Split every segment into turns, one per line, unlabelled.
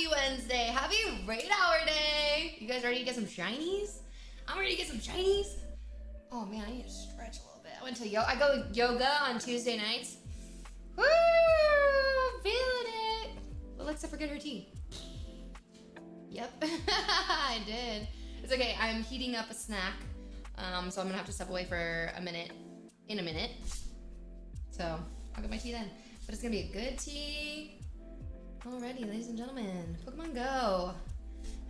Happy Wednesday. Happy raid hour day. You guys ready to get some shinies? I'm ready to get some shinies. Oh man, I need to stretch a little bit. I went to I go yoga on Tuesday nights. Woo! Feeling it. Alexa, forget her tea. Yep, I did. It's okay, I'm heating up a snack. So I'm gonna have to step away for a minute, in a minute. So I'll get my tea then. But it's gonna be a good tea. Alrighty, ladies and gentlemen, Pokemon Go.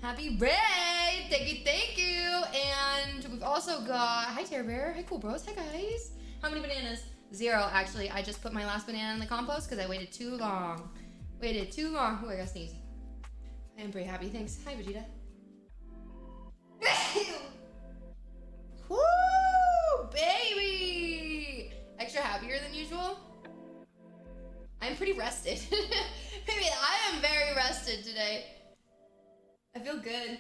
Happy raid! Thank you! And we've also got, hi Terror Bear, hi Cool Bros, hi guys. How many bananas? 0, actually. I just put my last banana in the compost because I waited too long. Ooh, I gotta sneeze. I am pretty happy, thanks. Hi Vegeta. Woo! Baby! Extra happier than usual? I'm pretty rested. Baby, I am very rested today. I feel good.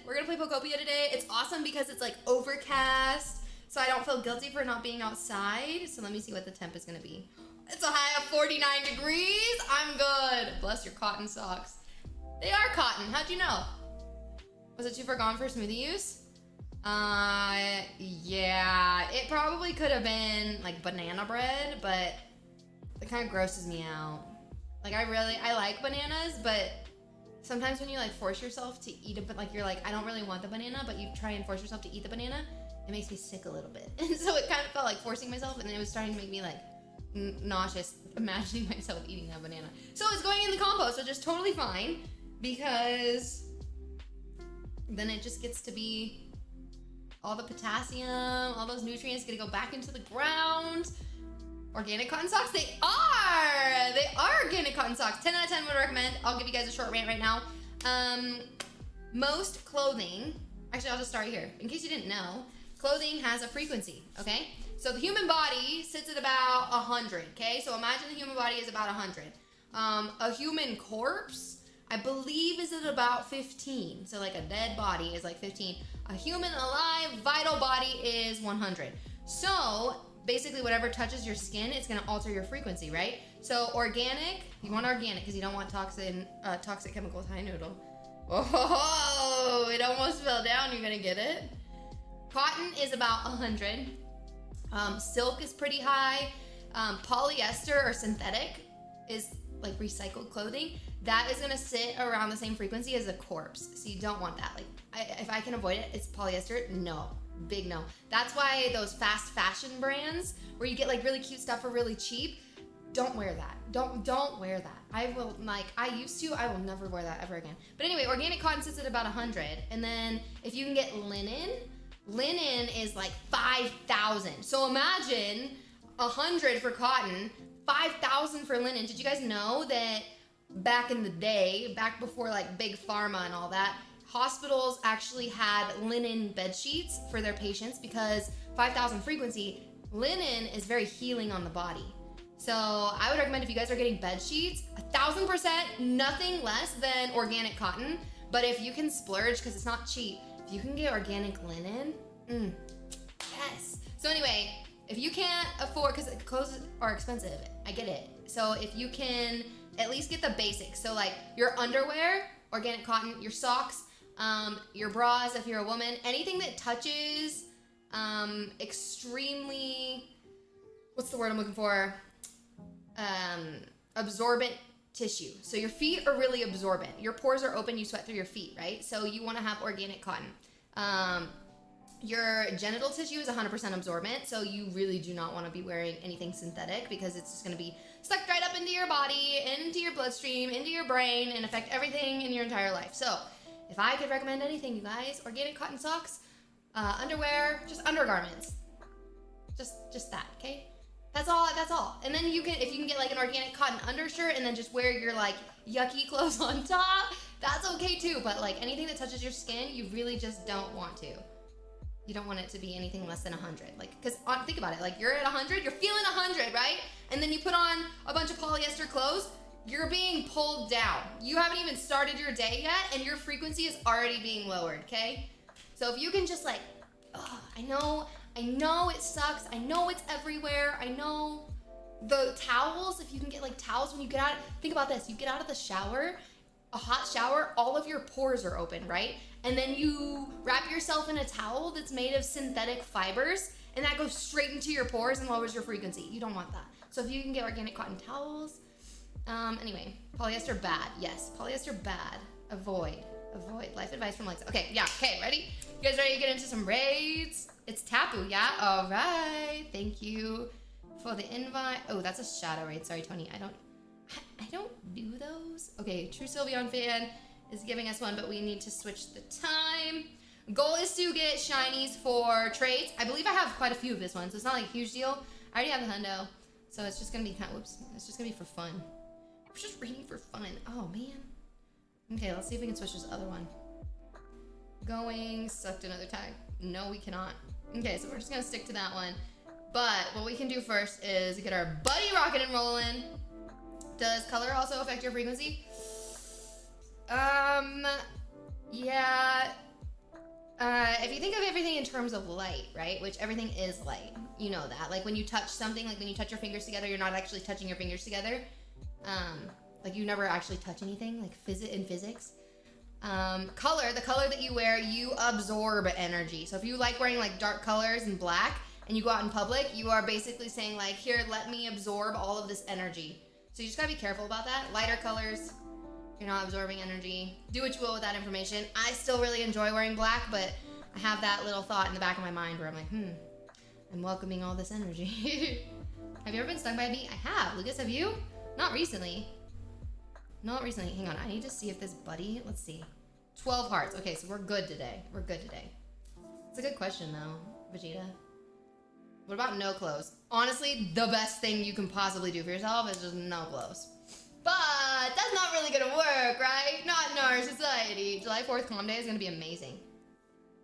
We're gonna play Pokopia today. It's awesome because it's like overcast, so I don't feel guilty for not being outside. So let me see what the temp is gonna be. It's a high of 49 degrees. I'm good. Bless your cotton socks. They are cotton. How'd you know? Was it too far gone for smoothie use? Yeah. It probably could have been like banana bread, but it kind of grosses me out. Like I like bananas, but sometimes when you like force yourself to eat it, but like you're like, I don't really want the banana, but you try and force yourself to eat the banana, it makes me sick a little bit. And so it kind of felt like forcing myself, and it was starting to make me like nauseous imagining myself eating that banana. So it's going in the compost, which is totally fine because then it just gets to be all the potassium, all those nutrients gonna go back into the ground. Organic cotton socks, they are organic cotton socks. 10 out of 10 would recommend. I'll give you guys a short rant right now. Most clothing, actually I'll just start here. In case you didn't know, clothing has a frequency, okay? So the human body sits at about 100, okay? So imagine the human body is about 100. A human corpse, I believe, is at about 15. So like a dead body is like 15. A human alive, vital body is 100. So basically whatever touches your skin, it's gonna alter your frequency, right? So organic, you want organic because you don't want toxic chemicals. Hi Noodle. Oh, it almost fell down, you're gonna get it. Cotton is about 100. Silk is pretty high. Polyester or synthetic is like recycled clothing. That is gonna sit around the same frequency as a corpse. So you don't want that. Like, if I can avoid it, it's polyester, no. Big no. That's why those fast fashion brands where you get like really cute stuff for really cheap, don't wear that. Don't wear that. I used to, I will never wear that ever again. But anyway, organic cotton sits at about 100. And then if you can get linen is like 5,000. So imagine 100 for cotton, 5,000 for linen. Did you guys know that back in the day, back before like big pharma and all that, hospitals actually had linen bed sheets for their patients because 5,000 frequency, linen is very healing on the body. So I would recommend if you guys are getting bed sheets, 1,000%, nothing less than organic cotton. But if you can splurge, because it's not cheap, if you can get organic linen, yes. So anyway, if you can't afford, because clothes are expensive, I get it. So if you can at least get the basics. So like your underwear, organic cotton, your socks, your bras if you're a woman, anything that touches extremely, what's the word I'm looking for? Absorbent tissue. So your feet are really absorbent. Your pores are open, you sweat through your feet, right? So you want to have organic cotton. Your genital tissue is 100% absorbent, so you really do not want to be wearing anything synthetic because it's just going to be sucked right up into your body, into your bloodstream, into your brain, and affect everything in your entire life. So if I could recommend anything, you guys, organic cotton socks, underwear, just undergarments. Just that, okay? That's all. And then if you can get like an organic cotton undershirt and then just wear your like yucky clothes on top, that's okay too. But like anything that touches your skin, you really just don't want to. You don't want it to be anything less than 100. Like, because think about it, like you're at 100, you're feeling 100, right? And then you put on a bunch of polyester clothes, you're being pulled down. You haven't even started your day yet, and your frequency is already being lowered, okay? So if you can just like, I know it sucks. I know it's everywhere. I know The towels, if you can get like towels when you get out, think about this, you get out of the shower, a hot shower, all of your pores are open, right? And then you wrap yourself in a towel that's made of synthetic fibers, and that goes straight into your pores and lowers your frequency. You don't want that. So if you can get organic cotton towels, anyway, polyester bad. Yes, polyester bad. Avoid. Life advice from Alexa. Okay, yeah, okay, ready? You guys ready to get into some raids? It's Tapu, yeah? All right, thank you for the invite. Oh, that's a shadow raid. Sorry, Tony. I don't do those. Okay, True Sylveon fan is giving us one, but we need to switch the time. Goal is to get shinies for trades. I believe I have quite a few of this one, so it's not like a huge deal. I already have the hundo, so it's just gonna be it's just gonna be for fun. We're just reading for fun. Oh man. Okay, let's see if we can switch this other one. Going, sucked another tag. No, we cannot. Okay, so we're just gonna stick to that one. But what we can do first is get our buddy rocking and rolling. Does color also affect your frequency? Yeah. If you think of everything in terms of light, right? Which everything is light. You know that. Like when you touch something, like when you touch your fingers together, you're not actually touching your fingers together. Like you never actually touch anything, like in physics. Color, the color that you wear, you absorb energy. So if you like wearing like dark colors and black and you go out in public, you are basically saying like, here, let me absorb all of this energy. So you just gotta be careful about that. Lighter colors, you're not absorbing energy. Do what you will with that information. I still really enjoy wearing black, but I have that little thought in the back of my mind where I'm like, I'm welcoming all this energy. Have you ever been stung by a bee? I have. Lucas, have you? Not recently. Not recently. Hang on. I need to see if this buddy... Let's see. 12 hearts. Okay, so we're good today. We're good today. It's a good question, though, Vegeta. What about no clothes? Honestly, the best thing you can possibly do for yourself is just no clothes. But that's not really gonna work, right? Not in our society. July 4th calm day is gonna be amazing.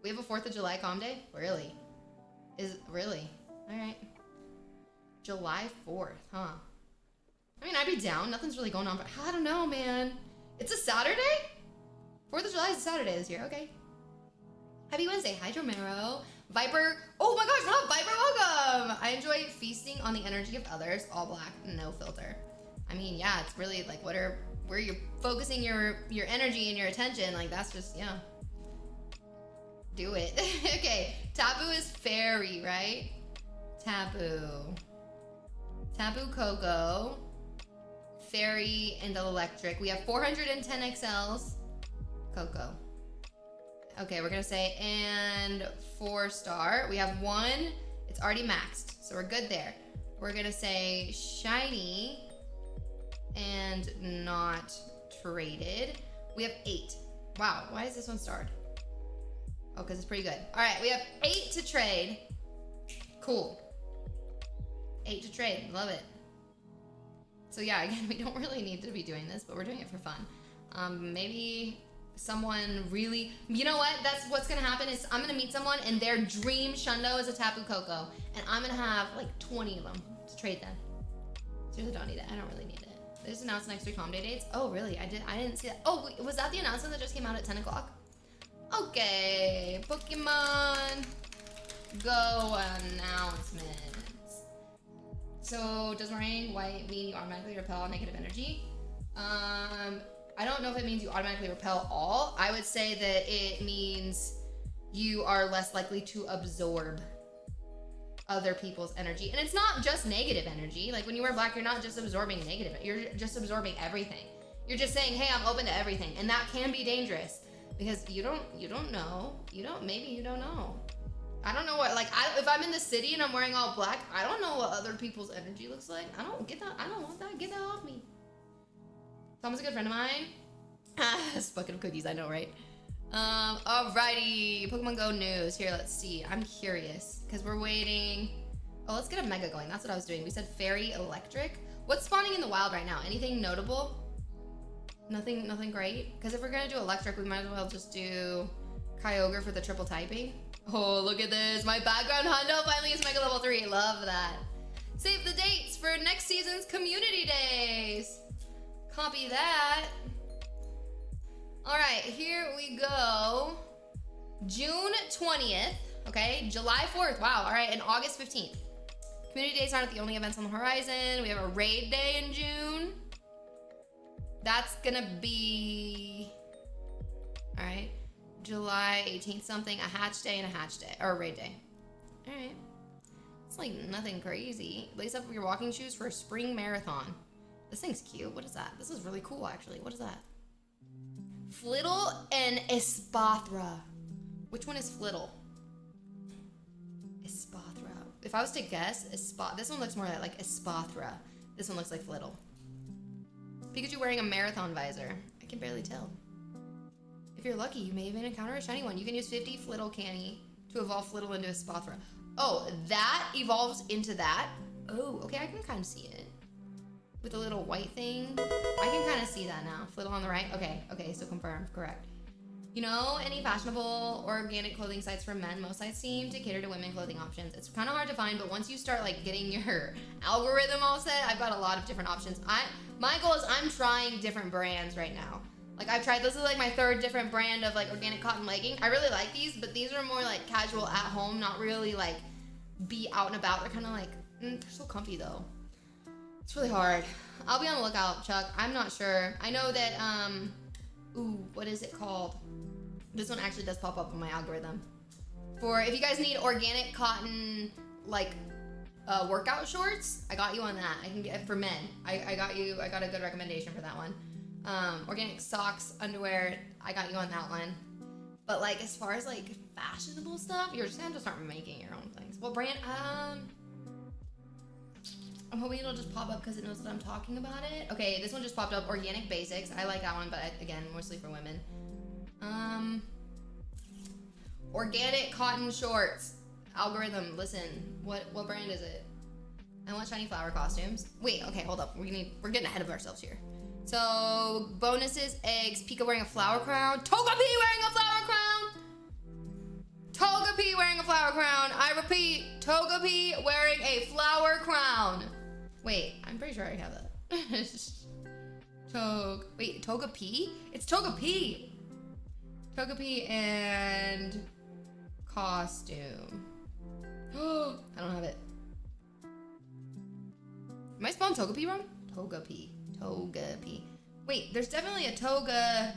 We have a 4th of July calm day? Really? Really? Alright. July 4th, huh? I mean, I'd be down. Nothing's really going on, but I don't know, man. It's a Saturday? 4th of July is a Saturday this year. Okay. Happy Wednesday. Hi, Romero. Viper. Oh my gosh, what up, Viper? Welcome. I enjoy feasting on the energy of others. All black, no filter. I mean, yeah, it's really like where you're focusing your energy and your attention. Like, that's just, yeah. Do it. Okay. Tapu is fairy, right? Tapu Koko. Fairy and electric. We have 410 XLs. Coco. Okay, we're gonna say and 4-star. We have 1. It's already maxed, so we're good there. We're gonna say shiny and not traded. We have 8. Wow, why is this one starred? Oh, because it's pretty good. All right, we have 8 to trade. Cool. 8 to trade. Love it. So yeah, again, we don't really need to be doing this, but we're doing it for fun. Maybe someone really, you know what? That's what's gonna happen is I'm gonna meet someone and their dream shundo is a Tapu Koko, and I'm gonna have like 20 of them to trade them. Seriously, don't need it. I don't really need it. They just announced next 3 calm day dates. Oh, really? I didn't see that. Oh, was that the announcement that just came out at 10 o'clock? Okay, Pokemon Go announcement. So does wearing white mean you automatically repel negative energy? I don't know if it means you automatically repel all. I would say that it means you are less likely to absorb other people's energy. And it's not just negative energy. Like when you wear black, you're not just absorbing negative. You're just absorbing everything. You're just saying, hey, I'm open to everything. And that can be dangerous because you don't know. Maybe you don't know. I don't know what, like, if I'm in the city and I'm wearing all black, I don't know what other people's energy looks like. I don't want that. Get that off me. Tom's a good friend of mine. This bucket of cookies, I know, right? Alrighty. Pokemon Go news. Here, let's see. I'm curious because we're waiting. Oh, let's get a mega going. That's what I was doing. We said fairy electric. What's spawning in the wild right now? Anything notable? Nothing great? Because if we're going to do electric, we might as well just do Kyogre for the triple typing. Oh, look at this. My background hundo finally is Mega Level 3. Love that. Save the dates for next season's community days. Copy that. All right, here we go. June 20th, okay? July 4th, wow. All right, and August 15th. Community days aren't the only events on the horizon. We have a raid day in June. That's gonna be, all right, July 18th something, a hatch day and a hatch day, or a raid day. All right. It's like nothing crazy. Lace up your walking shoes for a spring marathon. This thing's cute. What is that? This is really cool, actually. What is that? Flittle and Espathra. Which one is Flittle? Espathra. If I was to guess, this one looks more like Espathra. This one looks like Flittle. Pikachu wearing a marathon visor. I can barely tell. If you're lucky, you may even encounter a shiny one. You can use 50 Flittle candy to evolve Flittle into Espathra. Oh, that evolves into that? Oh, okay, I can kind of see it. With a little white thing. I can kind of see that now. Flittle on the right. Okay, so confirmed, correct. You know, any fashionable organic clothing sites for men, most sites seem to cater to women clothing options. It's kind of hard to find, but once you start like getting your algorithm all set, I've got a lot of different options. My goal is I'm trying different brands right now. Like I've tried, this is like my third different brand of like organic cotton legging. I really like these, but these are more like casual at home, not really like be out and about. They're kind of like, they're so comfy though. It's really hard. I'll be on the lookout, Chuck. I'm not sure. I know that, what is it called? This one actually does pop up on my algorithm. For if you guys need organic cotton, like, workout shorts, I got you on that. I can get for men. I got a good recommendation for that one. Organic socks, underwear, I got you on that one. But like, as far as like fashionable stuff, you're just gonna have to start making your own things. What brand? I'm hoping it'll just pop up because it knows that I'm talking about it. Okay, this one just popped up, Organic Basics. I like that one, but again, mostly for women. Organic cotton shorts. Algorithm, listen, what brand is it? I want shiny flower costumes. Wait, okay, hold up. We're getting ahead of ourselves here. So, bonuses, eggs, Pika wearing a flower crown, Togepi wearing a flower crown! Togepi wearing a flower crown. I repeat, Togepi wearing a flower crown. Wait, I'm pretty sure I have that. Wait, Togepi? It's Togepi! Togepi and costume. Oh, I don't have it. Am I spelling Togepi wrong? Togepi. Wait, there's definitely a Togetic.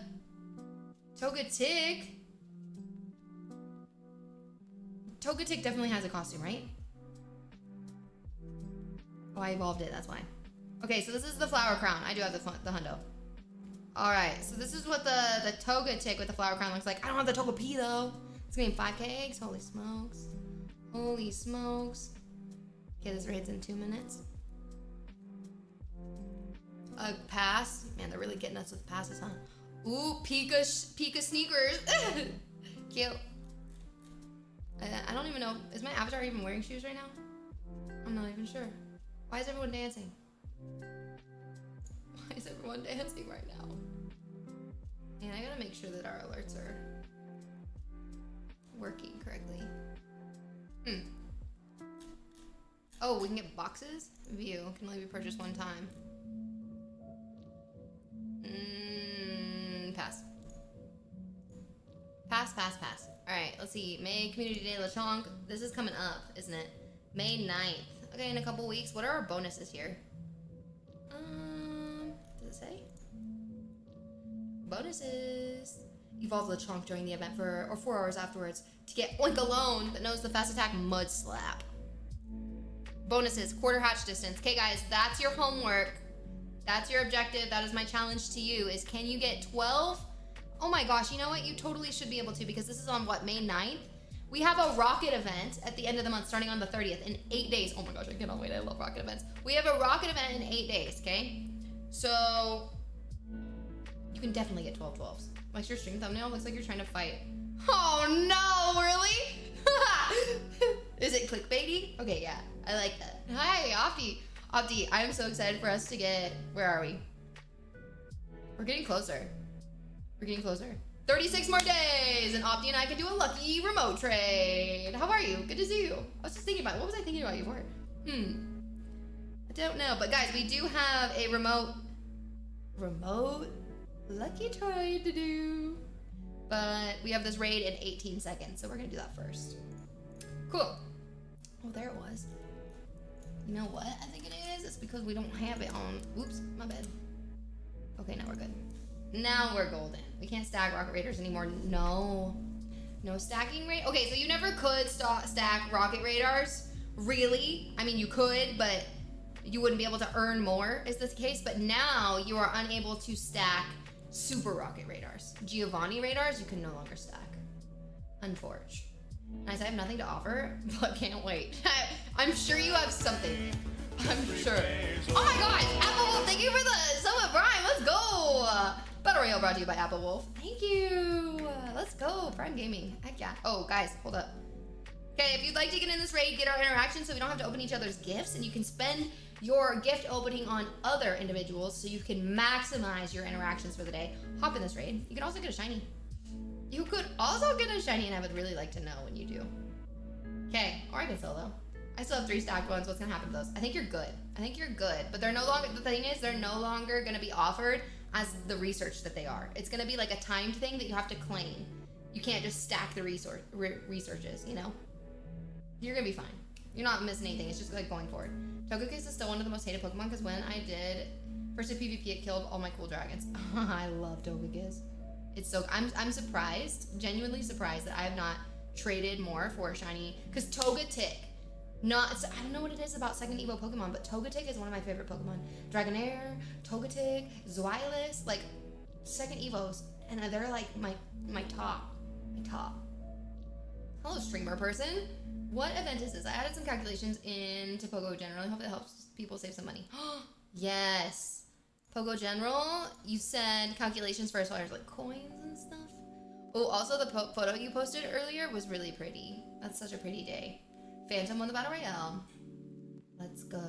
Togetic definitely has a costume, right? Oh, I evolved it, that's why. Okay, so this is the flower crown. I do have the hundo. Alright, so this is what the Togetic with the flower crown looks like. I don't have the Togepi though. It's gonna be 5k eggs. Holy smokes. Holy smokes. Okay, this raid's in 2 minutes. A pass. Man, they're really getting us with passes, huh? Ooh, Pika sneakers. Cute. I don't even know. Is my avatar even wearing shoes right now? I'm not even sure. Why is everyone dancing? Why is everyone dancing right now? Man, I gotta make sure that our alerts are working correctly. Oh, we can get boxes? View. Can only be purchased one time. Pass. Pass. Alright, let's see. May Community Day Lechonk. This is coming up, isn't it? May 9th. Okay, in a couple weeks. What are our bonuses here? Does it say? Bonuses. Evolve Lechonk during the event for 4 hours afterwards to get Oink Alone that knows the fast attack Mud Slap. Bonuses, quarter hatch distance. Okay, guys, that's your homework. That's your objective. That is my challenge to you, is can you get 12? Oh my gosh, you know what? You totally should be able to, because this is on, what, May 9th? We have a rocket event at the end of the month, starting on the 30th, in 8 days. Oh my gosh, I cannot wait. I love rocket events. We have a rocket event in 8 days, okay? So, you can definitely get 12 12s. Like your stream thumbnail looks like you're trying to fight. Oh no, really? Is it clickbaity? Okay, yeah, I like that. Hi, Opti. Opti, I am so excited for us to get, where are we? We're getting closer. 36 more days, and Opti and I can do a lucky remote trade. How are you? Good to see you. I was just thinking about it. What was I thinking about you for? I don't know, but guys, we do have a remote lucky trade to do. But we have this raid in 18 seconds, so we're gonna do that first. Cool. Oh, there it was. You know what I think it is? It's because we don't have it on... Oops, my bad. Okay, now we're good. Now we're golden. We can't stack rocket raiders anymore. No. No stacking rate. Okay, so you never could stack rocket radars. Really? I mean, you could, but you wouldn't be able to earn more, is this the case? But now you are unable to stack super rocket radars. Giovanni radars, you can no longer stack. Unfortunately. Nice, I have nothing to offer, but can't wait. I'm sure you have something. I'm sure. Oh my gosh, Apple Wolf, thank you for the Summit Prime. Let's go. Battle Royale brought to you by Apple Wolf. Thank you. Let's go. Prime Gaming. Heck yeah. Oh, guys, hold up. Okay, if you'd like to get in this raid, get our interaction so we don't have to open each other's gifts, and you can spend your gift opening on other individuals so you can maximize your interactions for the day, hop in this raid. You can also get a shiny. You could also get a shiny, and I would really like to know when you do. Okay, or I can solo. I still have 3 stacked ones. What's gonna happen to those? I think you're good. I think you're good, but they're no longer, the thing is, they're no longer gonna be offered as the research that they are. It's gonna be like a timed thing that you have to claim. You can't just stack the researches, you know? You're gonna be fine. You're not missing anything. It's just like going forward. Togekiss is still one of the most hated Pokemon because when I did first a PvP, it killed all my cool dragons. I love Togekiss. It's so, I'm surprised, genuinely surprised that I have not traded more for a shiny, because Togetic, I don't know what it is about second Evo Pokemon, but Togetic is one of my favorite Pokemon. Dragonair, Togetic, Zweilous, like second Evos, and they're like my top. Hello, streamer person. What event is this? I added some calculations into Pogo General. I hope it helps people save some money. Yes. Pogo General, you said calculations for as far as like coins and stuff. Oh, also the photo you posted earlier was really pretty. That's such a pretty day. Phantom won the Battle Royale. Let's go.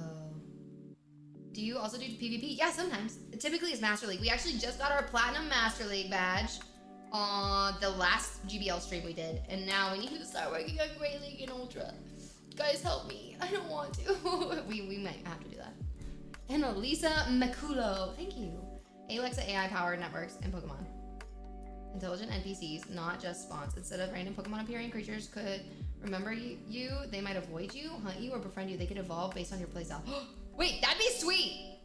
Do you also do PvP? Yeah, sometimes. Typically it's Master League. We actually just got our Platinum Master League badge on the last GBL stream we did. And now we need to start working on Great League and Ultra. Guys, help me. I don't want to. we might have to do that. And Elisa Maculo. Thank you. Alexa AI-powered networks and Pokemon. Intelligent NPCs, not just spawns. Instead of random Pokemon appearing, creatures could remember you. They might avoid you, hunt you, or befriend you. They could evolve based on your playstyle. Wait, that'd be sweet!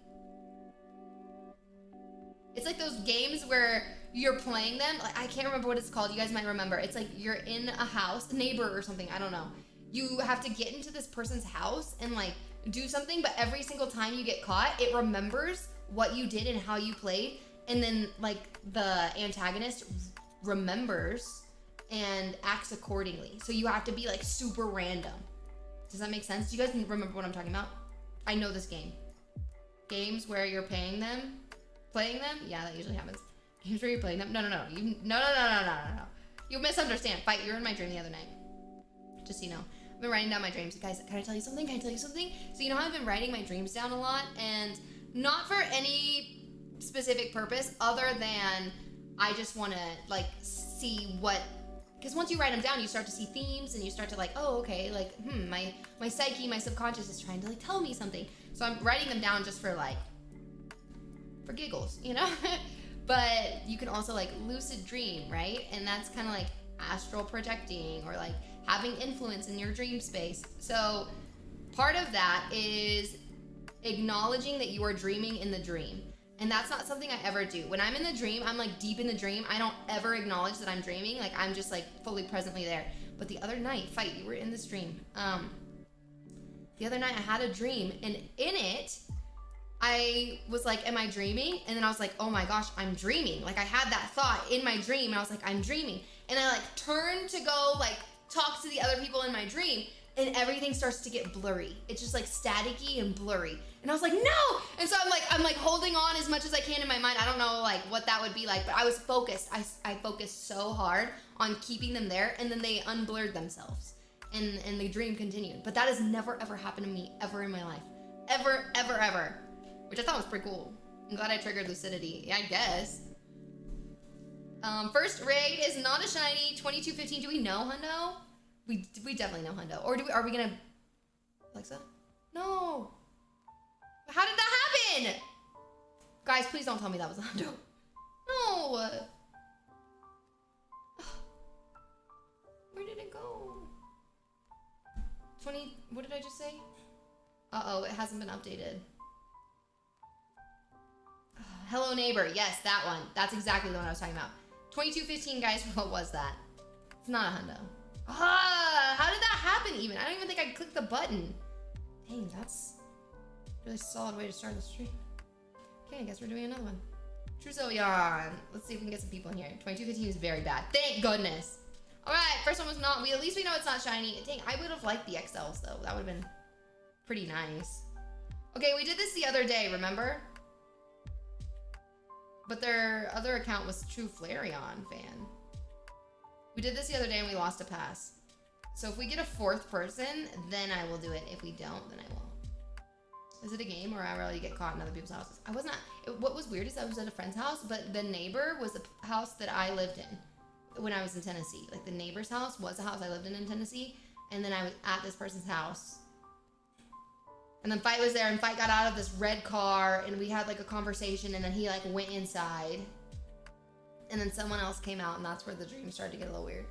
It's like those games where you're playing them. Like, I can't remember what it's called. You guys might remember. It's like you're in a house, neighbor or something. I don't know. You have to get into this person's house and like do something, but every single time you get caught, it remembers what you did and how you played. And then like the antagonist remembers and acts accordingly. So you have to be like super random. Does that make sense? Do you guys remember what I'm talking about? I know this game. Games where you're playing them? Yeah, that usually happens. Games where you're playing them? No. No. You misunderstand. Fight, you were in my dream the other night. Just so you know. I've been writing down my dreams. Guys, can I tell you something? So you know how I've been writing my dreams down a lot, and not for any specific purpose other than I just want to like see what, because once you write them down, you start to see themes and you start to like, oh, okay, like, my psyche, my subconscious is trying to like tell me something. So I'm writing them down just for like, for giggles, you know? But you can also like lucid dream, right? And that's kind of like astral projecting or like having influence in your dream space. So part of that is acknowledging that you are dreaming in the dream. And that's not something I ever do. When I'm in the dream, I'm like deep in the dream. I don't ever acknowledge that I'm dreaming. Like I'm just like fully presently there. But the other night, Fight, you were in this dream. The other night I had a dream, and in it, I was like, am I dreaming? And then I was like, oh my gosh, I'm dreaming. Like I had that thought in my dream, and I was like, I'm dreaming. And I like turned to go like talk to the other people in my dream, and everything starts to get blurry. It's just like staticky and blurry. And I was like, no! And so I'm like holding on as much as I can in my mind. I don't know like what that would be like, but I was focused. I focused so hard on keeping them there, and then they unblurred themselves. And the dream continued. But that has never ever happened to me ever in my life. Ever. Which I thought was pretty cool. I'm glad I triggered lucidity. Yeah, I guess. First raid is not a shiny. 2215. Do we know Hundo? We definitely know Hundo. Or are we gonna... Alexa? No. How did that happen? Guys, please don't tell me that was Hundo. No. Where did it go? 20... What did I just say? Uh-oh, it hasn't been updated. Hello Neighbor. Yes, that one. That's exactly the one I was talking about. 2215, guys. What was that? It's not a hundo. Ah, how did that happen even? I don't even think I clicked the button. Dang, that's a really solid way to start the stream. Okay, I guess we're doing another one. True Sylveon. Let's see if we can get some people in here. 2215 is very bad. Thank goodness. All right, first one was not. At least we know it's not shiny. Dang, I would have liked the XLs though. That would have been pretty nice. Okay, we did this the other day, remember? But their other account was True Flareon fan. We did this the other day and we lost a pass. So if we get a fourth person, then I will do it. If we don't, then I won't. Is it a game or I really get caught in other people's houses? I was not. What was weird is I was at a friend's house, but the neighbor was the house that I lived in when I was in Tennessee. Like the neighbor's house was the house I lived in Tennessee. And then I was at this person's house. And then Fight was there, and Fight got out of this red car, and we had like a conversation, and then he like went inside. And then someone else came out, and that's where the dream started to get a little weird.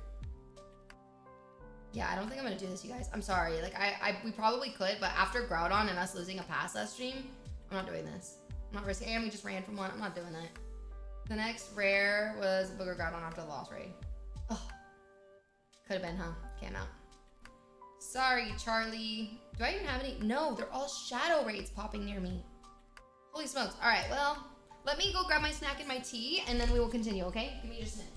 Yeah, I don't think I'm gonna do this, you guys. I'm sorry. Like we probably could, but after Groudon and us losing a pass last stream, I'm not doing this. I'm not risking, and we just ran from one. I'm not doing that. The next rare was Booger Groudon after the lost raid. Oh, could have been, huh? Came out. Sorry, Charlie. Do I even have any? No, they're all shadow raids popping near me. Holy smokes. All right, well, let me go grab my snack and my tea, and then we will continue, okay? Give me just a minute.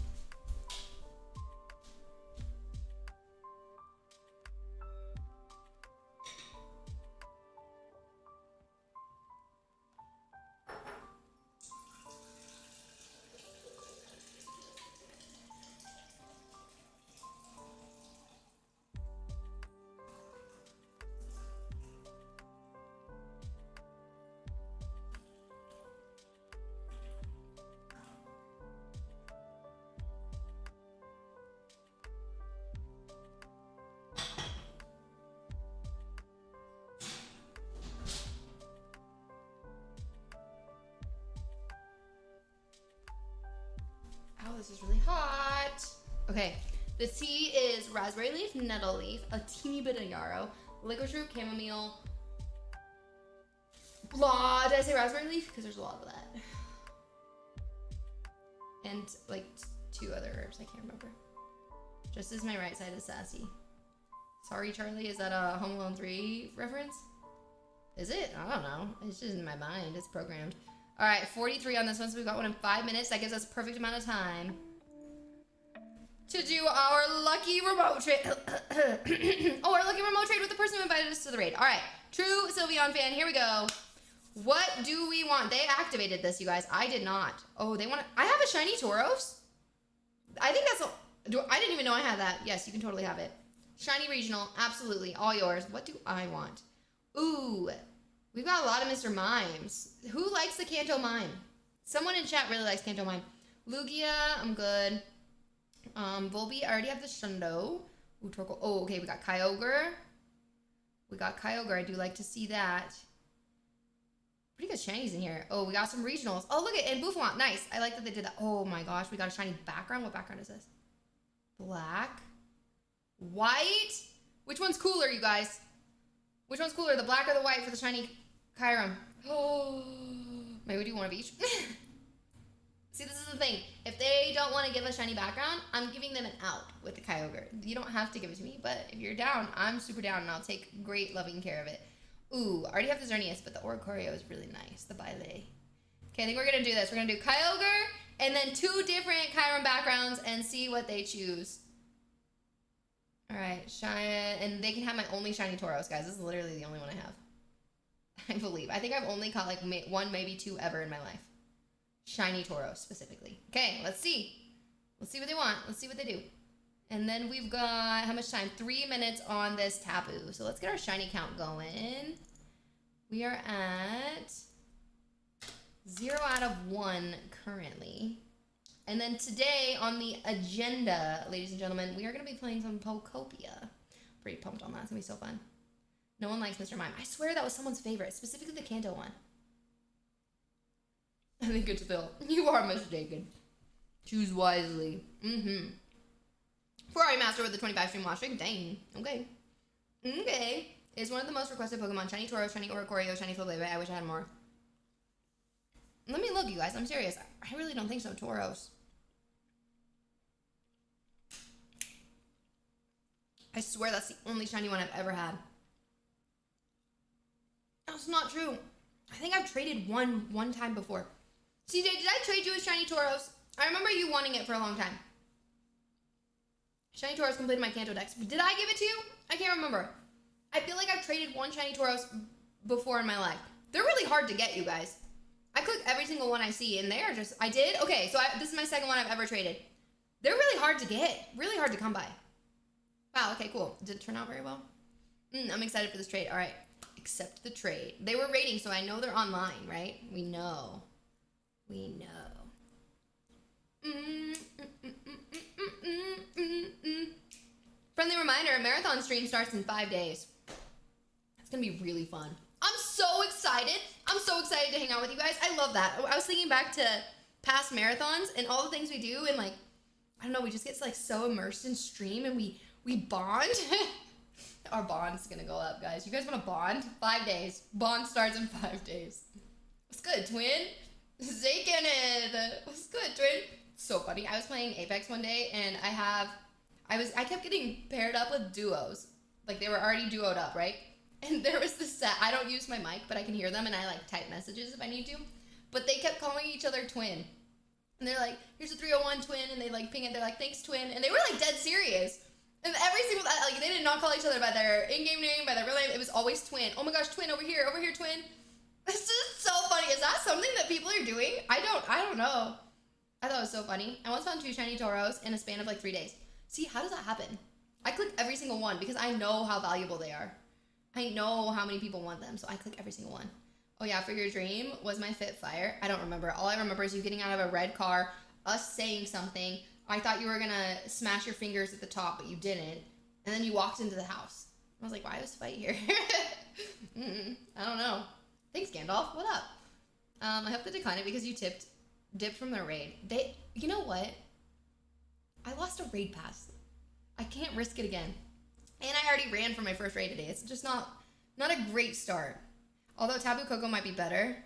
This is really hot. Okay, the tea is raspberry leaf, nettle leaf, a teeny bit of yarrow, licorice root, chamomile, blah. Did I say raspberry leaf? Because there's a lot of that. And like 2 other herbs, I can't remember. Just as my right side is sassy. Sorry, Charlie, is that a Home Alone 3 reference? Is it? I don't know. It's just in my mind. It's programmed. All right, 43 on this one, so we've got one in 5 minutes. That gives us a perfect amount of time to do our lucky remote trade. Oh, our lucky remote trade with the person who invited us to the raid. All right, True Sylveon fan, here we go. What do we want? They activated this, you guys. I did not. Oh, they want to. I have a shiny Tauros. I think that's. I didn't even know I had that. Yes, you can totally have it. Shiny regional, absolutely, all yours. What do I want? Ooh. We've got a lot of Mr. Mimes. Who likes the Kanto Mime? Someone in chat really likes Kanto Mime. Lugia, I'm good. Volby, I already have the Shundo. Ooh, Torkoal. Oh, okay, we got Kyogre. I do like to see that. Pretty good shinies in here. Oh, we got some regionals. Oh, look at and Buffon. Nice. I like that they did that. Oh my gosh, we got a shiny background. What background is this? Black. White. Which one's cooler, you guys? Which one's cooler, the black or the white for the shiny Kyurem? Oh, maybe we do one of each. See, this is the thing. If they don't want to give a shiny background, I'm giving them an out with the Kyogre. You don't have to give it to me, but if you're down, I'm super down, and I'll take great loving care of it. Ooh, I already have the Xerneas, but the Oricorio is really nice, the Bile. Okay, I think we're going to do this. We're going to do Kyogre, and then 2 different Kyurem backgrounds, and see what they choose. All right, and they can have my only shiny Tauros, guys. This is literally the only one I have. I believe. I think I've only caught like 1, maybe 2 ever in my life. Shiny Tauros specifically. Okay, let's see. Let's see what they want. Let's see what they do. And then we've got, how much time? 3 minutes on this Tapu. So let's get our shiny count going. We are at 0 out of 1 currently. And then today on the agenda, ladies and gentlemen, we are going to be playing some Pokopia. Pretty pumped on that. It's going to be so fun. No one likes Mr. Mime. I swear that was someone's favorite, specifically the Kanto one. I think it's Phil. You are mistaken. Choose wisely. Ferrari Master with the 25 stream watch stream. Dang. Okay. Okay. Is one of the most requested Pokemon. Shiny Tauros, Shiny Oricorio, Shiny Flabébé. I wish I had more. Let me look, you guys. I'm serious. I really don't think so. Tauros. I swear that's the only shiny one I've ever had. That's not true. I think I've traded one time before. CJ, did I trade you a shiny Tauros? I remember you wanting it for a long time. Shiny Tauros completed my Kanto Dex. Did I give it to you? I can't remember. I feel like I've traded one shiny Tauros before in my life. They're really hard to get, you guys. I click every single one I see, and they are just... I did? Okay, so this is my second one I've ever traded. They're really hard to get. Really hard to come by. Wow, okay, cool. Did it turn out very well? I'm excited for this trade. All right. Accept the trade. They were rating, so I know they're online, right? We know. We know. Friendly reminder, a marathon stream starts in 5 days. It's gonna be really fun. I'm so excited. I'm so excited to hang out with you guys. I love that. I was thinking back to past marathons and all the things we do, and like, I don't know, we just get like so immersed in stream and we bond. Our bond's gonna go up, guys. You guys wanna bond? 5 days. Bond starts in 5 days. What's good, twin? Zaken it. What's good, twin? So funny. I was playing Apex one day and I kept getting paired up with duos. Like they were already duoed up, right? And there was this I don't use my mic, but I can hear them and I like type messages if I need to. But they kept calling each other twin. And they're like, here's a 301 twin, and they like ping it, they're like, thanks twin. And they were like dead serious. And every single, like they did not call each other by their in-game name, by their real name, it was always twin. Oh my gosh, twin, over here, twin. It's just so funny. Is that something that people are doing? I don't know. I thought it was so funny. I once found 2 shiny Tauros in a span of like 3 days. See, how does that happen? I click every single one because I know how valuable they are. I know how many people want them, so I click every single one. Oh yeah, for your dream was my fit fire. I don't remember. All I remember is you getting out of a red car, us saying something. I thought you were gonna smash your fingers at the top, but you didn't. And then you walked into the house. I was like, why was fight here? I don't know. Thanks, Gandalf. What up? I hope they declined it because you dipped from their raid. You know what? I lost a raid pass. I can't risk it again. And I already ran for my first raid today. It's just not a great start. Although Tapu Koko might be better.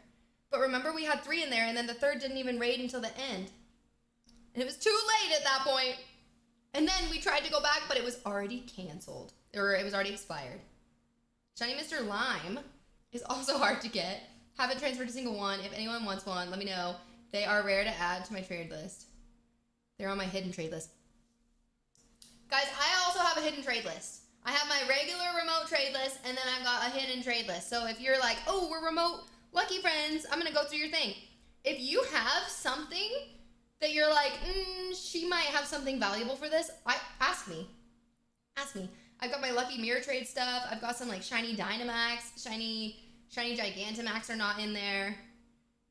But remember, we had 3 in there, and then the third didn't even raid until the end. And it was too late at that point. And then we tried to go back, but it was already canceled. Or it was already expired. Shiny Mr. Lime is also hard to get. Haven't transferred a single one. If anyone wants one, let me know. They are rare to add to my trade list. They're on my hidden trade list. Guys, I also have a hidden trade list. I have my regular remote trade list, and then I've got a hidden trade list. So if you're like, oh, we're remote lucky friends, I'm going to go through your thing. If you have something that you're like, she might have something valuable for this, ask me. Ask me. I've got my lucky mirror trade stuff. I've got some like shiny Dynamax, shiny Gigantamax are not in there.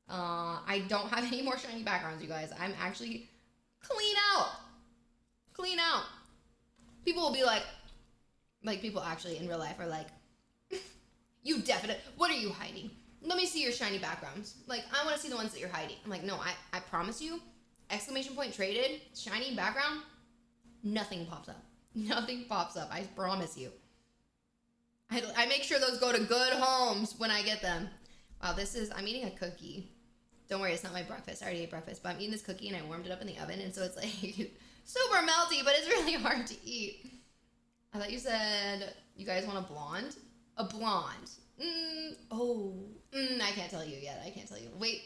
I don't have any more shiny backgrounds, you guys. I'm actually clean out. Clean out. People will be like people actually in real life are like, you definitely, what are you hiding? Let me see your shiny backgrounds. Like, I want to see the ones that you're hiding. I'm like, no, I promise you, exclamation point traded, shiny background, nothing pops up. Nothing pops up. I promise you. I make sure those go to good homes when I get them. Wow, I'm eating a cookie. Don't worry, it's not my breakfast. I already ate breakfast, but I'm eating this cookie and I warmed it up in the oven, and so it's like super melty, but it's really hard to eat. I thought you said you guys want a blonde? A blonde. I can't tell you yet. I can't tell you. Wait,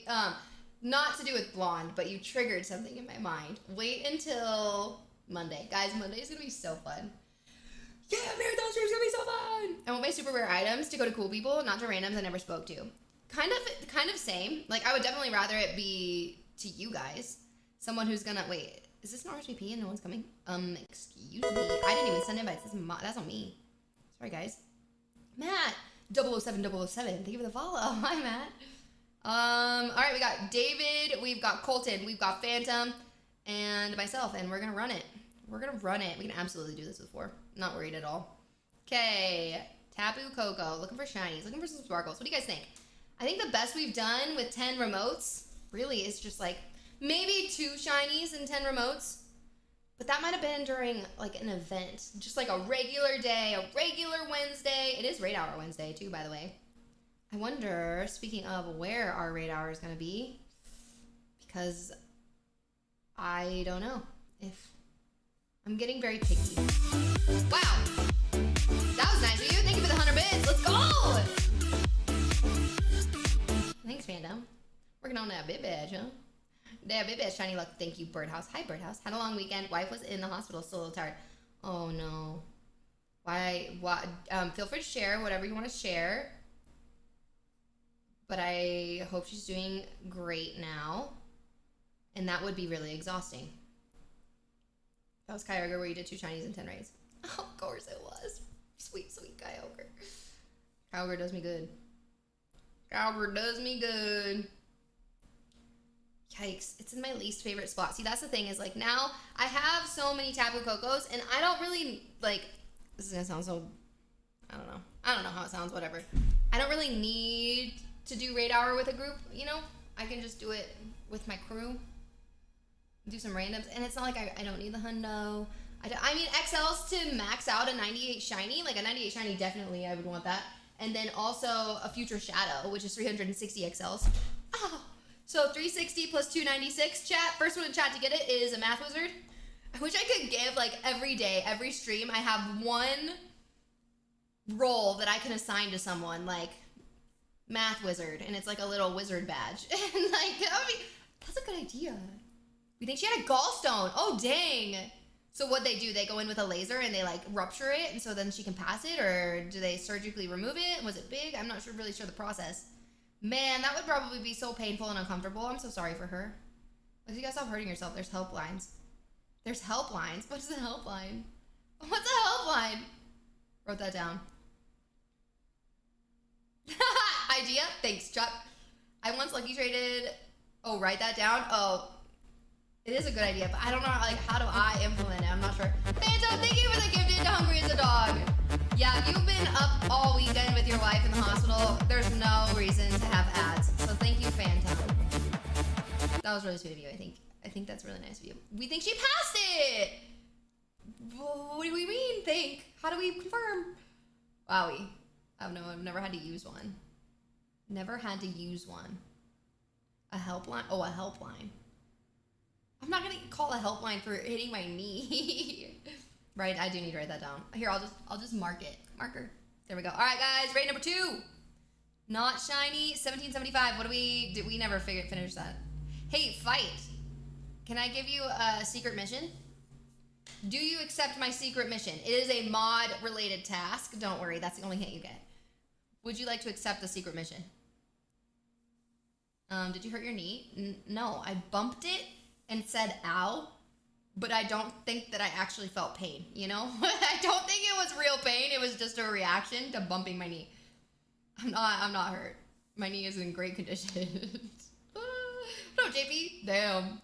not to do with blonde, but you triggered something in my mind. Wait until Monday. Guys, Monday is going to be so fun. Yeah, marathon stream is going to be so fun. I want my super rare items to go to cool people, not to randoms I never spoke to. Kind of same. Like, I would definitely rather it be to you guys. Someone who's gonna, wait, is this an RSVP and no one's coming? Excuse me. I didn't even send invites. That's on me. Sorry, guys. Matt, 007, thank you for the follow. Hi, Matt. All right, we got David, we've got Colton, we've got Phantom, and myself, and we're gonna run it. We're gonna run it. We can absolutely do this with 4. Not worried at all. Okay, Tapu Koko, looking for shinies, looking for some sparkles. What do you guys think? I think the best we've done with 10 remotes really is just like maybe 2 shinies and 10 remotes. But that might have been during like an event, just like a regular day, a regular Wednesday. It is Raid Hour Wednesday too, by the way. I wonder, speaking of, where our Raid Hour is going to be, because I don't know if I'm getting very picky. Wow, that was nice of you. Thank you for the 100 bits. Let's go. Thanks, fandom. Working on that bit badge, huh? That bit badge, shiny luck. Thank you, Birdhouse. Hi, Birdhouse. Had a long weekend. Wife was in the hospital, still a little tired. Oh no. Why? Feel free to share whatever you want to share. But I hope she's doing great now. And that would be really exhausting. That was Kyogre where you did 2 shinies and 10 raids. Oh, of course it was. Sweet, sweet Kyogre. Kyogre does me good. Kyogre does me good. Yikes. It's in my least favorite spot. See, that's the thing is, like, now I have so many Tapu Kokos, and I don't really, like, this is going to sound so, I don't know. I don't know how it sounds, whatever. I don't really need to do Raid Hour with a group, you know? I can just do it with my crew. Do some randoms, and it's not like I don't need the hundo. I mean, XLs to max out a 98 shiny, like a 98 shiny, definitely I would want that. And then also a future shadow, which is 360 XLs. Oh, so 360 plus 296, chat. First one in chat to get it is a math wizard. I wish I could give, like, every day, every stream, I have one role that I can assign to someone, like math wizard, and it's like a little wizard badge. And like, that's a good idea. We think she had a gallstone. Oh, dang. So what they do, they go in with a laser and they like rupture it, and so then she can pass it, or do they surgically remove it? Was it big? I'm not really sure the process. Man, that would probably be so painful and uncomfortable. I'm so sorry for her. If you guys stop hurting yourself, there's helplines. There's helplines. What's the helpline? What's a helpline? Wrote that down. Idea? Thanks, Chuck. I once lucky traded. Oh, write that down. Oh, it is a good idea, but I don't know, like, how do I implement it? I'm not sure. Phantom, thank you for the gifted Hungry as a Dog. Yeah, you've been up all weekend with your wife in the hospital. There's no reason to have ads. So thank you, Phantom. That was really sweet of you, I think. I think that's really nice of you. We think she passed it! What do we mean, think? How do we confirm? Wowie. I've never had to use one. Never had to use one. A helpline? Oh, a helpline. I'm not gonna call a helpline for hitting my knee. Right, I do need to write that down. Here, I'll just mark it. Marker. There we go. All right, guys, raid number 2. Not shiny. 1775. What do we never finish that. Hey, fight. Can I give you a secret mission? Do you accept my secret mission? It is a mod-related task. Don't worry, that's the only hint you get. Would you like to accept the secret mission? Did you hurt your knee? No, I bumped it and said ow, but I don't think that I actually felt pain, you know? I don't think it was real pain. It was just a reaction to bumping my knee. I'm not hurt. My knee is in great condition. No, JP. Damn.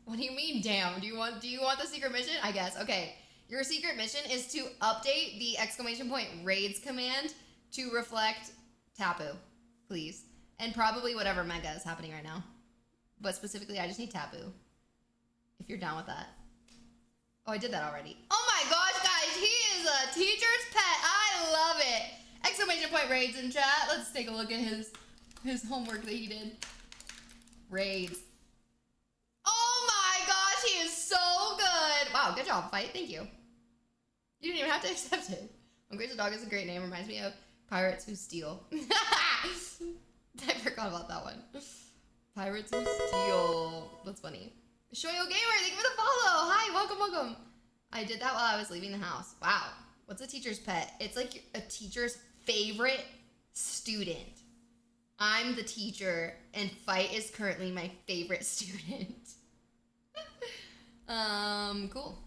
What do you mean, damn? Do you want the secret mission? I guess. Okay. Your secret mission is to update the ! raids command to reflect Tapu, please. And probably whatever mega is happening right now. But specifically, I just need Tapu. If you're down with that. Oh, I did that already. Oh my gosh, guys. He is a teacher's pet. I love it. ! raids in chat. Let's take a look at his homework that he did. Raids. Oh my gosh, he is so good. Wow, good job, fight. Thank you. You didn't even have to accept it. Hungry as a Dog is a great name. Reminds me of Pirates Who Steal. I forgot about that one. Pirates Who Steal. That's funny. Shoyo Gamer, thank you for the follow. Hi, welcome. I did that while I was leaving the house. Wow. What's a teacher's pet? It's like a teacher's favorite student. I'm the teacher, and Fight is currently my favorite student. Cool.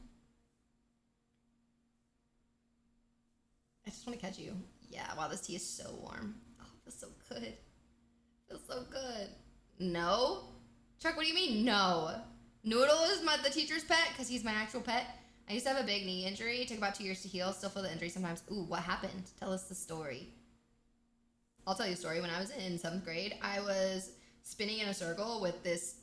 I just want to catch you. Yeah, wow, this tea is so warm. Oh, it feels so good. It feels so good. No? Chuck, what do you mean, no? Noodle is the teacher's pet, because he's my actual pet. I used to have a big knee injury. It took about 2 years to heal. Still feel the injury sometimes. Ooh, what happened? Tell us the story. I'll tell you a story. When I was in 7th grade, I was spinning in a circle with this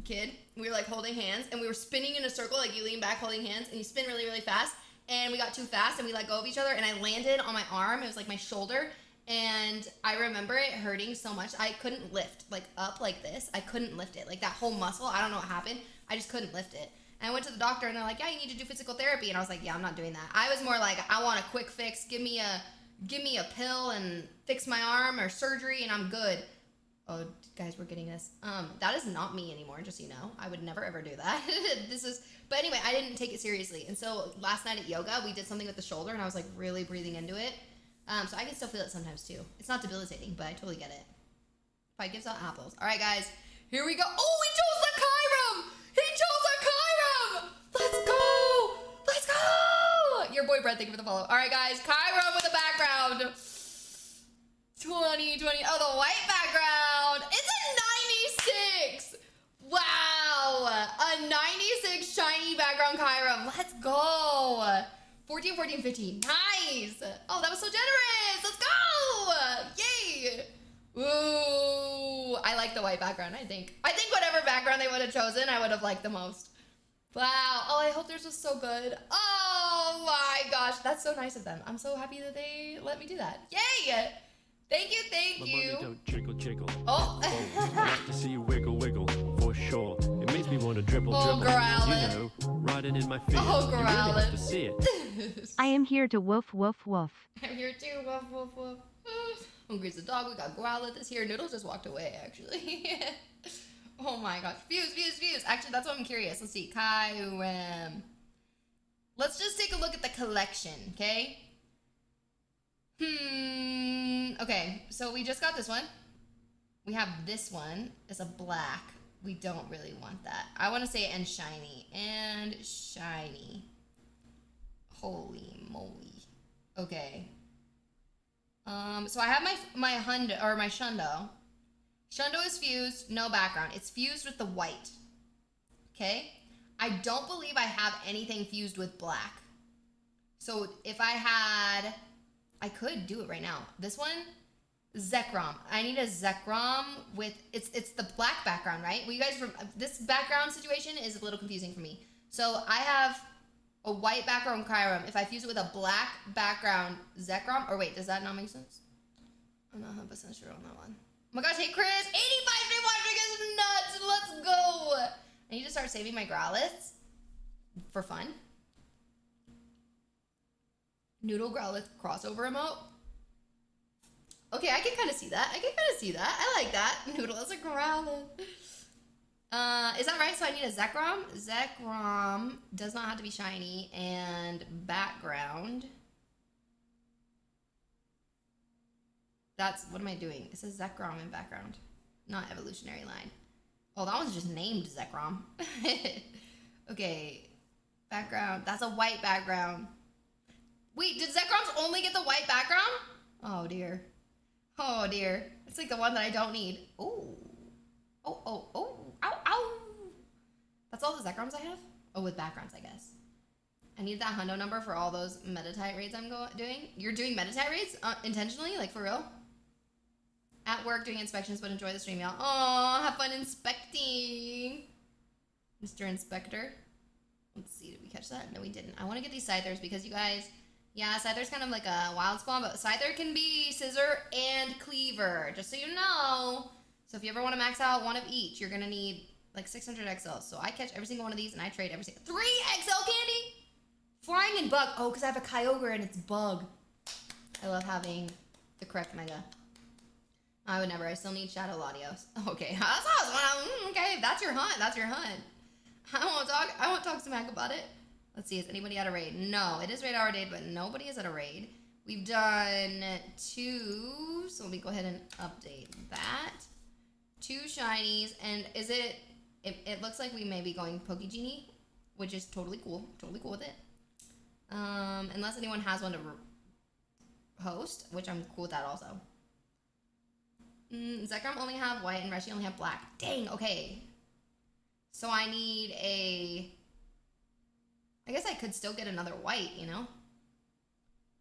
kid. We were like holding hands and we were spinning in a circle, like you lean back holding hands and you spin really, really fast. And we got too fast and we let go of each other and I landed on my arm. It was like my shoulder. And I remember it hurting so much. I couldn't lift like up like this. I couldn't lift it. Like that whole muscle, I don't know what happened. I just couldn't lift it. And I went to the doctor and they're like, yeah, you need to do physical therapy. And I was like, yeah, I'm not doing that. I was more like, I want a quick fix. Give me a pill and fix my arm or surgery and I'm good. Oh, guys, we're getting this. That is not me anymore, just so you know. I would never ever do that. But anyway, I didn't take it seriously. And so last night at yoga, we did something with the shoulder and I was like really breathing into it. So I can still feel it sometimes too. It's not debilitating, but I totally get it. Probably gives out apples. All right, guys, here we go. Oh, he chose the Chirum! He chose a Chirum! Let's go! Let's go! Your boy Brett, thank you for the follow. All right, guys, Chirum with a background. 2020. Oh, the white background. It's a 96. Wow. A 96 shiny background Chirum. Let's go. 14, 14, 15. Nice. Oh, that was so generous. Let's go. Yay. Ooh. I like the white background, I think. I think whatever background they would have chosen, I would have liked the most. Wow. Oh, I hope theirs was so good. Oh, my gosh. That's so nice of them. I'm so happy that they let me do that. Yay. Thank you, thank
My
you.
money don't trickle, trickle.
Oh.
I like to see you wiggle, wiggle, for sure. It makes me want to dribble,
Oh,
dribble.
Growlithe.
You know, riding in my feet.
Oh,
You really have
Growlithe.
to see it.
I am here to woof woof woof.
I'm here too. Woof, woof, woof. Hungry's the dog. We got Growlithe is here. Noodles just walked away, actually. Oh my gosh. Views, views, views. Actually, that's what I'm curious. Let's see. Chirum. Let's just take a look at the collection, okay? Okay, so we just got this one. We have this one. It's a black. We don't really want that. I want to say and shiny. And shiny. Holy moly. Okay. So I have my Hundo or my Shundo. Shundo is fused, no background. It's fused with the white. Okay? I don't believe I have anything fused with black. So if I had, I could do it right now. This one, Zekrom. I need a Zekrom with, it's the black background, right? Well, you guys, this background situation is a little confusing for me. So I have a white background Chirum. If I fuse it with a black background Zekrom, or wait, does that not make sense? I'm not 100% sure on that one. Oh my gosh, hey Chris, 85 day watching is nuts. Let's go. I need to start saving my Growlithes for fun. Noodle Growlithe crossover emote. Okay, I can kind of see that. I like that. Noodle is a Growlithe. Is that right? So I need a Zekrom. Zekrom does not have to be shiny. And background. That's, what am I doing? It says Zekrom in background. Not evolutionary line. Oh, that one's just named Zekrom. Okay. Background. That's a white background. Wait, did Zekroms only get the white background? Oh, dear. Oh, dear. It's like the one that I don't need. Oh. Oh, oh, oh. Ow, ow. That's all the Zekroms I have? Oh, with backgrounds, I guess. I need that hundo number for all those Meditite raids I'm doing. You're doing Meditite raids? Intentionally? Like, for real? At work doing inspections, but enjoy the stream, y'all. Aw, have fun inspecting. Mr. Inspector. Let's see, did we catch that? No, we didn't. I want to get these Scythers because you guys... Yeah, Scyther's kind of like a wild spawn, but Scyther can be Scissor and Cleaver, just so you know. So if you ever want to max out one of each, you're going to need like 600 XLs. So I catch every single one of these and I trade every single... 3 XL candy? Flying and Bug. Oh, because I have a Kyogre and it's Bug. I love having the correct Mega. I would never. I still need Shadow Latios. Okay, that's awesome. Okay, if that's your hunt. That's your hunt. I won't talk smack about it. Let's see, is anybody at a raid? No, it is raid hour day, but nobody is at a raid. We've done 2, so let me go ahead and update that. 2 shinies, and is it looks like we may be going Pokegenie, which is totally cool. Totally cool with it. Unless anyone has one to host, which I'm cool with that also. Zekrom only have white and Reshi only have black. Dang, okay. So I need a... I guess I could still get another white, you know?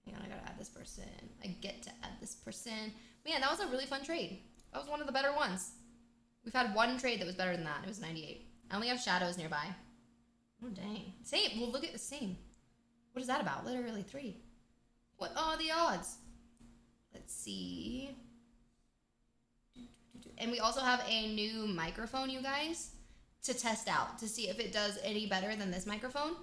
Hang on, I gotta add this person. I get to add this person. Man, that was a really fun trade. That was one of the better ones. We've had one trade that was better than that. It was 98. I only have shadows nearby. Oh, dang. Same. Well, look at the same. What is that about? Literally 3. What are the odds? Let's see. And we also have a new microphone, you guys, to test out to see if it does any better than this microphone.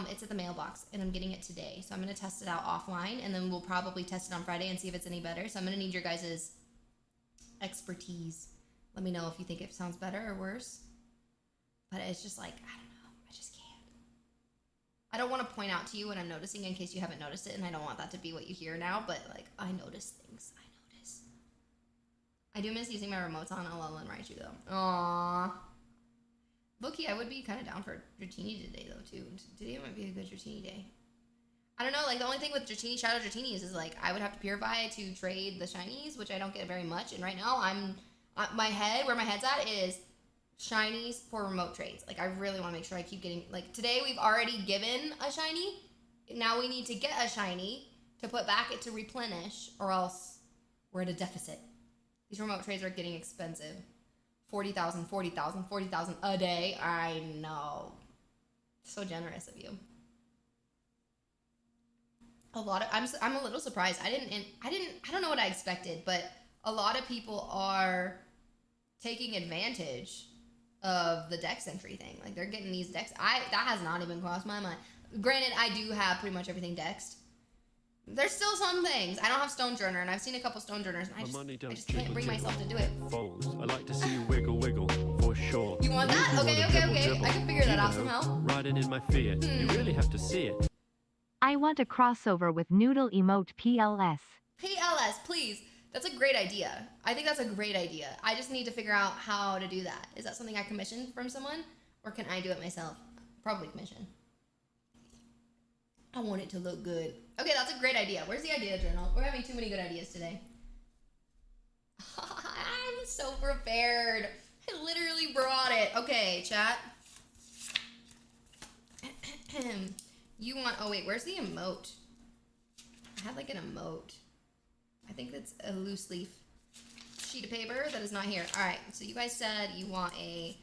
It's at the mailbox, and I'm getting it today. So I'm going to test it out offline, and then we'll probably test it on Friday and see if it's any better. So I'm going to need your guys' expertise. Let me know if you think it sounds better or worse. But it's just like, I don't know. I just can't. I don't want to point out to you what I'm noticing in case you haven't noticed it, and I don't want that to be what you hear now, but like, I notice things. I notice. I do miss using my remotes on LL and Raichu, though. Aww. Low-key, I would be kind of down for Dratini today, though, too. Today might be a good Dratini day. I don't know, like, the only thing with Dratini, Shadow Dratinis is, like, I would have to Purify to trade the Shinies, which I don't get very much, and right now, where my head's at is Shinies for remote trades. Like, I really want to make sure I keep getting, like, today we've already given a Shiny. Now we need to get a Shiny to put back it to replenish, or else we're at a deficit. These remote trades are getting expensive. 40,000, 40,000, 40,000 a day. I know. So generous of you. I'm a little surprised. I don't know what I expected, but a lot of people are taking advantage of the dex entry thing. Like, they're getting these dex. That has not even crossed my mind. Granted, I do have pretty much everything dexed. There's still some things. I don't have Stone Journer, and I've seen a couple Stone Journers, and I just can't bring myself to do it.
Folds. I like to see you wiggle, wiggle, for sure.
You want that? Okay. I can figure that out somehow.
Riding in my fear. You really have to see it.
I want a crossover with Noodle emote PLS.
PLS, please. That's a great idea. I think that's a great idea. I just need to figure out how to do that. Is that something I commissioned from someone, or can I do it myself? Probably commission. I want it to look good. Okay, that's a great idea. Where's the idea journal? We're having too many good ideas today. I'm so prepared. I literally brought it. Okay, chat. You want, oh wait, where's the emote? I had like an emote. I think that's a loose leaf sheet of paper that is not here. All right, so you guys said you want a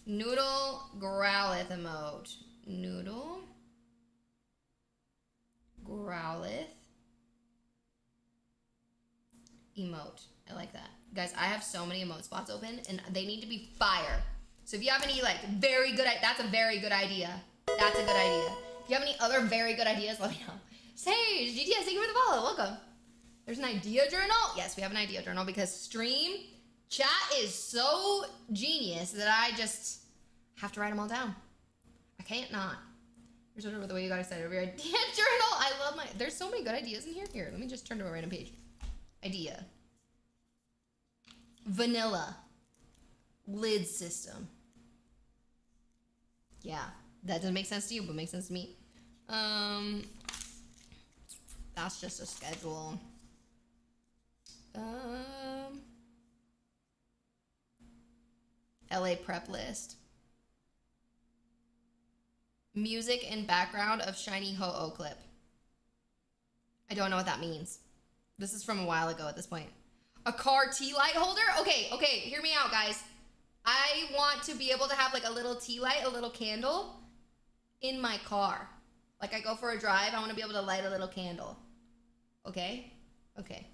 Noodle Growlithe emote. Noodle Growlithe emote. I like that. Guys, I have so many emote spots open, and they need to be fire. So if you have any, like, very good, that's a very good idea. That's a good idea. If you have any other very good ideas, let me know. Sage, GTS, thank you for the follow. Welcome. There's an idea journal. Yes, we have an idea journal because stream chat is so genius that I just have to write them all down. I can't not. Here's what the way you got excited over your idea journal. I love there's so many good ideas in here. Here, let me just turn to a random page. Idea. Vanilla. Lid system. Yeah, that doesn't make sense to you, but makes sense to me. That's just a schedule. LA prep list. Music and background of Shiny Ho-Oh clip. I don't know what that means. This is from a while ago at this point. A car tea light holder? Okay, hear me out, guys. I want to be able to have like a little tea light, a little candle in my car. Like I go for a drive, I want to be able to light a little candle. Okay? Okay.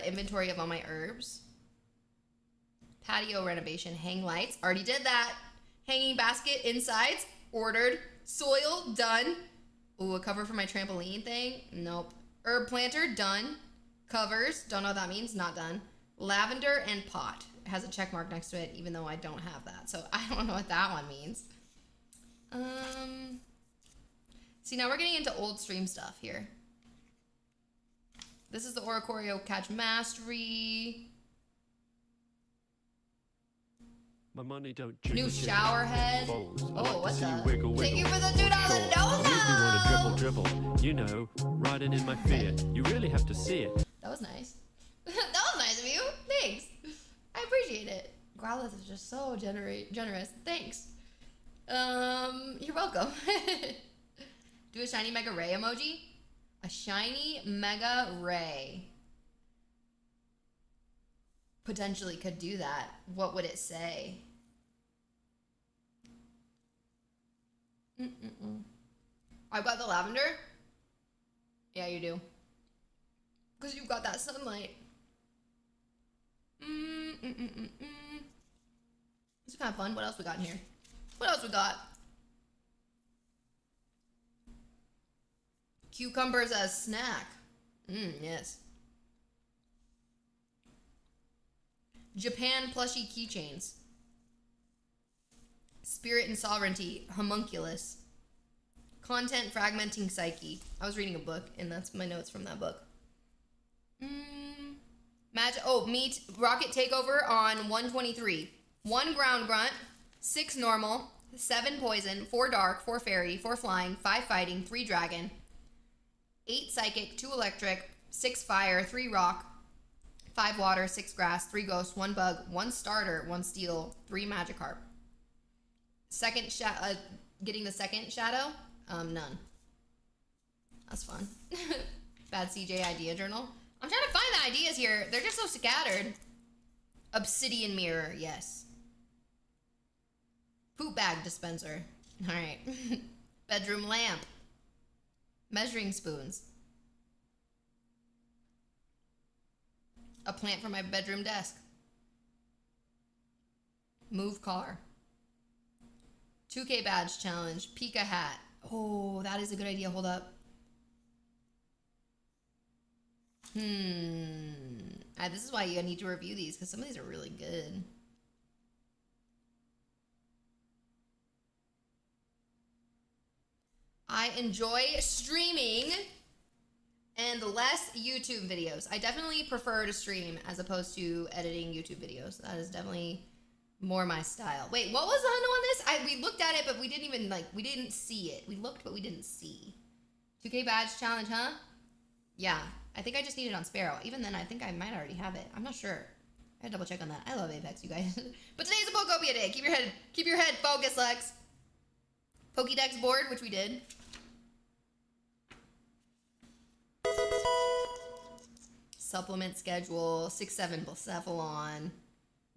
Inventory of all my herbs. Patio renovation, hang lights. Already did that. Hanging basket, insides, ordered. Soil, done. Ooh, a cover for my trampoline thing. Nope. Herb planter, done. Covers, don't know what that means, not done. Lavender and pot. It has a check mark next to it, even though I don't have that. So I don't know what that one means. See, now we're getting into old stream stuff here. This is the Oricorio Catch Mastery.
My money don't
New shower head. Oh, what the?
Wiggle,
Thank you
wiggle,
for the $2 donut.
Makes me want to dribble, dribble. You know, riding in my fear. You really have to see it.
That was nice. That was nice of you. Thanks. I appreciate it. Growlithe is just so generous. Thanks. You're welcome. Do a shiny mega ray emoji. A shiny mega ray. Potentially could do that. What would it say? I've got the lavender. Yeah, you do. Because you've got that sunlight. This is kind of fun. What else we got in here? What else we got? Cucumbers as snack. Yes. Japan plushie keychains. Spirit and sovereignty. Homunculus. Content fragmenting psyche. I was reading a book, and that's my notes from that book. Meet rocket takeover on 123. 1 ground grunt, 6 normal, 7 poison, 4 dark, 4 fairy, 4 flying, 5 fighting, 3 dragon, 8 psychic, 2 electric, 6 fire, 3 rock, 5 water, 6 grass, 3 ghost, 1 bug, 1 starter, 1 steel, 3 magikarp. Getting the second shadow? None. That's fun. Bad CJ idea journal. I'm trying to find the ideas here. They're just so scattered. Obsidian mirror, yes. Poop bag dispenser. All right. Bedroom lamp. Measuring spoons. A plant for my bedroom desk. Move car. 2K badge challenge. Pika hat. Oh, that is a good idea. Hold up. This is why you need to review these, because some of these are really good. I enjoy streaming and less YouTube videos. I definitely prefer to stream as opposed to editing YouTube videos. That is definitely more my style. Wait, what was the handle on this? We looked at it, but we didn't even, we didn't see it. We looked, but we didn't see. 2K badge challenge, huh? Yeah, I think I just need it on Sparrow. Even then, I think I might already have it. I'm not sure. I gotta double check on that. I love Apex, you guys. But today's a Pokopia day. Keep your head focused, Lex. Pokédex board, which we did. Supplement schedule, 6-7 Blacephalon.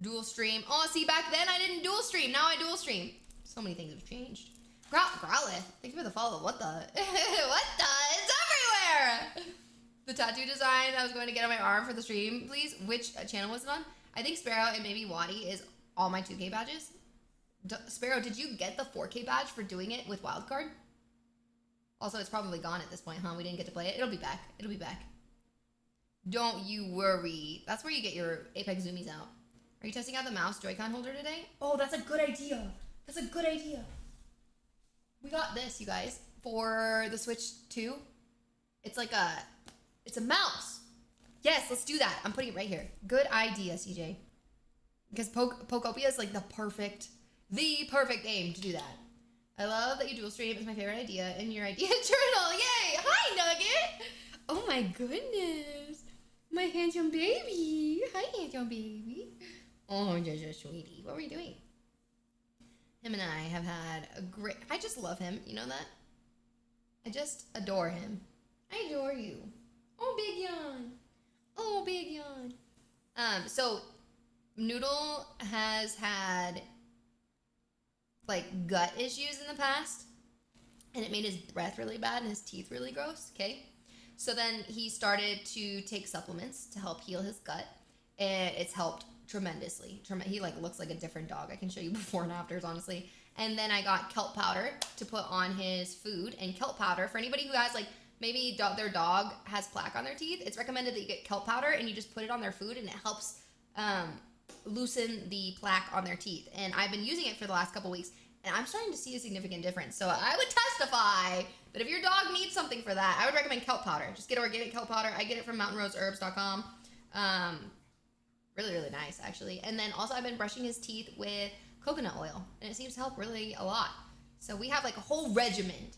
Dual stream. Oh, see, back then I didn't dual stream. Now I dual stream. So many things have changed. Growlith, thank you for the follow. What the? What the? It's everywhere! The tattoo design I was going to get on my arm for the stream, please. Which channel was it on? I think Sparrow and maybe Waddy is all my 2K badges. Sparrow, did you get the 4K badge for doing it with Wildcard? Also, it's probably gone at this point, huh? We didn't get to play it. It'll be back. It'll be back. Don't you worry. That's where you get your Apex Zoomies out. Are you testing out the mouse Joy-Con holder today? Oh, that's a good idea. That's a good idea. We got this, you guys, for the Switch 2. It's like it's a mouse. Yes, let's do that. I'm putting it right here. Good idea, CJ. Because Pokopia is like the perfect game to do that. I love that you dual stream. It's my favorite idea in your idea journal. Yay! Hi, Nugget. Oh my goodness. My handsome baby. Hi, handsome baby. Oh, Jojo sweetie. What were you doing? Him and I have had a great... I just love him. You know that? I just adore him. I adore you. Oh, big yawn. Oh, big yawn. So, Noodle has had, like, gut issues in the past. And it made his breath really bad and his teeth really gross, okay? So then he started to take supplements to help heal his gut. And it's helped tremendously. He like looks like a different dog. I can show you before and afters, honestly. And then I got kelp powder to put on his food. And kelp powder, for anybody who has like, maybe their dog has plaque on their teeth, it's recommended that you get kelp powder and you just put it on their food and it helps loosen the plaque on their teeth. And I've been using it for the last couple weeks and I'm starting to see a significant difference. So I would testify that if your dog needs something for that, I would recommend kelp powder. Just get organic kelp powder. I get it from mountainroseherbs.com. Really, really nice, actually. And then also I've been brushing his teeth with coconut oil, and it seems to help really a lot. So we have like a whole regimen.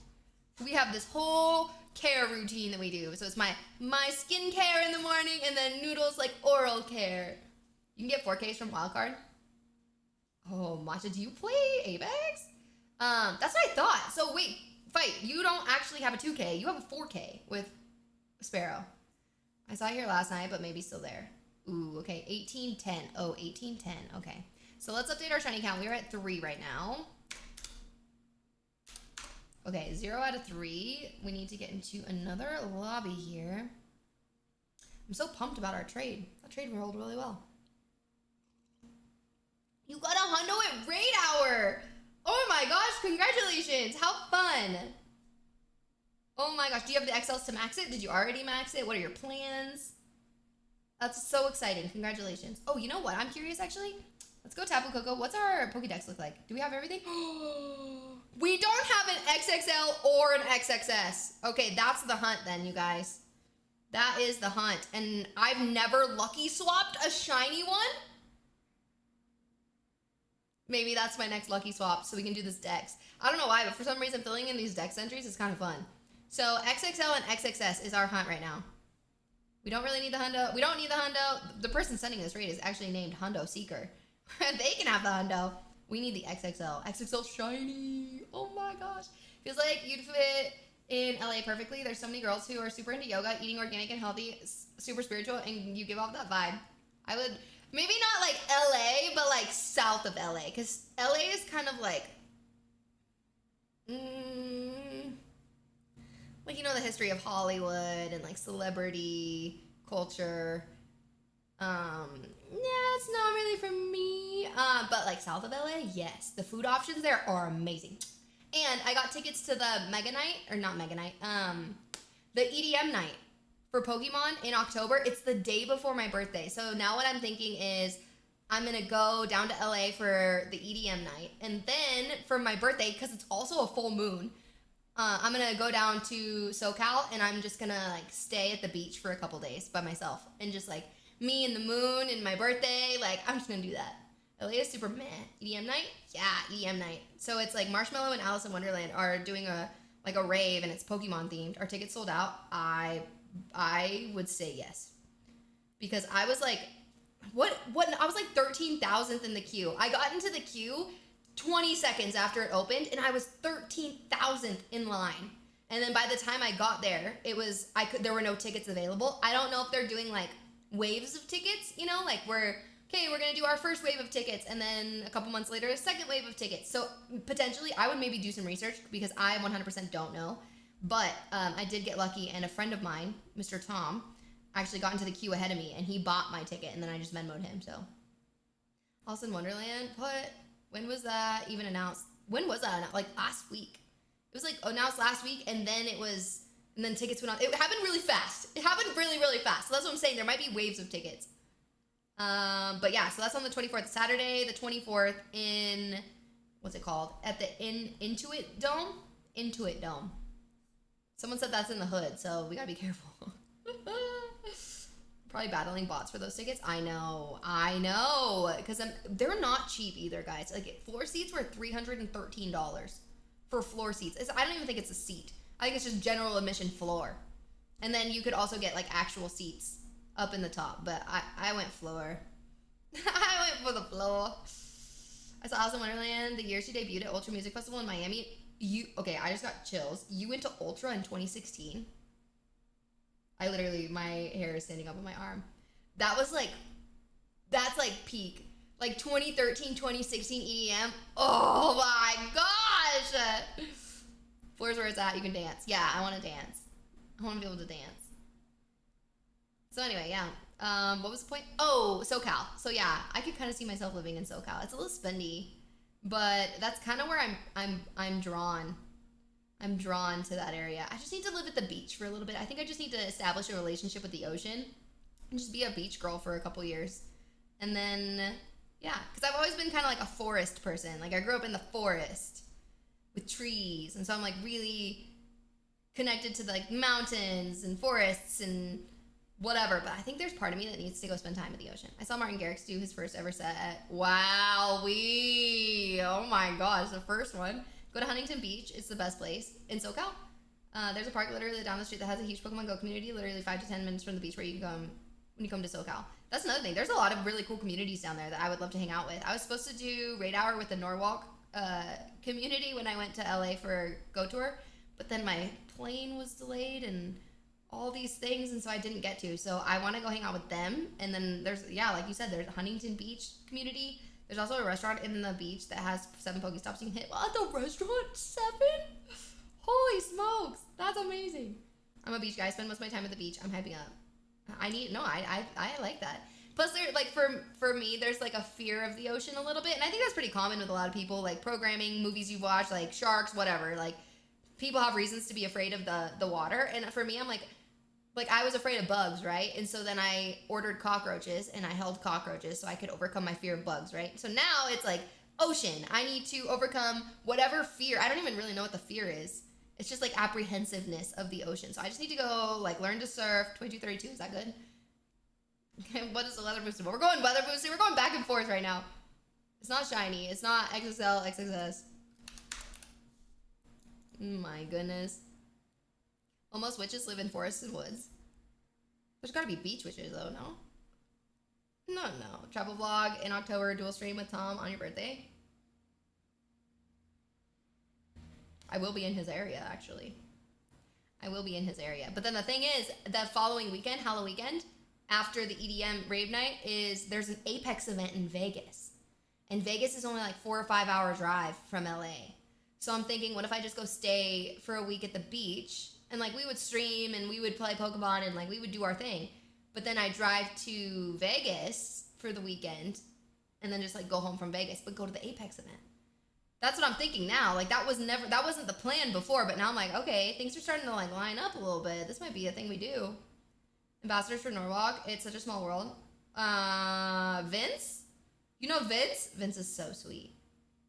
We have this whole care routine that we do. So it's my skincare in the morning, and then Noodle's like oral care. You can get 4Ks from Wildcard. Oh, Masha, do you play Apex? That's what I thought. So wait, fight. You don't actually have a 2K. You have a 4K with Sparrow. I saw it here last night, but maybe still there. Ooh, okay. 1810. Oh, 1810. Okay. So let's update our shiny count. We're at 3 right now. Okay, 0 out of 3. We need to get into another lobby here. I'm so pumped about our trade. That trade rolled really well. You got a hundo at Raid Hour! Oh my gosh, congratulations! How fun! Oh my gosh, do you have the XLs to max it? Did you already max it? What are your plans? That's so exciting. Congratulations. Oh, you know what? I'm curious actually. Let's go Tapu Koko. What's our Pokédex look like? Do we have everything? We don't have an XXL or an XXS. Okay, that's the hunt then, you guys. That is the hunt. And I've never lucky swapped a shiny one. Maybe that's my next lucky swap so we can do this dex. I don't know why, but for some reason filling in these dex entries is kind of fun. So XXL and XXS is our hunt right now. We don't really need the hundo. We don't need the hundo. The person sending this raid is actually named Hundo Seeker. They can have the hundo. We need the XXL. XXL shiny. Oh my gosh. Feels like you'd fit in LA perfectly. There's so many girls who are super into yoga, eating organic and healthy, super spiritual, and you give off that vibe. I would, maybe not like LA, but like south of LA. Because LA is kind of like, like, you know, the history of Hollywood and like celebrity culture. Yeah, it's not really for me. But like south of LA, yes. The food options there are amazing. And I got tickets to the Mega Night, or not Mega Night, the EDM night for Pokemon in October. It's the day before my birthday. So now what I'm thinking is I'm going to go down to LA for the EDM night. And then for my birthday, because it's also a full moon, I'm going to go down to SoCal and I'm just going to like stay at the beach for a couple days by myself. And just like me and the moon and my birthday, like I'm just going to do that. LA is super meh. EDM night? Yeah, EDM night. So it's like Marshmallow and Alice in Wonderland are doing a rave and it's Pokemon themed. Our tickets sold out. I would say yes. Because I was like, what I was like 13,000th in the queue. I got into the queue 20 seconds after it opened and I was 13,000th in line. And then by the time I got there, there were no tickets available. I don't know if they're doing like waves of tickets, you know, like we're going to do our first wave of tickets and then a couple months later, a second wave of tickets. So potentially I would maybe do some research because I 100% don't know. But I did get lucky and a friend of mine, Mr. Tom, actually got into the queue ahead of me and he bought my ticket and then I just Venmo'd him. So Alice in Wonderland, when was that even announced? When was that? Like last week. It was like announced last week and then tickets went on. It happened really fast. It happened really, really fast. So that's what I'm saying. There might be waves of tickets. But yeah, so that's on the 24th, Saturday, the 24th in, what's it called? At the Intuit Dome. Someone said that's in the hood, so we gotta be careful. Probably battling bots for those tickets. I know, because they're not cheap either, guys. Like floor seats were $313 for floor seats. I don't even think it's a seat. I think it's just general admission floor. And then you could also get like actual seats up in the top, but I went floor. I went for the floor. I saw Alice in Wonderland the year she debuted at Ultra Music Festival in Miami. I just got chills. You went to Ultra in 2016? My hair is standing up on my arm. That's like peak. Like 2013, 2016 EDM. Oh my gosh! Floor's where it's at. You can dance. Yeah, I want to dance. I want to be able to dance. So anyway, yeah. What was the point? Oh, SoCal. So yeah, I could kind of see myself living in SoCal. It's a little spendy, but that's kind of where I'm drawn. I'm drawn to that area. I just need to live at the beach for a little bit. I think I just need to establish a relationship with the ocean and just be a beach girl for a couple years. And then, yeah, because I've always been kind of like a forest person. Like I grew up in the forest with trees. And so I'm like really connected to like mountains and forests and whatever, but I think there's part of me that needs to go spend time at the ocean. I saw Martin Garrix do his first ever set. Oh my gosh, the first one. Go to Huntington Beach. It's the best place in SoCal. There's a park literally down the street that has a huge Pokemon Go community, literally 5 to 10 minutes from the beach where you can come when you come to SoCal. That's another thing. There's a lot of really cool communities down there that I would love to hang out with. I was supposed to do Raid Hour with the Norwalk community when I went to LA for Go Tour, but then my plane was delayed and all these things, and so I didn't get to. So I want to go hang out with them. And then there's, like you said, there's Huntington Beach community. There's also a restaurant in the beach that has 7 Pokestops you can hit. At the restaurant, 7? Holy smokes, that's amazing. I'm a beach guy. I spend most of my time at the beach. I'm hyping up. I like that. Plus, there, like, for me, there's, like, a fear of the ocean a little bit. And I think that's pretty common with a lot of people, like, programming, movies you watch, like, sharks, whatever. Like, people have reasons to be afraid of the water. And for me, I'm like, I was afraid of bugs, right? And so then I ordered cockroaches, and I held cockroaches so I could overcome my fear of bugs, right? So now it's, like, ocean. I need to overcome whatever fear. I don't even really know what the fear is. It's just, like, apprehensiveness of the ocean. So I just need to go, like, learn to surf. 2232, is that good? Okay, what is the weather boosted? We're going weather boosted. We're going back and forth right now. It's not shiny. It's not XXL, XXS. My goodness. Almost witches live in forests and woods. There's gotta be beach witches, though, no? No. Travel vlog in October, dual stream with Tom on your birthday. I will be in his area, actually. I will be in his area. But then the thing is, the following weekend, Halloween weekend, after the EDM rave night, there's an Apex event in Vegas. And Vegas is only like 4 or 5 hour drive from LA. So I'm thinking, what if I just go stay for a week at the beach? And like we would stream and we would play Pokemon and like we would do our thing. But then I drive to Vegas for the weekend and then just like go home from Vegas, but go to the Apex event. That's what I'm thinking now. Like that wasn't the plan before, but now I'm like, okay, things are starting to like line up a little bit. This might be a thing we do. Ambassadors for Norwalk. It's such a small world. Vince? You know Vince? Vince is so sweet.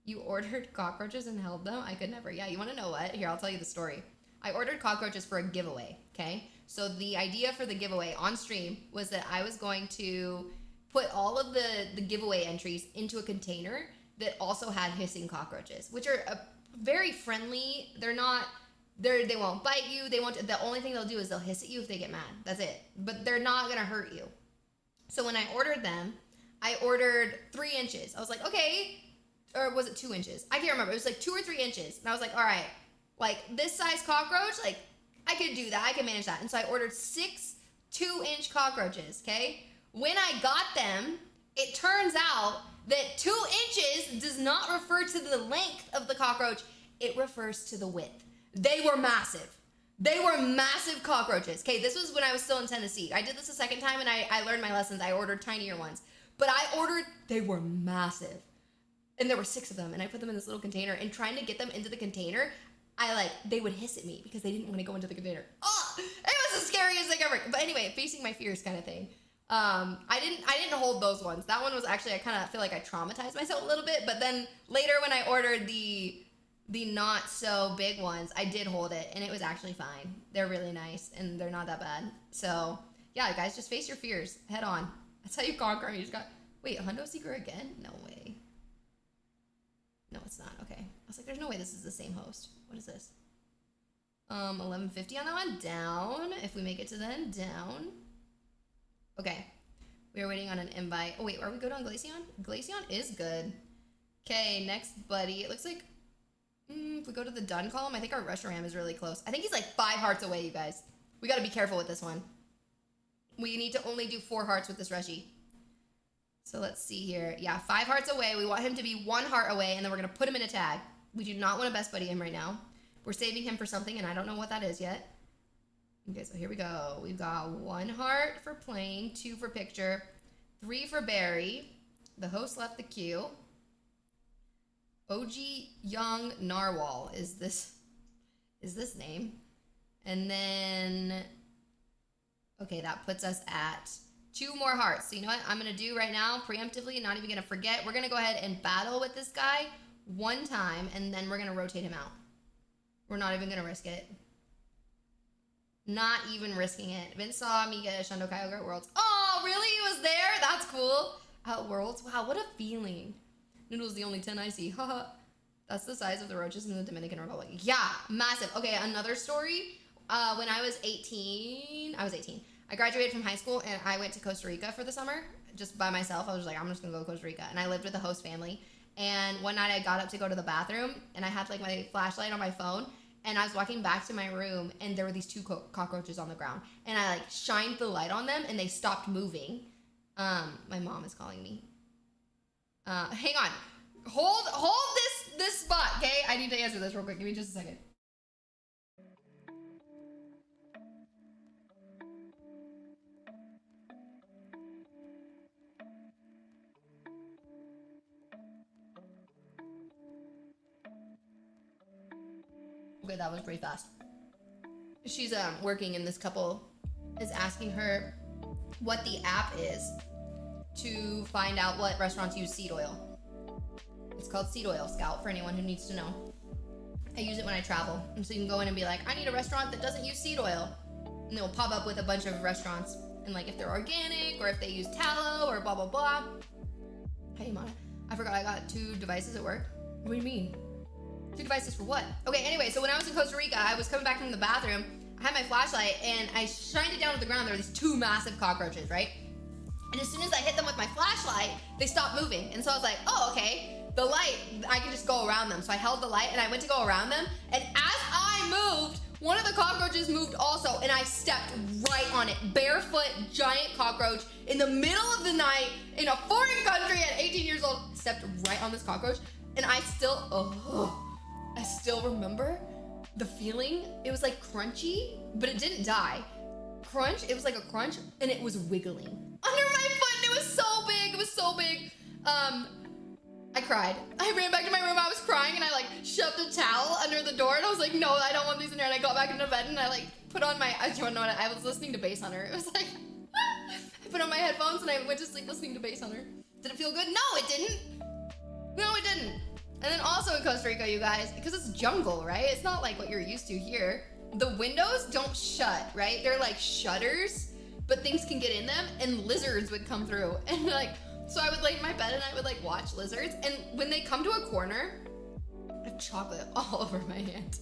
You ordered cockroaches and held them? I could never. Yeah, you want to know what? Here, I'll tell you the story. I ordered cockroaches for a giveaway, okay? So the idea for the giveaway on stream was that I was going to put all of the giveaway entries into a container that also had hissing cockroaches, which are very friendly. They won't bite you. The only thing they'll do is they'll hiss at you if they get mad. That's it. But they're not gonna hurt you. So when I ordered them, I ordered 3 inches. I was like, okay, or was it 2 inches? I can't remember. It was like 2 or 3 inches. And I was like, all right, like this size cockroach, like I could do that. I can manage that. And so I ordered 6 2-inch cockroaches, okay? When I got them, it turns out that 2 inches does not refer to the length of the cockroach. It refers to the width. They were massive. They were massive cockroaches. Okay, this was when I was still in Tennessee. I did this a second time and I learned my lessons. I ordered tinier ones. But they were massive. And there were 6 of them. And I put them in this little container. And trying to get them into the container, they would hiss at me because they didn't want to go into the container. Oh, it was the scariest thing ever. But anyway, facing my fears kind of thing. I didn't hold those ones. That one was actually, I kind of feel like I traumatized myself a little bit. But then later when I ordered the not so big ones, I did hold it and it was actually fine. They're really nice and they're not that bad. So yeah, guys, just face your fears head on. That's how you conquer them. You just got, wait, Hundo Seeker again? No way. No, it's not. Okay. I was like, there's no way this is the same host. What is this? 1150 on that one. Down. If we make it to then, down. Okay. We are waiting on an invite. Oh, wait, are we good on Glaceon? Glaceon is good. Okay, next buddy. It looks like, if we go to the done column, I think our Reshiram is really close. I think he's like 5 hearts away, you guys. We got to be careful with this one. We need to only do 4 hearts with this Reshi. So let's see here. Yeah, 5 hearts away. We want him to be 1 heart away, and then we're going to put him in a tag. We do not want to best buddy him right now. We're saving him for something, and I don't know what that is yet. Okay, so here we go. We've got 1 heart for playing, 2 for picture, 3 for Barry. The host left the queue. OG Young Narwhal is this name. And then, okay, that puts us at 2 more hearts. So you know what I'm going to do right now, preemptively, not even going to forget. We're going to go ahead and battle with this guy 1 time, and then we're going to rotate him out. We're not even going to risk it. Not even risking it. Vince saw me get a Shundo Kyogre at Worlds. Oh, really? He was there? That's cool. At Worlds? Wow, what a feeling. Noodle's the only 10 I see. Haha. That's the size of the roaches in the Dominican Republic. Yeah, massive. Okay, another story. When I was 18, I graduated from high school and I went to Costa Rica for the summer just by myself. I was like, I'm just gonna go to Costa Rica. And I lived with the host family. And one night I got up to go to the bathroom and I had like my flashlight on my phone and I was walking back to my room, and there were these two cockroaches on the ground, and I like shined the light on them, and they stopped moving. My mom is calling me. Hang on, hold this spot, okay? I need to answer this real quick. Give me just a second. Okay, that was pretty fast. She's working, and this couple is asking her what the app is to find out what restaurants use seed oil. It's called Seed Oil Scout for anyone who needs to know. I use it when I travel, and so you can go in and be like, I need a restaurant that doesn't use seed oil, and they'll pop up with a bunch of restaurants, and like if they're organic or if they use tallow or blah blah blah. Hey Mona, I forgot I got 2 devices at work. What do you mean? 2 devices for what? Okay, anyway, so when I was in Costa Rica, I was coming back from the bathroom, I had my flashlight, and I shined it down to the ground. There were these 2 massive cockroaches, right? And as soon as I hit them with my flashlight, they stopped moving. And so I was like, oh, okay, the light, I can just go around them. So I held the light, and I went to go around them, and as I moved, one of the cockroaches moved also, and I stepped right on it. Barefoot, giant cockroach, in the middle of the night, in a foreign country at 18 years old, stepped right on this cockroach, and I still remember the feeling. It was like crunchy, but it didn't die. Crunch, it was like a crunch, and it was wiggling under my foot, and it was so big, it was so big. I cried. I ran back to my room, I was crying, and I like shoved a towel under the door, and I was like, no, I don't want these in there, and I got back into bed, and I like put on my, I don't know what, I was listening to Bass Hunter. It was like, I put on my headphones, and I went to sleep listening to Bass Hunter. Did it feel good? No, it didn't. No, it didn't. And then also in Costa Rica, you guys, because it's jungle, right? It's not like what you're used to here. The windows don't shut, right? They're like shutters, but things can get in them, and lizards would come through. And like, so I would lay in my bed and I would like watch lizards. And when they come to a corner, I have chocolate all over my hand.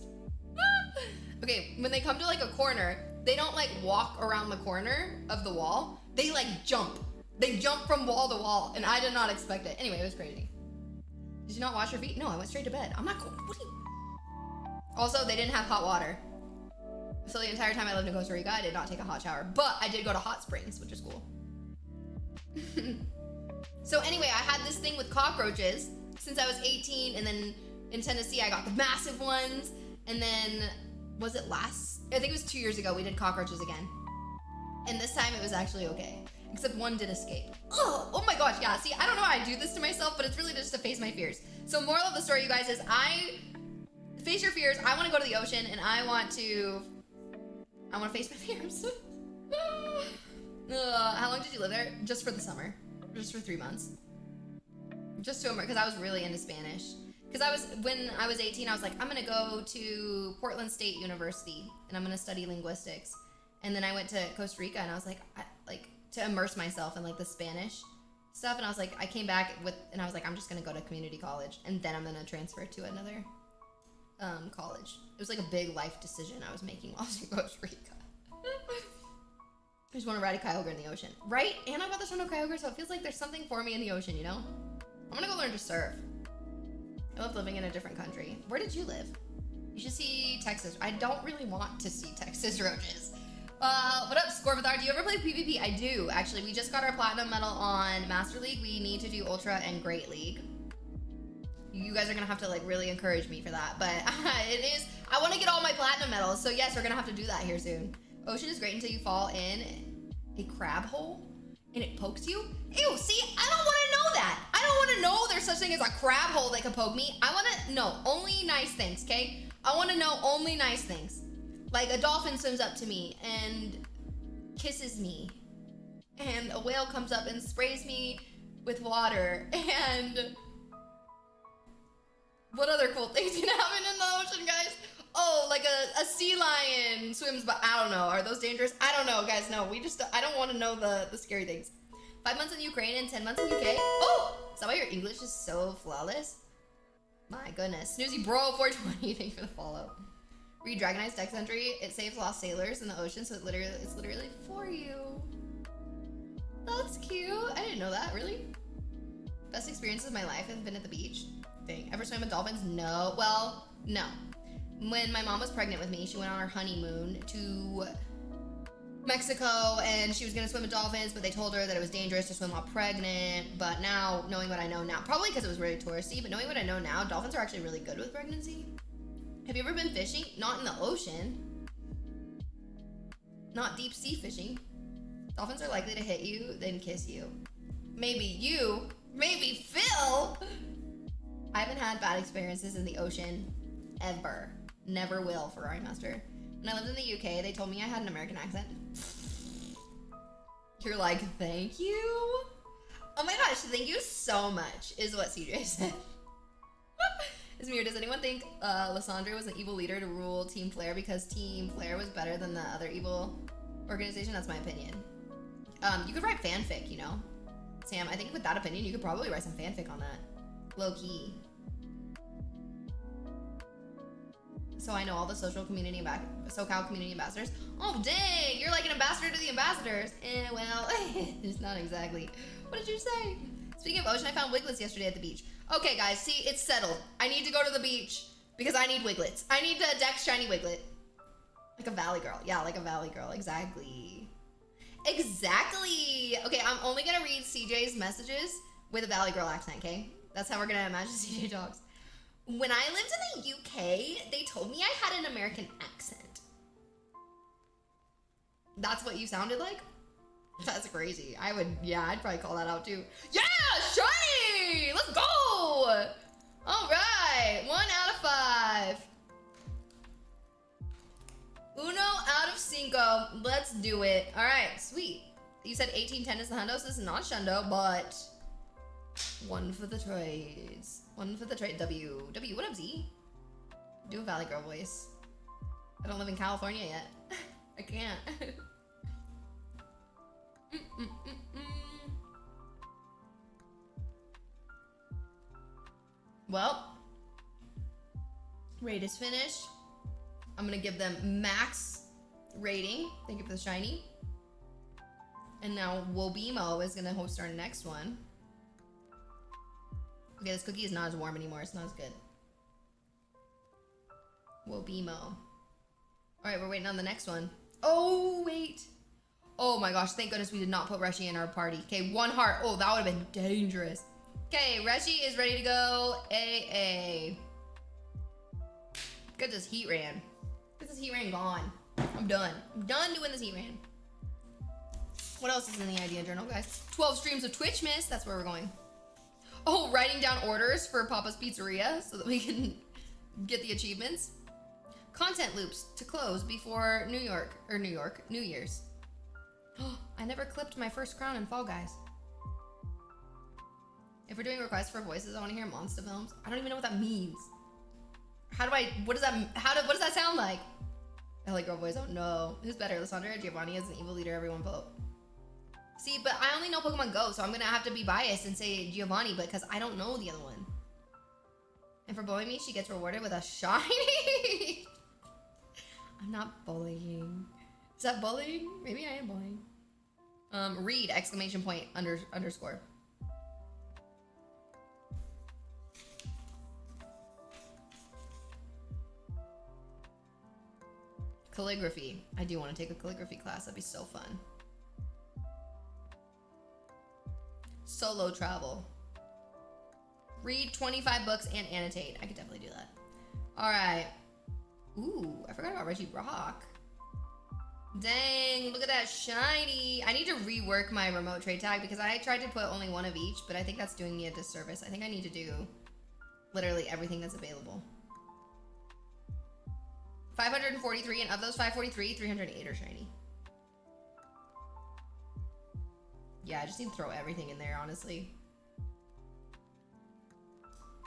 Okay, when they come to like a corner, they don't like walk around the corner of the wall. They like jump. They jump from wall to wall, and I did not expect it. Anyway, it was crazy. Did you not wash your feet? No, I went straight to bed. I'm not going. What are you? Also, they didn't have hot water. So the entire time I lived in Costa Rica, I did not take a hot shower. But I did go to hot springs, which is cool. So anyway, I had this thing with cockroaches since I was 18. And then in Tennessee, I got the massive ones. And then, was it I think it was 2 years ago, we did cockroaches again. And this time it was actually okay. Except one did escape. Oh my gosh, yeah. See, I don't know why I do this to myself, but it's really just to face my fears. So moral of the story, you guys, is face your fears. I want to go to the ocean, and I want to face my fears. How long did you live there? Just for the summer. Just for 3 months. Just to immerse, because I was really into Spanish. Because when I was 18, I was like, I'm going to go to Portland State University, and I'm going to study linguistics. And then I went to Costa Rica, and I was like, to immerse myself in like the Spanish stuff, and I was like, I came back and I was like, I'm just gonna go to community college, and then I'm gonna transfer to another college. It was like a big life decision I was making while I was in Costa Rica. I just want to ride a Kyogre in the ocean, right? And I got the Shono Kyogre, so it feels like there's something for me in the ocean, you know? I'm gonna go learn to surf. I love living in a different country. Where did you live? You should see Texas. I don't really want to see Texas roaches. What up, Scorvathar? Do you ever play PvP? I do, actually. We just got our Platinum medal on Master League. We need to do Ultra and Great League. You guys are gonna have to like really encourage me for that, but I want to get all my Platinum medals, so yes, we're gonna have to do that here soon. Ocean is great until you fall in a crab hole and it pokes you. Ew, see, I don't want to know that. I don't want to know there's such thing as a crab hole that can poke me. I want to know only nice things, okay? I want to know only nice things. Like a dolphin swims up to me and kisses me, and a whale comes up and sprays me with water, and what other cool things can happen in the ocean, guys? Oh, like a sea lion swims, but I don't know. Are those dangerous? I don't know, guys. No, I don't want to know the scary things. 5 months in Ukraine and 10 months in UK. Oh, is that why your English is so flawless? My goodness. Snoozy bro 420, thanks for the follow. Read Dragonite's text entry. It saves lost sailors in the ocean, so it's literally for you. That's cute. I didn't know that, really. Best experiences of my life have been at the beach. Dang. Ever swam with dolphins? No. Well, no. When my mom was pregnant with me, she went on her honeymoon to Mexico and she was gonna swim with dolphins, but they told her that it was dangerous to swim while pregnant. But now, knowing what I know now, probably because it was really touristy, but knowing what I know now, dolphins are actually really good with pregnancy. Have you ever been fishing? Not in the ocean. Not deep sea fishing. Dolphins are likely to hit you, then kiss you. Maybe you, maybe Phil. I haven't had bad experiences in the ocean ever. Never will, Ferrari Master. When I lived in the UK, they told me I had an American accent. You're like, thank you? Oh my gosh, thank you so much, is what CJ said. Ismir, does anyone think Lysandra was an evil leader to rule Team Flare because Team Flare was better than the other evil organization? That's my opinion. You could write fanfic, you know? Sam, I think with that opinion, you could probably write some fanfic on that. Low key. So I know all the SoCal community ambassadors. Oh dang, you're like an ambassador to the ambassadors. Well, it's not exactly. What did you say? Speaking of ocean, I found wiglets yesterday at the beach. Okay guys, see, it's settled. I need to go to the beach because I need wiglets. I need the Dex shiny wiglet. Like a valley girl. Yeah, like a valley girl, exactly. Exactly. Okay, I'm only gonna read CJ's messages with a valley girl accent, okay? That's how we're gonna imagine CJ talks. When I lived in the UK, they told me I had an American accent. That's what you sounded like? That's crazy. I'd probably call that out too. Yeah, shiny! Let's go! All right, 1 out of 5. Uno out of cinco. Let's do it. All right, sweet. You said 1810 is the hundo, so this is not shundo, but one for the trades. One for the trade. W, what up, Z? Do a Valley Girl voice. I don't live in California yet. I can't. Well, raid is finished. I'm gonna give them max rating. Thank you for the shiny. And now Wobimo is gonna host our next one. Okay, this cookie is not as warm anymore. It's not as good. Wobimo. All right, we're waiting on the next one. Oh, wait. Oh my gosh, thank goodness we did not put Reshi in our party. Okay, 1 heart. Oh, that would have been dangerous. Okay, Reshi is ready to go. AA. Get this heat ran. Get this heat ran gone. I'm done. I'm done doing this heat ran. What else is in the idea journal, guys? 12 streams of Twitch miss. That's where we're going. Oh, writing down orders for Papa's Pizzeria so that we can get the achievements. Content loops to close before New Year's. I never clipped my first crown in Fall Guys. If we're doing requests for voices, I want to hear monster films. I don't even know what that means. What does that sound like? LA girl voice, oh no. Who's better, Lysandra or Giovanni as an evil leader, everyone vote. See, but I only know Pokemon Go, so I'm gonna have to be biased and say Giovanni because I don't know the other one. And for bullying me, she gets rewarded with a shiny. I'm not bullying. Is that bullying? Maybe I am bullying. Read, exclamation point, underscore. Calligraphy. I do want to take a calligraphy class. That'd be so fun. Solo travel. Read 25 books and annotate. I could definitely do that. All right. Ooh, I forgot about Reggie Rock. Dang, look at that shiny. I need to rework my remote trade tag because I tried to put only 1 of each, but I think that's doing me a disservice. I think I need to do literally everything that's available. 543, and of those 543, 308 are shiny. Yeah, I just need to throw everything in there, honestly.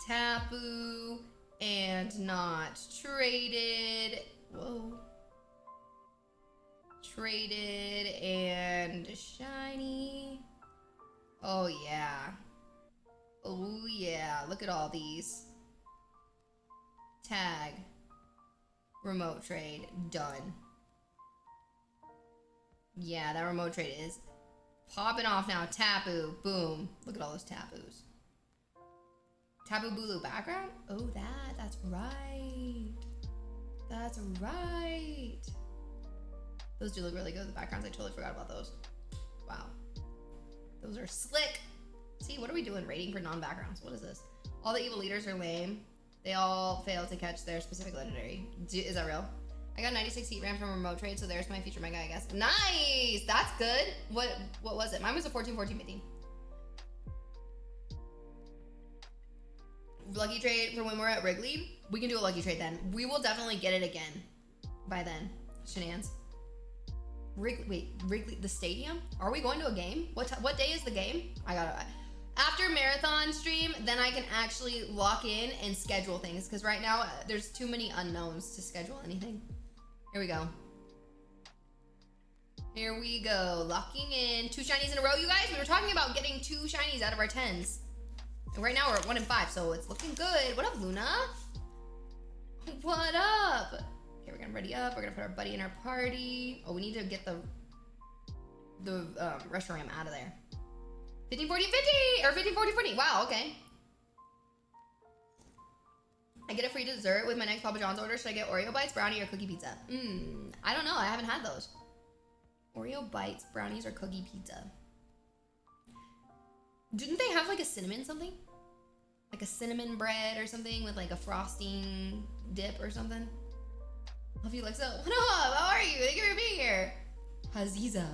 Tapu and not traded. Whoa. Traded and shiny. Oh yeah. Oh yeah, look at all these. Tag. Remote trade, done. Yeah, that remote trade is popping off now. Tapu, boom. Look at all those Tapus. Tapu Bulu background? Oh, that's right. That's right. Those do look really good. The backgrounds, I totally forgot about those. Wow. Those are slick. See, what are we doing? Rating for non-backgrounds. What is this? All the evil leaders are lame. They all fail to catch their specific legendary. Is that real? I got 96 heat ram from remote trade, so there's my future mega, I guess. Nice! That's good. What was it? Mine was a 14-14 15. Lucky trade for when we're at Wrigley. We can do a lucky trade then. We will definitely get it again by then. Shenanigans. Wrigley, the stadium? Are we going to a game? What day is the game? After marathon stream, then I can actually lock in and schedule things, because right now there's too many unknowns to schedule anything. Here we go. Here we go. Locking in 2 shinies in a row, you guys. We were talking about getting 2 shinies out of our 10s. And right now we're at 1 and 5, so it's looking good. What up, Luna? What up? Okay, we're gonna ready up. We're gonna put our buddy in our party. Oh, we need to get the restaurant out of there. 15, 40, 50! Or 15, 40, 40. Wow, okay. I get a free dessert with my next Papa John's order. Should I get Oreo bites, brownie, or cookie pizza? I don't know. I haven't had those. Oreo bites, brownies, or cookie pizza. Didn't they have like a cinnamon something? Like a cinnamon bread or something with like a frosting dip or something? Love you, Lexa. What up? How are you? Thank you for being here. Haziza.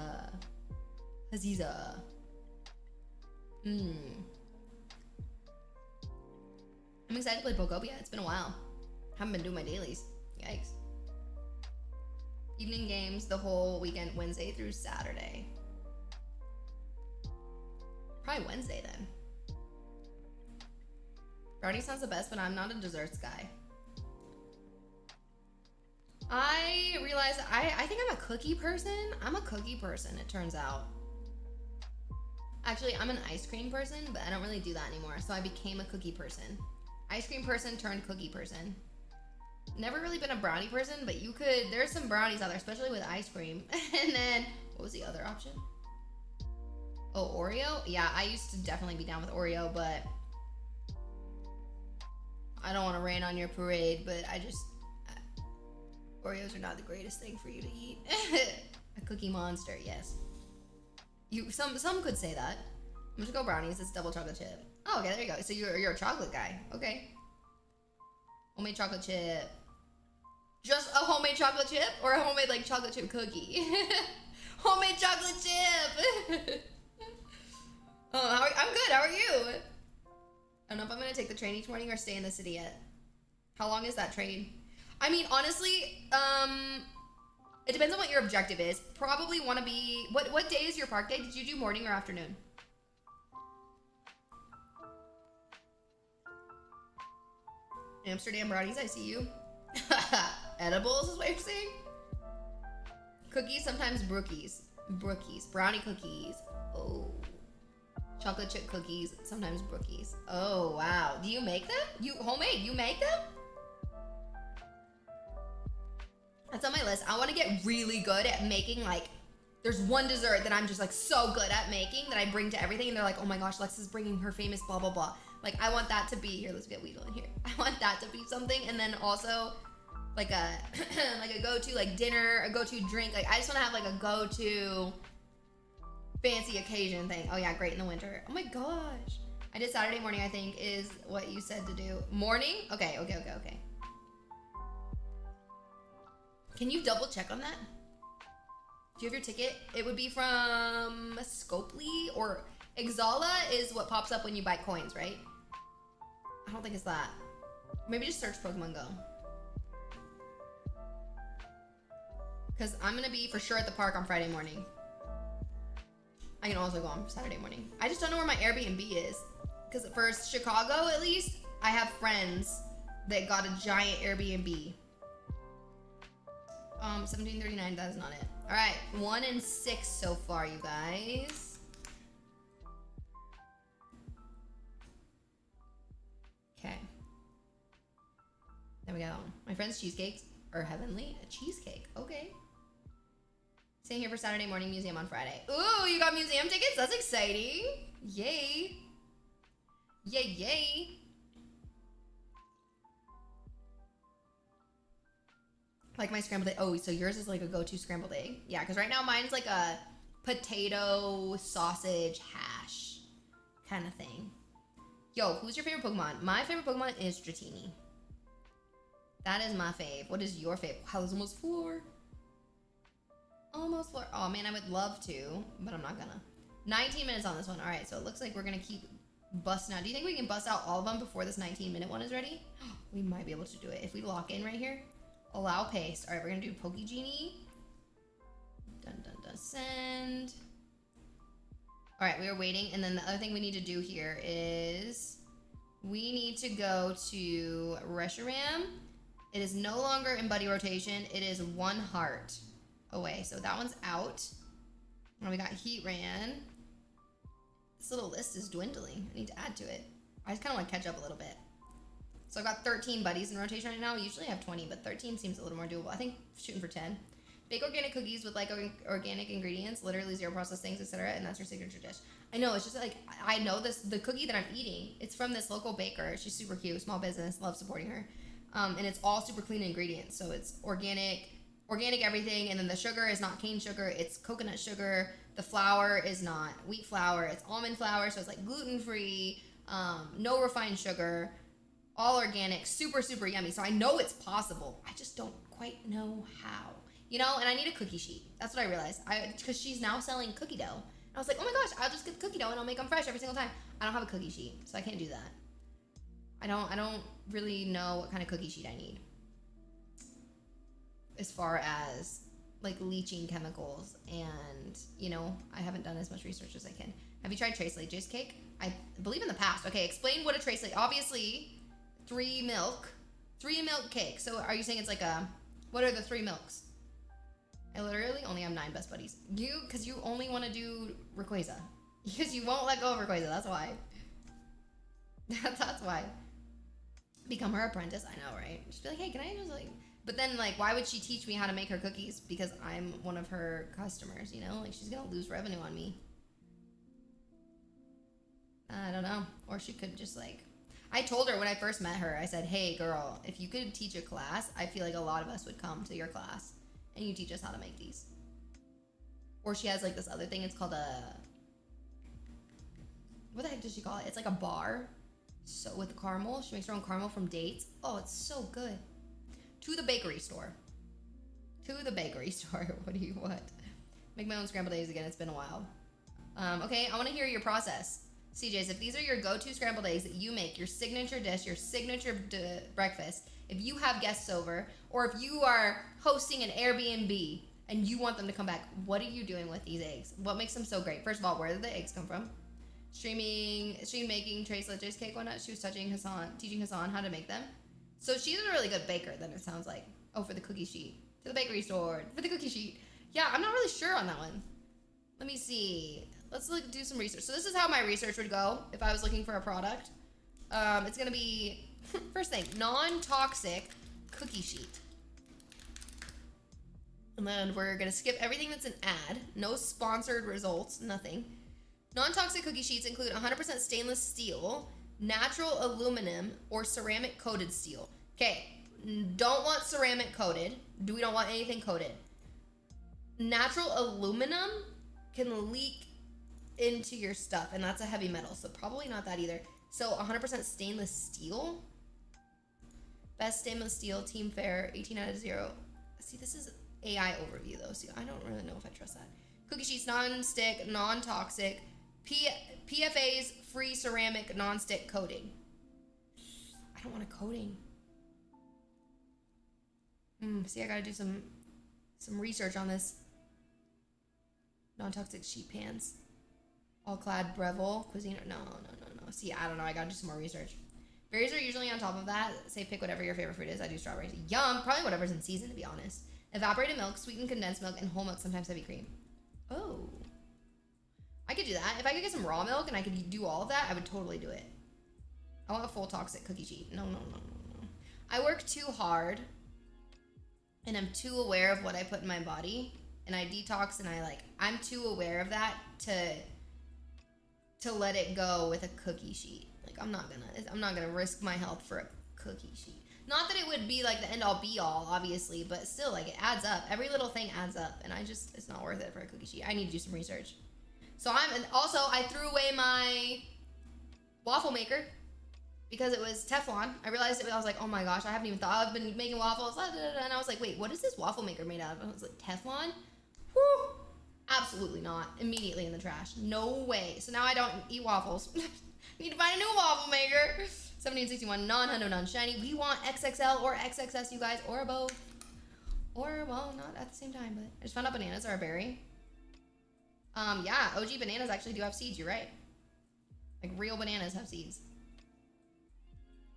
I'm excited to play Pokopia. It's been a while. Haven't been doing my dailies. Yikes. Evening games the whole weekend, Wednesday through Saturday. Probably Wednesday then. Brownie sounds the best, but I'm not a desserts guy. I realized I think I'm a cookie person. I'm a cookie person, it turns out. Actually, I'm an ice cream person, but I don't really do that anymore. So I became a cookie person. Ice cream person turned cookie person. Never really been a brownie person, but you could, there's some brownies out there, especially with ice cream. And then, what was the other option? Oh, Oreo? Yeah, I used to definitely be down with Oreo, but I don't want to rain on your parade, but Oreos are not the greatest thing for you to eat. A cookie monster, yes. Some could say that. I'm just gonna go brownies. It's double chocolate chip. Oh, okay, there you go. So you're a chocolate guy. Okay. Homemade chocolate chip. Just a homemade chocolate chip or a homemade like chocolate chip cookie? Homemade chocolate chip. Oh, I'm good. How are you? I don't know if I'm gonna take the train each morning or stay in the city yet. How long is that train? I mean, honestly, it depends on what your objective is. Probably want to be... What day is your park day? Did you do morning or afternoon? Amsterdam brownies, I see you. Edibles is what you're saying? Cookies, sometimes brookies. Brookies. Brownie cookies. Oh. Chocolate chip cookies, sometimes brookies. Oh, wow. Do you make them? Homemade, you make them? That's on my list. I want to get really good at making, like, there's one dessert that I'm just, like, so good at making that I bring to everything, and they're like, oh my gosh, Lex is bringing her famous blah, blah, blah. Like, I want that to be, here, let's get Weedle in here. I want that to be something, and then also, like a, like a go-to, like, dinner, a go-to drink. Like, I just want to have, like, a go-to fancy occasion thing. Oh, yeah, great in the winter. Oh my gosh. I did Saturday morning, I think, is what you said to do. Morning? Okay. Can you double check on that? Do you have your ticket? It would be from Scopely or Exala is what pops up when you buy coins, right? I don't think it's that. Maybe just search Pokemon Go. Because I'm going to be for sure at the park on Friday morning. I can also go on Saturday morning. I just don't know where my Airbnb is. Because for Chicago, at least, I have friends that got a giant Airbnb. 1739, that is not it. All right, 1 and 6 so far, you guys. Okay. There we go. My friend's cheesecakes are heavenly. A cheesecake, okay. Staying here for Saturday morning museum on Friday. Ooh, you got museum tickets? That's exciting. Yay. Yay. Like my scrambled egg. Oh, so yours is like a go-to scrambled egg. Yeah, because right now mine's like a potato sausage hash kind of thing. Yo, who's your favorite Pokemon? My favorite Pokemon is Dratini. That is my fave. What is your fave? Wow, it's almost 4. Almost 4. Oh man, I would love to, but I'm not gonna. 19 minutes on this one. All right, so it looks like we're gonna keep busting out. Do you think we can bust out all of them before this 19-minute one is ready? We might be able to do it if we lock in right here. Allow paste. All right, we're gonna do Pokegenie. Dun dun dun. Send. All right, we are waiting, and then the other thing we need to do here is we need to go to Reshiram. It is no longer in buddy rotation. It is 1 heart away, so that one's out. And we got Heatran. This little list is dwindling. I need to add to it. I just kind of want to catch up a little bit. So I've got 13 buddies in rotation right now. We usually have 20, but 13 seems a little more doable. I think shooting for 10. Bake organic cookies with like organic ingredients, literally 0 processed things, etc. And that's your signature dish. I know, it's just like, I know this, the cookie that I'm eating, it's from this local baker. She's super cute, small business, love supporting her. And it's all super clean ingredients. So it's organic everything. And then the sugar is not cane sugar, it's coconut sugar. The flour is not wheat flour, it's almond flour. So it's like gluten-free, no refined sugar, all organic, super, super yummy. So I know it's possible. I just don't quite know how. You know, and I need a cookie sheet. That's what I realized. Because she's now selling cookie dough. And I was like, oh my gosh, I'll just get the cookie dough and I'll make them fresh every single time. I don't have a cookie sheet, so I can't do that. I don't really know what kind of cookie sheet I need. As far as like leaching chemicals, and you know, I haven't done as much research as I can. Have you tried Trace Lage's cake? I believe in the past. Okay, explain what a Trace Lage. Obviously, 3 milk cake. So are you saying it's like a, what are the 3 milks? I literally only have 9 best buddies. Because you only want to do Rayquaza. Because you won't let go of Rayquaza, that's why. That's why. Become her apprentice, I know, right? Just be like, hey, can I just like... But then, like, why would she teach me how to make her cookies? Because I'm one of her customers, you know? Like, she's gonna lose revenue on me. I don't know. Or she could just, like... I told her when I first met her, I said, hey, girl, if you could teach a class, I feel like a lot of us would come to your class. And you teach us how to make these. Or she has like this other thing. It's called a... What the heck does she call it? It's like a bar. So with caramel. She makes her own caramel from dates. Oh, it's so good. To the bakery store. To the bakery store. What do you want? Make my own scrambled eggs again. It's been a while. Okay, I want to hear your process. CJs, if these are your go-to scrambled eggs that you make, your signature dish, your signature breakfast, if you have guests over, or if you are hosting an Airbnb and you want them to come back, what are you doing with these eggs? What makes them so great? First of all, where did the eggs come from? Stream making Trace Lage's cake one night. She was teaching Hassan how to make them. So she's a really good baker, then it sounds like. Oh, for the cookie sheet. To the bakery store. For the cookie sheet. Yeah, I'm not really sure on that one. Let me see. Let's do some research. So this is how my research would go if I was looking for a product. It's going to be... First thing, non-toxic cookie sheet. And then we're going to skip everything that's an ad. No sponsored results, nothing. Non-toxic cookie sheets include 100% stainless steel, natural aluminum, or ceramic coated steel. Okay, don't want ceramic coated. We don't want anything coated. Natural aluminum can leak into your stuff, and that's a heavy metal, so probably not that either. So 100% stainless steel. Best stainless steel, Team Fair, 18 out of 0. See, this is AI overview, though, so I don't really know if I trust that. Cookie sheets, non-stick, non-toxic. PFA's free ceramic non-stick coating. I don't want a coating. See, I gotta do some research on this. Non-toxic sheet pans. All-clad Breville. Cuisine. No. See, I don't know. I gotta do some more research. Berries are usually on top of that. Say pick whatever your favorite fruit is. I do strawberries. Yum. Probably whatever's in season, to be honest. Evaporated milk, sweetened condensed milk, and whole milk, sometimes heavy cream. Oh. I could do that. If I could get some raw milk and I could do all of that, I would totally do it. I want a full toxic cookie sheet. No. I work too hard, and I'm too aware of what I put in my body, and I detox, and I'm too aware of that to let it go with a cookie sheet. Like, I'm not gonna risk my health for a cookie sheet. Not that it would be like the end all be all, obviously, but still, like, it adds up. Every little thing adds up, and it's not worth it for a cookie sheet. I need to do some research. So I threw away my waffle maker because it was Teflon. I realized it, I was like, oh my gosh, I haven't even thought. I've been making waffles, and I was like, wait, what is this waffle maker made out of? I was like, Teflon? Whew. Absolutely not. Immediately in the trash. No way. So now I don't eat waffles. Need to find a new waffle maker. 1761, non-hundo, non-shiny. We want XXL or XXS, you guys, or both. Or, well, not at the same time, but I just found out bananas are a berry. Yeah, OG bananas actually do have seeds, you're right. Like, real bananas have seeds.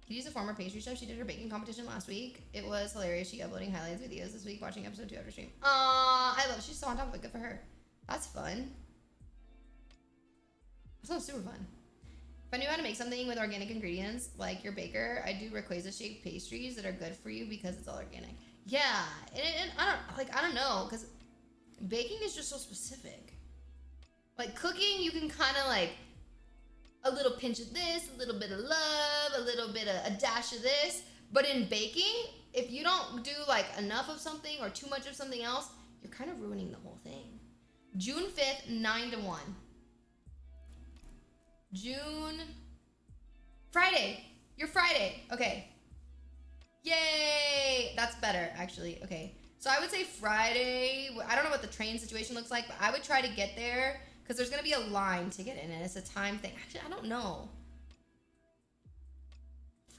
She's a former pastry chef. She did her baking competition last week. It was hilarious. She uploading highlights videos this week, watching episode 2 after stream. I love it. She's so on top of it. Good for her. That's fun. That sounds super fun. If I knew how to make something with organic ingredients, like your baker, I do Rayquaza-shaped pastries that are good for you because it's all organic. Yeah, and I don't know, because baking is just so specific. Like cooking, you can kind of like a little pinch of this, a little bit of love, a little bit of a dash of this. But in baking, if you don't do like enough of something or too much of something else, you're kind of ruining the whole thing. June 5th, 9 to 1. Friday. You're Friday. Okay. Yay! That's better, actually. Okay. So I would say Friday. I don't know what the train situation looks like, but I would try to get there because there's going to be a line to get in, and it's a time thing. Actually, I don't know.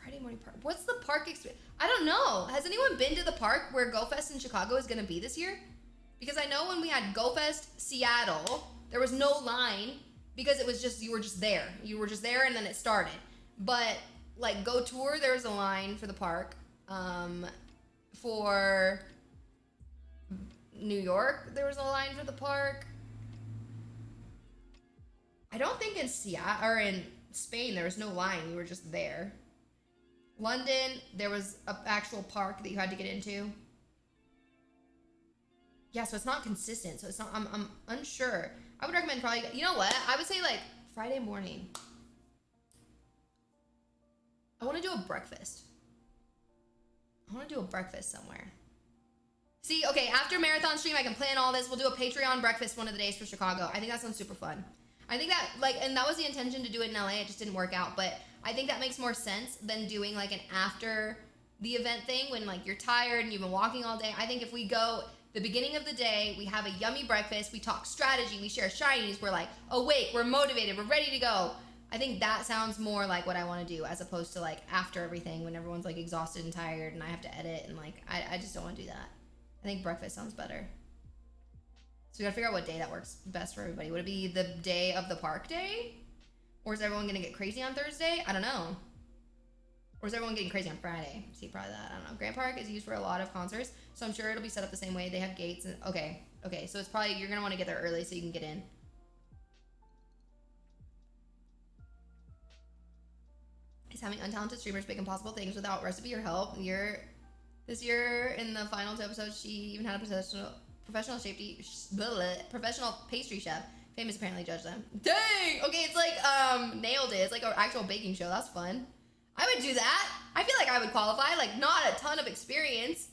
Friday morning park. What's the park experience? I don't know. Has anyone been to the park where GoFest in Chicago is going to be this year? Because I know when we had GoFest Seattle, there was no line because it was just, you were just there. You were just there and then it started. But like Go Tour, there was a line for the park. For New York, there was a line for the park. I don't think in Seattle or in Spain there was no line. You were just there. London, there was an actual park that you had to get into. Yeah, so it's not consistent. So it's not. I'm unsure. I would recommend probably. You know what? I would say like Friday morning. I want to do a breakfast. I want to do a breakfast somewhere. See, okay, after marathon stream, I can plan all this. We'll do a Patreon breakfast one of the days for Chicago. I think that sounds super fun. I think that, like, and that was the intention to do it in LA. It just didn't work out. But I think that makes more sense than doing, like, an after the event thing when, like, you're tired and you've been walking all day. I think if we go the beginning of the day, we have a yummy breakfast, we talk strategy, we share shinies, we're, like, awake, we're motivated, we're ready to go. I think that sounds more like what I want to do as opposed to, like, after everything when everyone's, like, exhausted and tired and I have to edit and, like, I just don't want to do that. I think breakfast sounds better. So we gotta figure out what day that works best for everybody. Would it be the day of the park day? Or is everyone gonna get crazy on Thursday? I don't know. Or is everyone getting crazy on Friday? See, probably that. I don't know. Grant Park is used for a lot of concerts, so I'm sure it'll be set up the same way. They have gates and okay. So it's probably you're gonna want to get there early so you can get in. Is having untalented streamers make impossible things without recipe or help. This year in the final 2 episodes, she even had a professional pastry chef. Famous apparently judged them. Dang! Okay, it's like nailed it. It's like an actual baking show. That's fun. I would do that. I feel like I would qualify. Like not a ton of experience.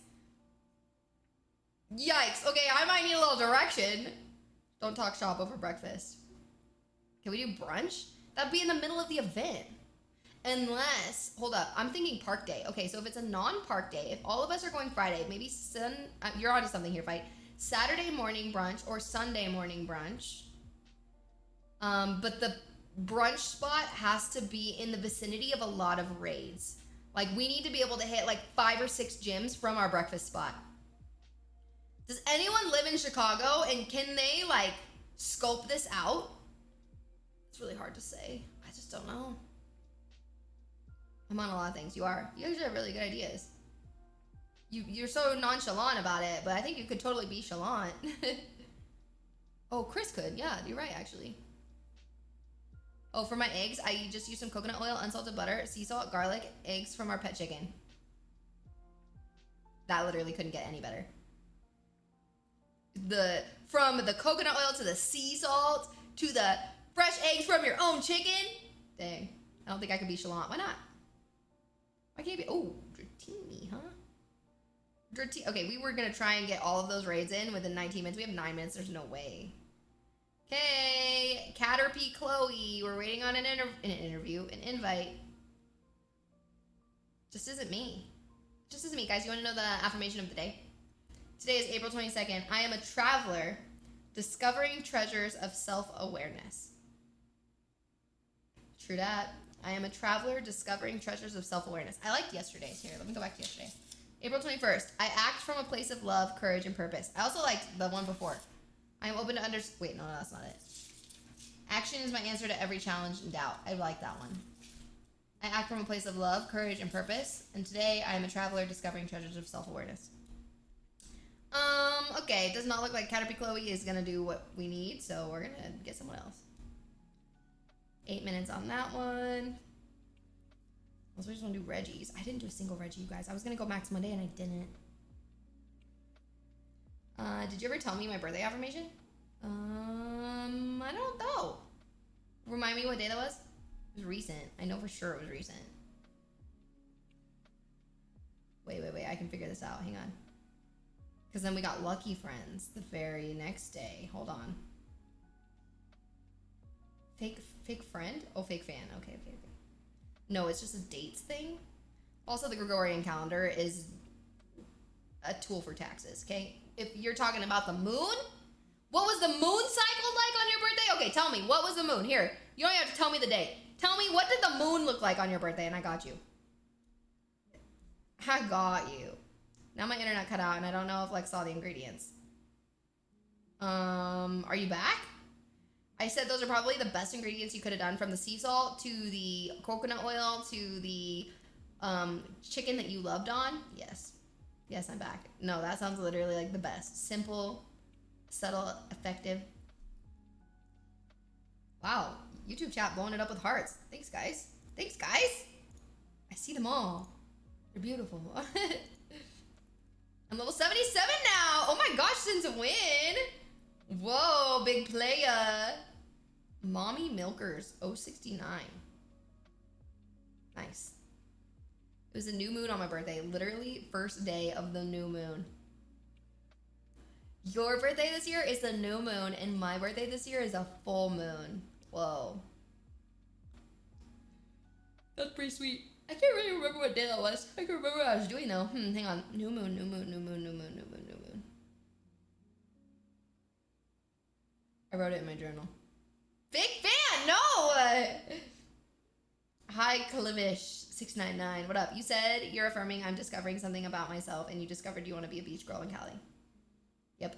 Yikes. Okay, I might need a little direction. Don't talk shop over breakfast. Can we do brunch? That'd be in the middle of the event. Unless, hold up, I'm thinking park day. Okay, so if it's a non-park day, if all of us are going Friday, maybe you're onto something here, Fight. Saturday morning brunch or Sunday morning brunch. But the brunch spot has to be in the vicinity of a lot of raids. Like we need to be able to hit like 5 or 6 gyms from our breakfast spot. Does anyone live in Chicago and can they like scope this out? It's really hard to say. I just don't know. I'm on a lot of things. You actually have really good ideas. You're so nonchalant about it, but I think you could totally be chalant. Oh, Chris could. Yeah, you're right, actually. Oh, for my eggs, I just use some coconut oil, unsalted butter, sea salt, garlic, eggs from our pet chicken. That literally couldn't get any better. From the coconut oil to the sea salt to the fresh eggs from your own chicken. Dang, I don't think I could be chalant. Why not? Why can't it be? Oh, Dratini, huh? Okay, we were gonna try and get all of those raids in within 19 minutes. We have 9 minutes. There's no way. Okay, Caterpie Chloe. We're waiting on an invite. Just isn't me. Just isn't me. Guys, you want to know the affirmation of the day? Today is April 22nd. I am a traveler discovering treasures of self-awareness. True that. I am a traveler discovering treasures of self-awareness. I liked yesterday's. Here, let me go back to yesterday. April 21st. I act from a place of love, courage, and purpose. I also liked the one before. I am open to wait, no, that's not it. Action is my answer to every challenge and doubt. I like that one. I act from a place of love, courage, and purpose. And today, I am a traveler discovering treasures of self-awareness. Okay. It does not look like Caterpie Chloe is going to do what we need, so we're going to get someone else. 8 minutes on that one. Also, I just want to do Reggie's. I didn't do a single Reggie, you guys. I was going to go Max Monday, and I didn't. Did you ever tell me my birthday affirmation? I don't know. Remind me what day that was? It was recent. I know for sure it was recent. Wait. I can figure this out. Hang on. Because then we got Lucky Friends the very next day. Hold on. Fake friend? Oh, fake fan. Okay. No, it's just a dates thing. Also, the Gregorian calendar is a tool for taxes, okay? If you're talking about the moon, what was the moon cycle like on your birthday? Okay, tell me, what was the moon? Here, you don't have to tell me the date. Tell me, what did the moon look like on your birthday? And I got you. I got you. Now my internet cut out and I don't know if Lex saw the ingredients. Are you back? I said those are probably the best ingredients you could have done, from the sea salt to the coconut oil to the chicken that you loved on. Yes, I'm back. No, that sounds literally like the best. Simple, subtle, effective. Wow, YouTube chat blowing it up with hearts. Thanks, guys. I see them all. They're beautiful. I'm level 77 now. Oh my gosh, since a win. Whoa, big playa. Mommy Milkers 069. Nice. It was a new moon on my birthday. Literally first day of the new moon. Your birthday this year is the new moon, and my birthday this year is a full moon. Whoa. That's pretty sweet. I can't really remember what day that was. I can remember what I was doing though. Hang on. New moon. I wrote it in my journal. Fake fan, no! Hi, Kalivish699. What up? You said you're affirming I'm discovering something about myself, and you discovered you want to be a beach girl in Cali. Yep.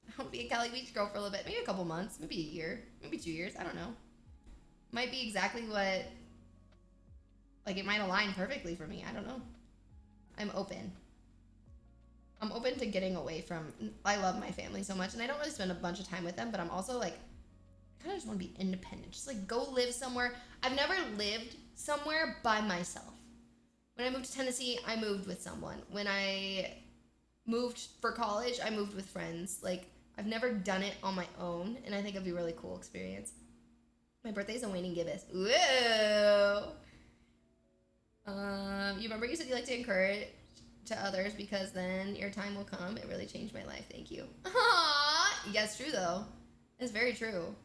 I want to be a Cali beach girl for a little bit. Maybe a couple months. Maybe a year. Maybe 2 years. I don't know. Might be exactly what... Like, it might align perfectly for me. I don't know. I'm open. I'm open to getting away from... I love my family so much, and I don't really spend a bunch of time with them, but I'm also, like... I kind of just want to be independent. Just, like, go live somewhere. I've never lived somewhere by myself. When I moved to Tennessee, I moved with someone. When I moved for college, I moved with friends. Like, I've never done it on my own, and I think it'd be a really cool experience. My birthday's a waning gibbous. Woo! You remember you said you like to encourage to others because then your time will come. It really changed my life. Thank you. Aww. Yeah, it's true, though. It's very true.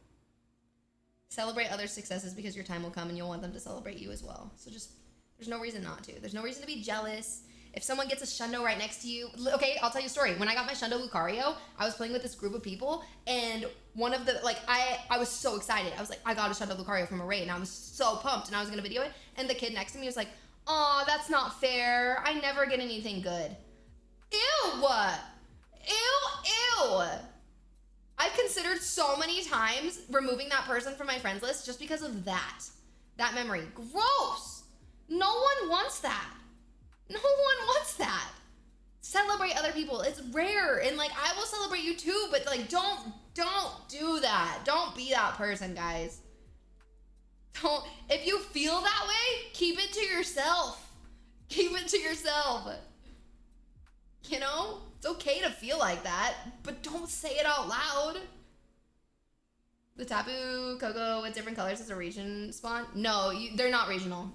Celebrate others' successes because your time will come and you'll want them to celebrate you as well. So just, there's no reason not to. There's no reason to be jealous. If someone gets a Shundo right next to you, okay, I'll tell you a story. When I got my Shundo Lucario, I was playing with this group of people, and one of the, like, I was so excited. I was like, I got a Shundo Lucario from a raid, and I was so pumped, and I was gonna video it, and the kid next to me was like, aw, that's not fair. I never get anything good. Ew! Ew! I've considered so many times removing that person from my friends list just because of that memory. Gross! No one wants that. No one wants that. Celebrate other people. It's rare, and like I will celebrate you too, but like don't do that. Don't be that person, guys. Don't. If you feel that way, keep it to yourself. Keep it to yourself. You know, it's okay to feel like that, but don't say it out loud. The Tapu Koko with different colors is a region spawn? No, they're not regional.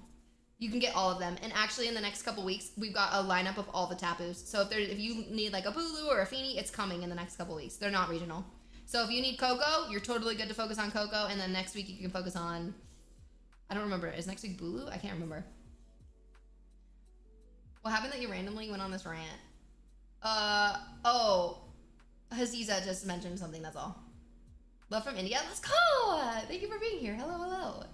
You can get all of them. And actually, in the next couple weeks, we've got a lineup of all the Tapus. So if you need like a Bulu or a Feeny, it's coming in the next couple weeks. They're not regional. So if you need Koko, you're totally good to focus on Koko. And then next week, you can focus on... I don't remember. Is next week Bulu? I can't remember. What happened that you randomly went on this rant? Oh. Haziza just mentioned something, that's all. Love from India? Let's go! Thank you for being here. Hello, hello.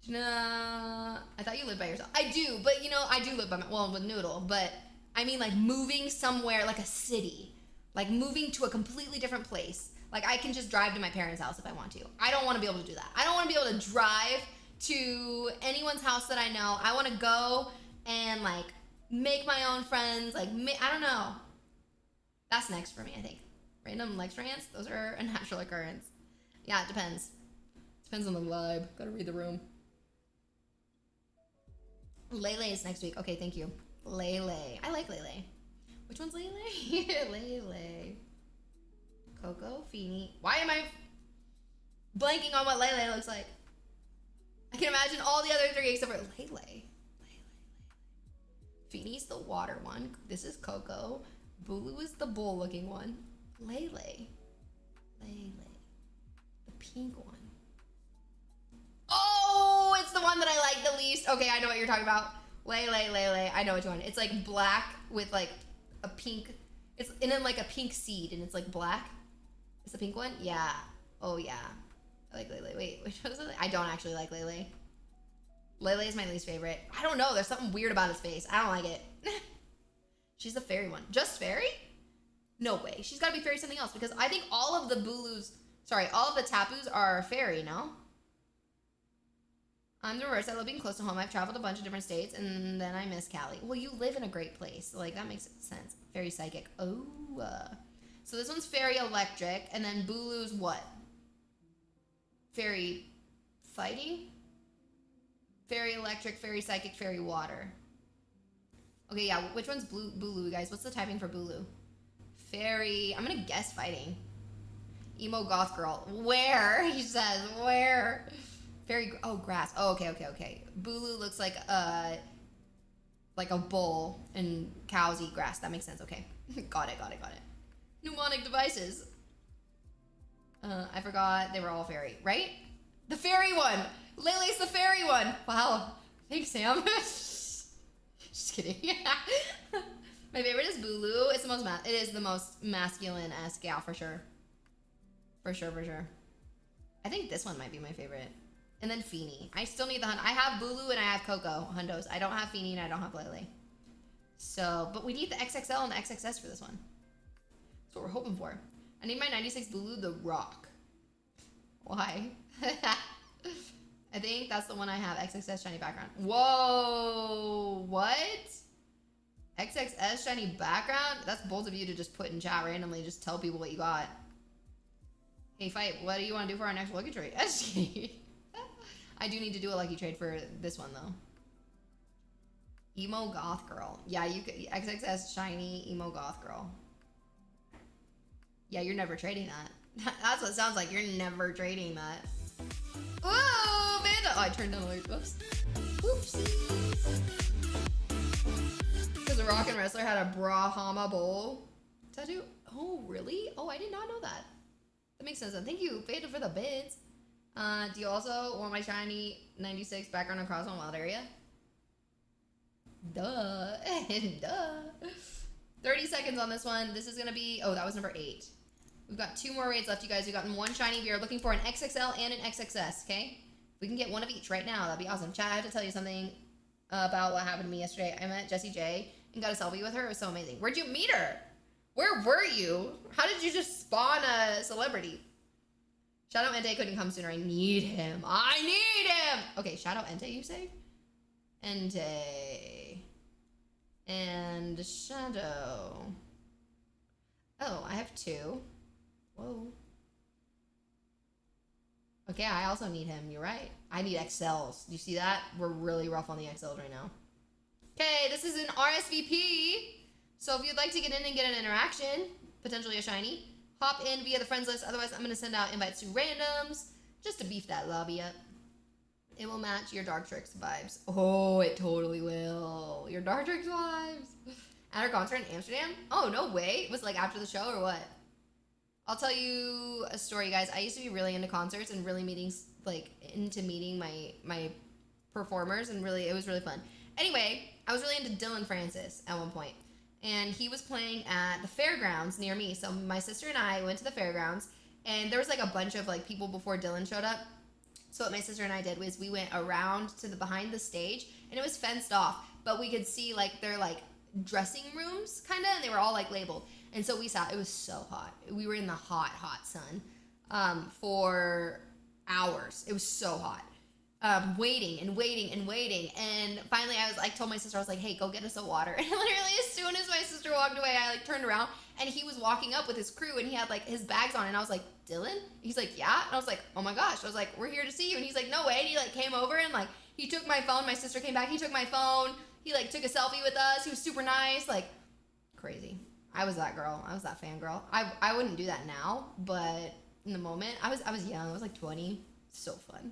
Nah, I thought you lived by yourself. I do, but you know, I do live by well, with Noodle, but I mean like moving somewhere, like a city. Like moving to a completely different place. Like I can just drive to my parents' house if I want to. I don't want to be able to do that. I don't want to be able to drive to anyone's house that I know. I want to go and like make my own friends. Like, I don't know. That's next for me, I think. Random legs rants, those are a natural occurrence. Yeah, it depends. Depends on the vibe. Gotta read the room. Lele is next week. Okay, thank you. Lele. I like Lele. Which one's Lele? Lele. Coco, Feeny. Why am I blanking on what Lele looks like? I can imagine all the other three except for Lele. Feeny's the water one. This is Coco. Bulu is the bull looking one. Lele. Lele. The pink one. Oh, it's the one that I like the least. Okay, I know what you're talking about. Lele. I know which one. It's like black with like a pink. It's and then like a pink seed and it's like black. It's the pink one? Yeah. Oh yeah. I like Lele. Wait, which one is it? I don't actually like Lele. Lele is my least favorite. I don't know. There's something weird about his face. I don't like it. She's the fairy one. Just fairy? No way. She's got to be fairy something else because I think all of the Bulus, sorry, all of the Tapus are fairy, no? I'm the reverse. I love being close to home. I've traveled a bunch of different states and then I miss Cali. Well, you live in a great place. Like, that makes sense. Fairy psychic. Oh. So this one's fairy electric and then Bulu's what? Fairy fighting? Fairy electric, fairy psychic, fairy water. Okay, yeah, which one's Bulu, guys? What's the typing for Bulu? Fairy, I'm gonna guess fighting. Emo goth girl. Where? He says, where? Fairy, oh, grass. Oh, okay. Bulu looks like a bull and cows eat grass. That makes sense, okay. Got it. Mnemonic devices. I forgot they were all fairy, right? The fairy one! Lele's the fairy one! Wow. Thanks, Sam. Just kidding. My favorite is Bulu. It's the most it is the most masculine-esque, yeah, for sure. For sure. I think this one might be my favorite. And then Feeny. I still need the hunt. I have Bulu and I have Coco hundos. I don't have Feeny and I don't have Lele. So, but we need the XXL and the XXS for this one. That's what we're hoping for. I need my 96 Bulu the Rock. Why? I think that's the one I have. XXS shiny background. Whoa! What? XXS shiny background? That's bold of you to just put in chat randomly. Just tell people what you got. Hey, Fight, what do you want to do for our next lucky trade? I do need to do a lucky trade for this one, though. Emo goth girl. Yeah, you could. XXS shiny emo goth girl. Yeah, you're never trading that. That's what it sounds like. You're never trading that. Oh, Amanda! Oh, I turned down the light. Whoops. Whoopsie. Because a rockin' wrestler had a Brahma bowl tattoo. Oh, really? Oh, I did not know that. That makes sense. Thank you, Fada, for the bids. Do you also want my shiny 96 background across on wild area? Duh. Duh. 30 seconds on this one. This is going to be... Oh, that was number 8. We've got 2 more raids left, you guys. We've gotten 1 shiny. We are looking for an XXL and an XXS, okay? If we can get 1 of each right now, that'd be awesome. Chat, I have to tell you something about what happened to me yesterday. I met Jessie J and got a selfie with her. It was so amazing. Where'd you meet her? Where were you? How did you just spawn a celebrity? Shadow Entei couldn't come sooner. I need him. I need him! Okay, Shadow Entei, you say? Entei. And Shadow. Oh, I have 2. Whoa. Okay, I also need him. You're right. I need XLs. You see that? We're really rough on the XLs right now. Okay, this is an RSVP. So if you'd like to get in and get an interaction, potentially a shiny, hop in via the friends list. Otherwise, I'm going to send out invites to randoms just to beef that lobby up. It will match your Dark Tricks vibes. Oh, it totally will. Your Dark Tricks vibes. At our concert in Amsterdam? Oh, no way. It was like after the show or what? I'll tell you a story, guys. I used to be really into concerts and really meeting my performers, and really, it was really fun. Anyway, I was really into Dylan Francis at one point, and he was playing at the fairgrounds near me. So my sister and I went to the fairgrounds, and there was like a bunch of like people before Dylan showed up. So what my sister and I did was we went around to the behind the stage, and it was fenced off, but we could see like their like dressing rooms kind of, and they were all like labeled. And so we sat. It was so hot. We were in the hot sun for hours. It was so hot. Waiting. And finally I told my sister, I was like, hey, go get us a water. And literally as soon as my sister walked away, I like turned around, and he was walking up with his crew, and he had like his bags on, and I was like, Dylan? He's like, yeah. And I was like, oh my gosh. I was like, we're here to see you. And he's like, no way. And he like came over, and like he took my phone. My sister came back. He took my phone. He like took a selfie with us. He was super nice. Like, crazy. I was that girl. I was that fangirl. I wouldn't do that now, but in the moment, I was young. I was like 20. So fun.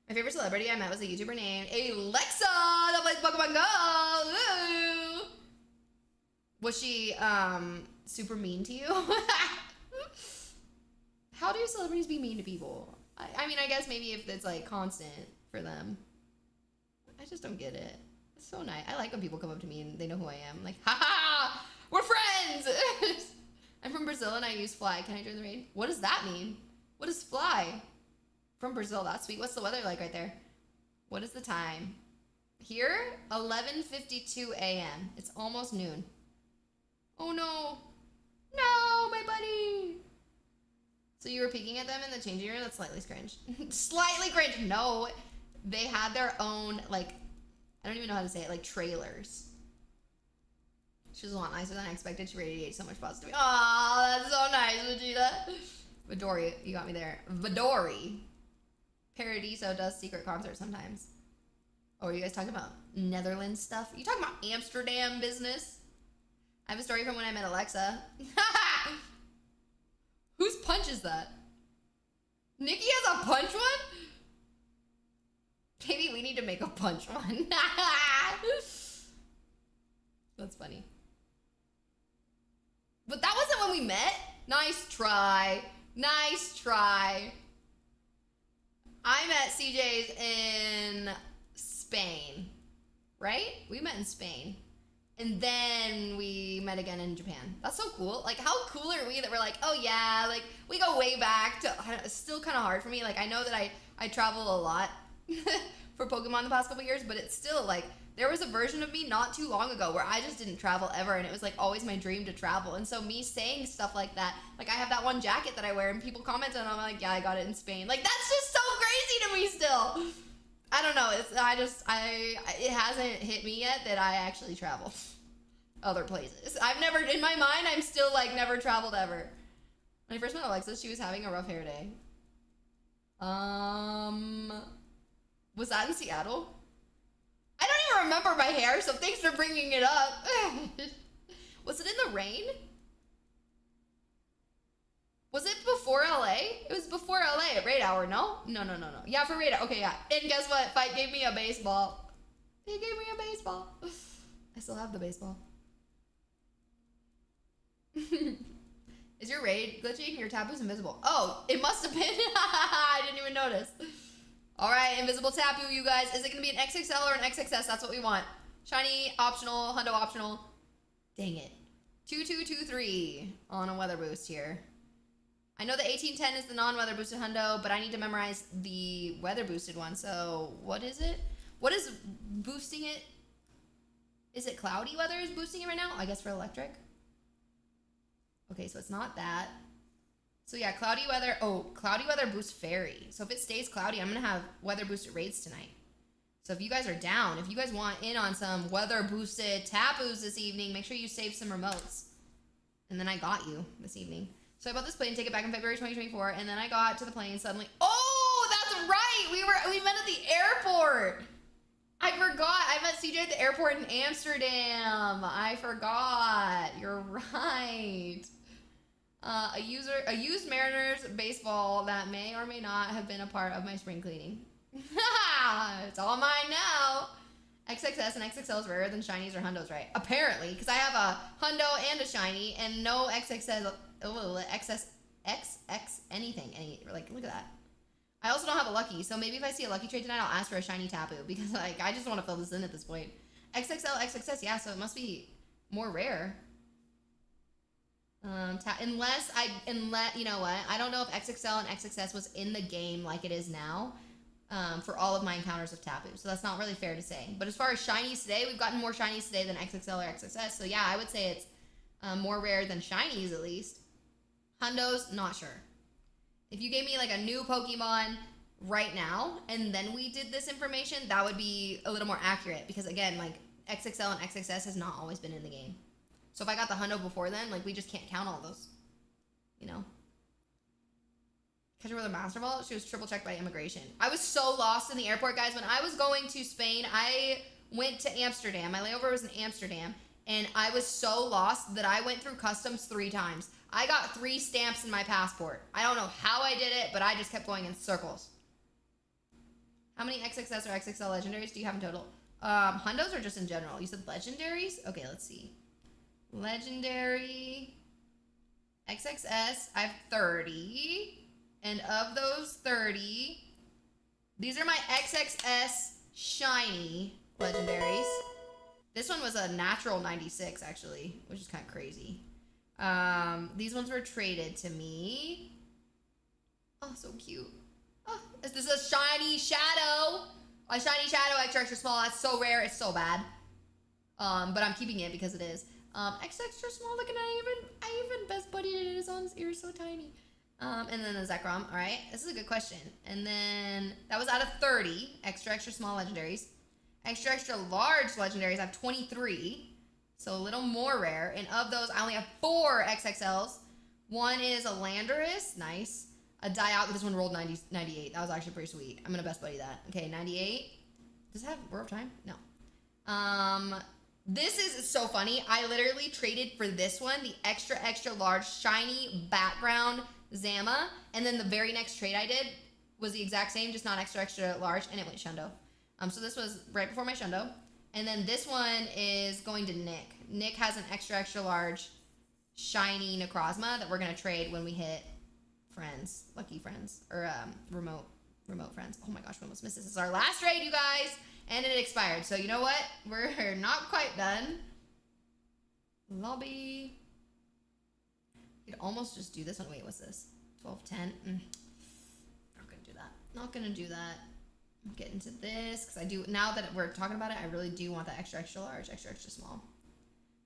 My favorite celebrity I met was a YouTuber named Alexa that plays Pokemon Go. Woo! Was she super mean to you? How do celebrities be mean to people? I mean, I guess maybe if it's like constant for them. I just don't get it. It's so nice. I like when people come up to me and they know who I am. Like, ha ha! We're friends! I'm from Brazil and I use fly. Can I join the raid? What does that mean? What is fly? From Brazil, that's sweet. What's the weather like right there? What is the time? Here, 11:52 a.m. It's almost noon. Oh no. No, my buddy. So you were peeking at them in the changing room? That's slightly cringe. Slightly cringe. No, they had their own, like, I don't even know how to say it, like trailers. She was a lot nicer than I expected. She radiates so much positivity. Aw, that's so nice, Vegeta. Vidori, you got me there. Vidori. Paradiso does secret concerts sometimes. Oh, are you guys talking about Netherlands stuff? Are you talking about Amsterdam business? I have a story from when I met Alexa. Whose punch is that? Nikki has a punch one? Maybe we need to make a punch one. That's funny. But that wasn't when we met. Nice try. Nice try. I met CJ's in Spain, right? We met in Spain. And then we met again in Japan. That's so cool. Like, how cool are we that we're like, oh yeah, like, we go way back to, it's still kind of hard for me. Like, I know that I travel a lot for Pokemon the past couple years, but it's still, like, there was a version of me not too long ago where I just didn't travel ever, and it was, like, always my dream to travel. And so me saying stuff like that, like, I have that one jacket that I wear, and people comment, and I'm like, yeah, I got it in Spain. Like, that's just so crazy to me still. I don't know. It hasn't hit me yet that I actually travel other places. I've never, in my mind, I'm still like never traveled ever. When I first met Alexa, she was having a rough hair day. Was that in Seattle? I don't even remember my hair, so thanks for bringing it up. Was it in the rain? Was it before LA? It was before LA at raid hour, no? No. Yeah, for raid hour. Okay, yeah. And guess what? Fight gave me a baseball. He gave me a baseball. I still have the baseball. Is your raid glitching? Your Tapu's invisible. Oh, it must have been. I didn't even notice. All right, invisible Tapu, you guys. Is it going to be an XXL or an XXS? That's what we want. Shiny, optional, hundo optional. Dang it. 2223 on a weather boost here. I know the 1810 is the non-weather boosted hundo, but I need to memorize the weather boosted one. So what is it? What is boosting it? Is it cloudy weather is boosting it right now? I guess for electric. Okay, so it's not that. So yeah, cloudy weather. Oh, cloudy weather boosts fairy. So if it stays cloudy, I'm going to have weather boosted raids tonight. So if you guys are down, if you guys want in on some weather boosted Tapus this evening, make sure you save some remotes. And then I got you this evening. So I bought this plane ticket back in February 2024, and then I got to the plane suddenly. Oh, that's right. We met at the airport. I forgot. I met CJ at the airport in Amsterdam. I forgot. You're right. A used Mariners baseball that may or may not have been a part of my spring cleaning. It's all mine now. XXS and XXL is rarer than shinies or hundos, right? Apparently, because I have a hundo and a shiny, and no XXS, XX anything. Like, look at that. I also don't have a lucky, so maybe if I see a lucky trade tonight, I'll ask for a shiny Tapu, because like I just want to fill this in at this point. XXL, XXS, yeah, so it must be more rare. Unless you know what? I don't know if XXL and XXS was in the game like it is now. For all of my encounters of Tapu. So that's not really fair to say. But as far as shinies today, we've gotten more shinies today than XXL or XXS. So yeah, I would say it's more rare than shinies at least. Hundos, not sure. If you gave me like a new Pokemon right now and then we did this information, that would be a little more accurate. Because again, like XXL and XXS has not always been in the game. So if I got the Hundo before then, like we just can't count all those. You know? Catch her with a Master Ball, she was triple checked by immigration. I was so lost in the airport, guys. When I was going to Spain, I went to Amsterdam. My layover was in Amsterdam, and I was so lost that I went through customs 3 times. I got 3 stamps in my passport. I don't know how I did it, but I just kept going in circles. How many XXS or XXL legendaries do you have in total? Hundos or just in general? You said legendaries? Okay, let's see. Legendary XXS, I have 30. And of those 30, these are my XXS shiny legendaries. This one was a natural 96, actually, which is kind of crazy. These ones were traded to me. Oh, so cute. Oh, this is a shiny shadow. A shiny shadow, extra small. That's so rare. It's so bad. But I'm keeping it because it is. Extra small. Look at I even best buddied it. It is on his ear, so tiny. And then the Zekrom, all right? This is a good question. And then that was out of 30 extra small legendaries. Extra large legendaries, I have 23. So a little more rare. And of those, I only have 4 XXLs. One is a Landorus, nice. A Dialga, this one rolled 98. That was actually pretty sweet. I'm gonna best buddy that. Okay, 98. Does it have War of Time? No. This is so funny. I literally traded for this one, the extra large shiny background Zama, and then the very next trade I did was the exact same, just not extra large, and it went Shundo. So this was right before my Shundo. And then this one is going to Nick. Nick has an extra large shiny Necrozma that we're gonna trade when we hit friends, lucky friends, or remote friends. Oh my gosh, we almost missed this. This is our last raid, you guys, and it expired. So you know what? We're not quite done. Lobby. You could almost just do this one. Wait, what's this? 1210. Not gonna do that. Not gonna do that. Get into this because I do. Now that we're talking about it, I really do want that extra large, extra small.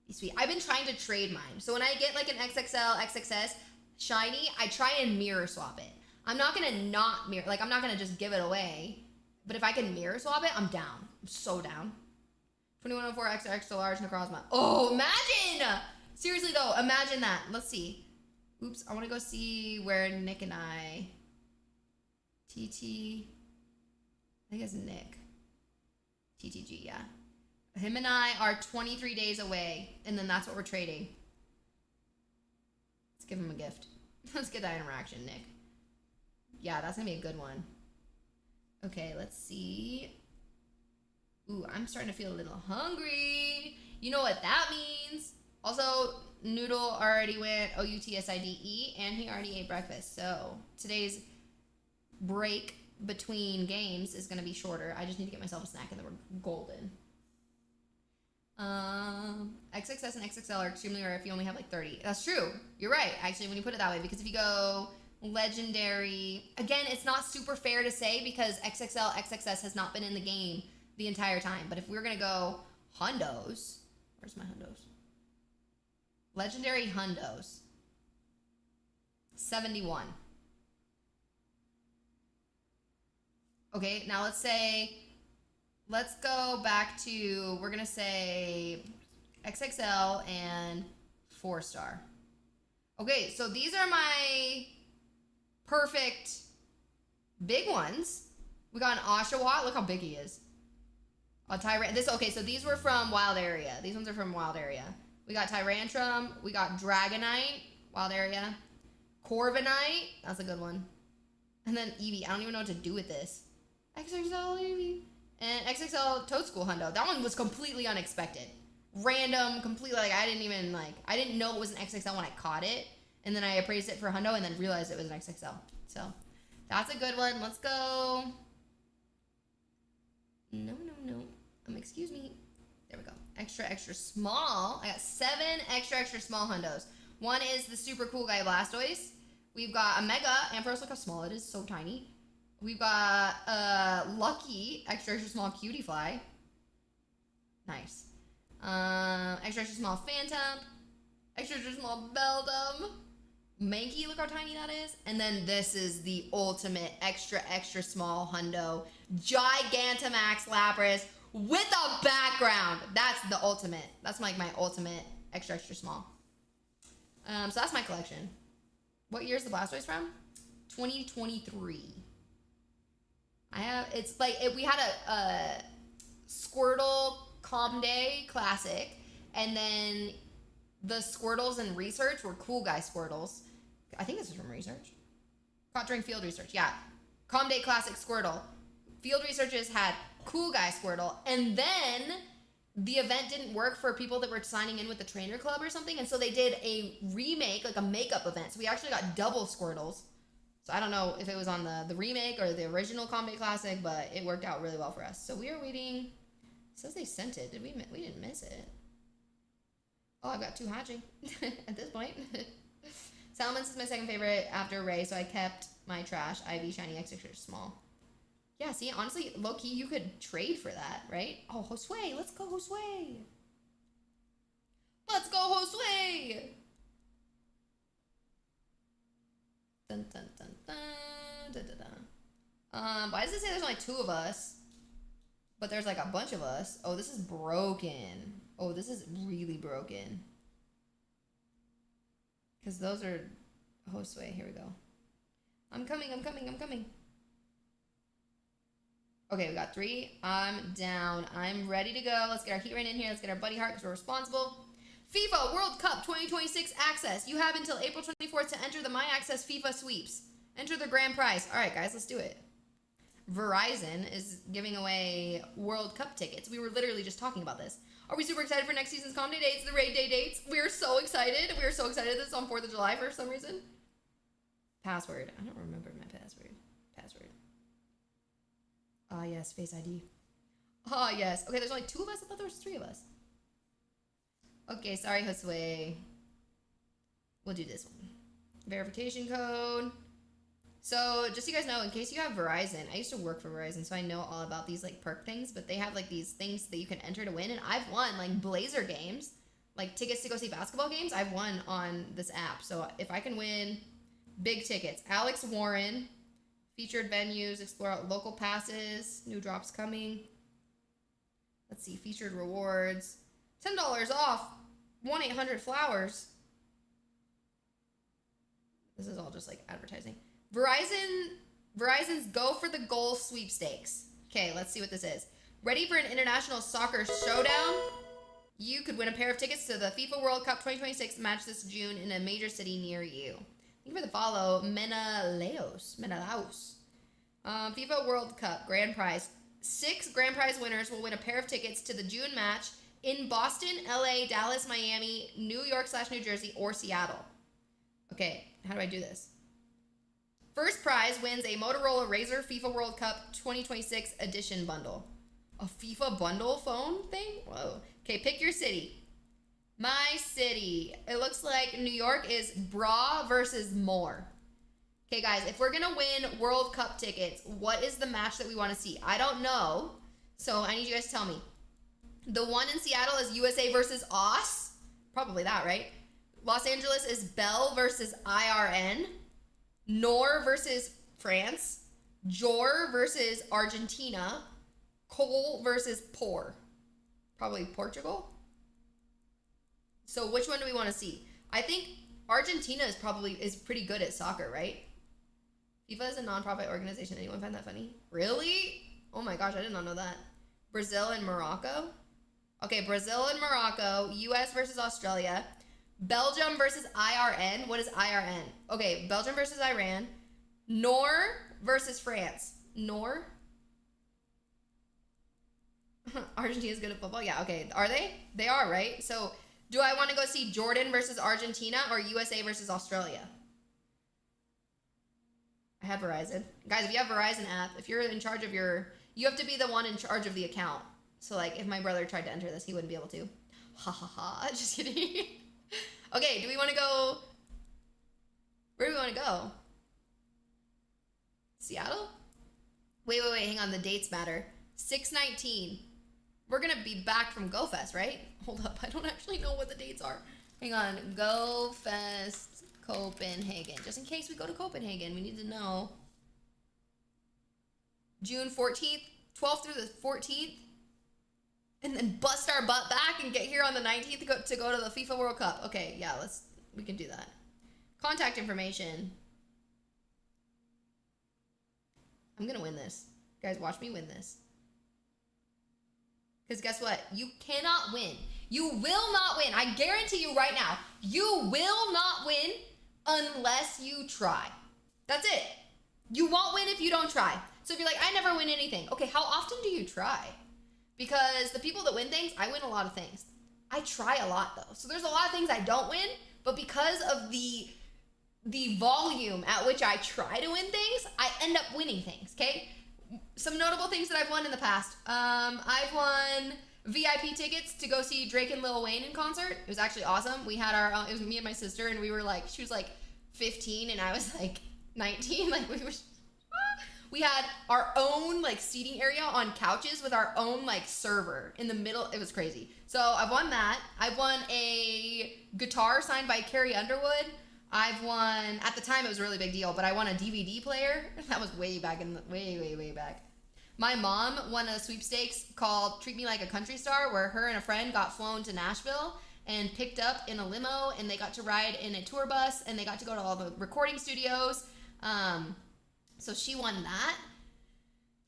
Be sweet. I've been trying to trade mine. So when I get like an XXL, XXS shiny, I try and mirror swap it. I'm not gonna not mirror. Like I'm not gonna just give it away. But if I can mirror swap it, I'm down. I'm so down. 2104 extra large Necrozma. Oh, imagine! Seriously though, imagine that. Let's see. Oops, I want to go see where Nick and I... I think it's Nick. TTG, yeah. Him and I are 23 days away, and then that's what we're trading. Let's give him a gift. Let's get that interaction, Nick. Yeah, that's going to be a good one. Okay, let's see. Ooh, I'm starting to feel a little hungry. You know what that means. Also, Noodle already went OUTSIDE, and he already ate breakfast. So today's break between games is going to be shorter. I just need to get myself a snack, and then we're golden. XXS and XXL are extremely rare if you only have like 30. That's true. You're right, actually, when you put it that way. Because if you go legendary, again, it's not super fair to say because XXL, XXS has not been in the game the entire time. But if we're going to go hundos, where's my hundos? Legendary hundos. 71. Okay, now let's go back to, we're going to say XXL and 4-star. Okay, so these are my perfect big ones. We got an Oshawott. Look how big he is. A okay, so these were from Wild Area. These ones are from Wild Area. We got Tyrantrum. We got Dragonite, Wild Area. Corviknight, that's a good one. And then Eevee. I don't even know what to do with this. XXL Levy. And XXL Toad School Hundo. That one was completely unexpected. Random, completely, like, I didn't know it was an XXL when I caught it. And then I appraised it for Hundo and then realized it was an XXL. So, that's a good one. Let's go. No. Excuse me. There we go. Extra small. I got 7 extra small Hundos. One is the super cool guy Blastoise. We've got a Mega. Ampharos, look how small it is. So tiny. We've got Lucky. Extra small Cutie Fly. Nice. Extra small Phantom. Extra small Beldum. Mankey, look how tiny that is. And then this is the ultimate extra small Hundo. Gigantamax Lapras with a background. That's the ultimate. That's like my ultimate extra small. So that's my collection. What year is the Blastoise from? 2023. We had a Squirtle Calm Day Classic, and then the Squirtles in Research were Cool Guy Squirtles. I think this is from Research. Caught during Field Research, yeah. Calm Day Classic Squirtle. Field Researchers had Cool Guy Squirtle, and then the event didn't work for people that were signing in with the trainer club or something, and so they did a remake, like a makeup event. So we actually got double Squirtles. So I don't know if it was on the remake or the original Calm Day Classic, but it worked out really well for us. So we are waiting. It says they sent it. We didn't miss it. Oh, I've got 2 hatching at this point. Salamence is my second favorite after Ray, so I kept my trash Ivy Shiny extra small. Yeah, see, honestly, low-key, you could trade for that, right? Oh, Josue, let's go, Josue. Let's go, Josue. Dun, dun, dun, dun, dun, dun, dun. Why does it say there's only 2 of us? But there's like a bunch of us. Oh, this is broken. Oh, this is really broken. Because those are Josue. Here we go. I'm coming. Okay, we got 3. I'm down. I'm ready to go. Let's get our heat rain in here. Let's get our buddy heart because we're responsible. FIFA World Cup 2026 access. You have until April 24th to enter the My Access FIFA sweeps. Enter the grand prize. All right, guys, let's do it. Verizon is giving away World Cup tickets. We were literally just talking about this. Are we super excited for next season's Calm Day dates, the raid day dates? We are so excited. We are so excited. This is on 4th of July for some reason. Password. I don't remember my password. Ah, yes, Face ID. Ah, yes. Okay, there's only 2 of us. I thought there was 3 of us. Okay, sorry, Josue. We'll do this one. Verification code. So, just so you guys know, in case you have Verizon, I used to work for Verizon, so I know all about these, like, perk things, but they have, like, these things that you can enter to win, and I've won, like, Blazer games, like, tickets to go see basketball games, I've won on this app. So, if I can win big tickets, Alex Warren, featured venues, explore local passes, new drops coming. Let's see, featured rewards. $10 off, 1-800-Flowers. This is all just like advertising. Verizon's Go for the Goal sweepstakes. Okay, let's see what this is. Ready for an international soccer showdown? You could win a pair of tickets to the FIFA World Cup 2026 match this June in a major city near you. Thank you for the follow, Menelaos. FIFA World Cup grand prize. 6 grand prize winners will win a pair of tickets to the June match in Boston, LA, Dallas, Miami, New York/New Jersey, or Seattle. Okay, how do I do this? First prize wins a Motorola Razr FIFA World Cup 2026 edition bundle. A FIFA bundle phone thing? Whoa. Okay, pick your city. My city. It looks like New York is bra versus more. Okay, guys, if we're going to win World Cup tickets, what is the match that we want to see? I don't know, so I need you guys to tell me. The one in Seattle is USA versus Aus. Probably that, right? Los Angeles is Bell versus IRN. Nor versus France. Jor versus Argentina. Cole versus Por. Probably Portugal. So which one do we want to see? I think Argentina is pretty good at soccer, right? FIFA is a non-profit organization. Anyone find that funny? Really? Oh my gosh, I did not know that. Brazil and Morocco. Okay, Brazil and Morocco. US versus Australia. Belgium versus IRN. What is IRN? Okay, Belgium versus Iran. Nor versus France. Nor? Argentina's good at football. Yeah, okay. Are they? They are, right? So, do I want to go see Jordan versus Argentina or USA versus Australia? I have Verizon. Guys, if you have Verizon app, if you're in charge of you have to be the one in charge of the account. So, like, if my brother tried to enter this, he wouldn't be able to. Ha ha ha. Just kidding. Okay, do we want to go? Where do we want to go? Seattle? Wait. Hang on. The dates matter. 6/19. We're going to be back from GoFest, right? Hold up. I don't actually know what the dates are. Hang on. GoFest Copenhagen. Just in case we go to Copenhagen, we need to know. June 14th, 12th through the 14th. And then bust our butt back and get here on the 19th to go to the FIFA World Cup. Okay, yeah, we can do that. Contact information. I'm going to win this. Guys, watch me win this. Because guess what? You cannot win. You will not win. I guarantee you right now, you will not win unless you try. That's it. You won't win if you don't try. So if you're like, I never win anything. Okay, how often do you try? Because the people that win things, I win a lot of things. I try a lot though. So there's a lot of things I don't win, but because of the volume at which I try to win things, I end up winning things, okay? Some notable things that I've won in the past. I've won VIP tickets to go see Drake and Lil Wayne in concert. It was actually awesome. We had it was me and my sister, and we were like, she was like 15 and I was like 19. Like we had our own like seating area on couches with our own like server in the middle. It was crazy. So I've won that. I've won a guitar signed by Carrie Underwood. I've won, at the time it was a really big deal, but I won a DVD player. That was way back way back. My mom won a sweepstakes called Treat Me Like a Country Star, where her and a friend got flown to Nashville and picked up in a limo, and they got to ride in a tour bus, and they got to go to all the recording studios. So she won that.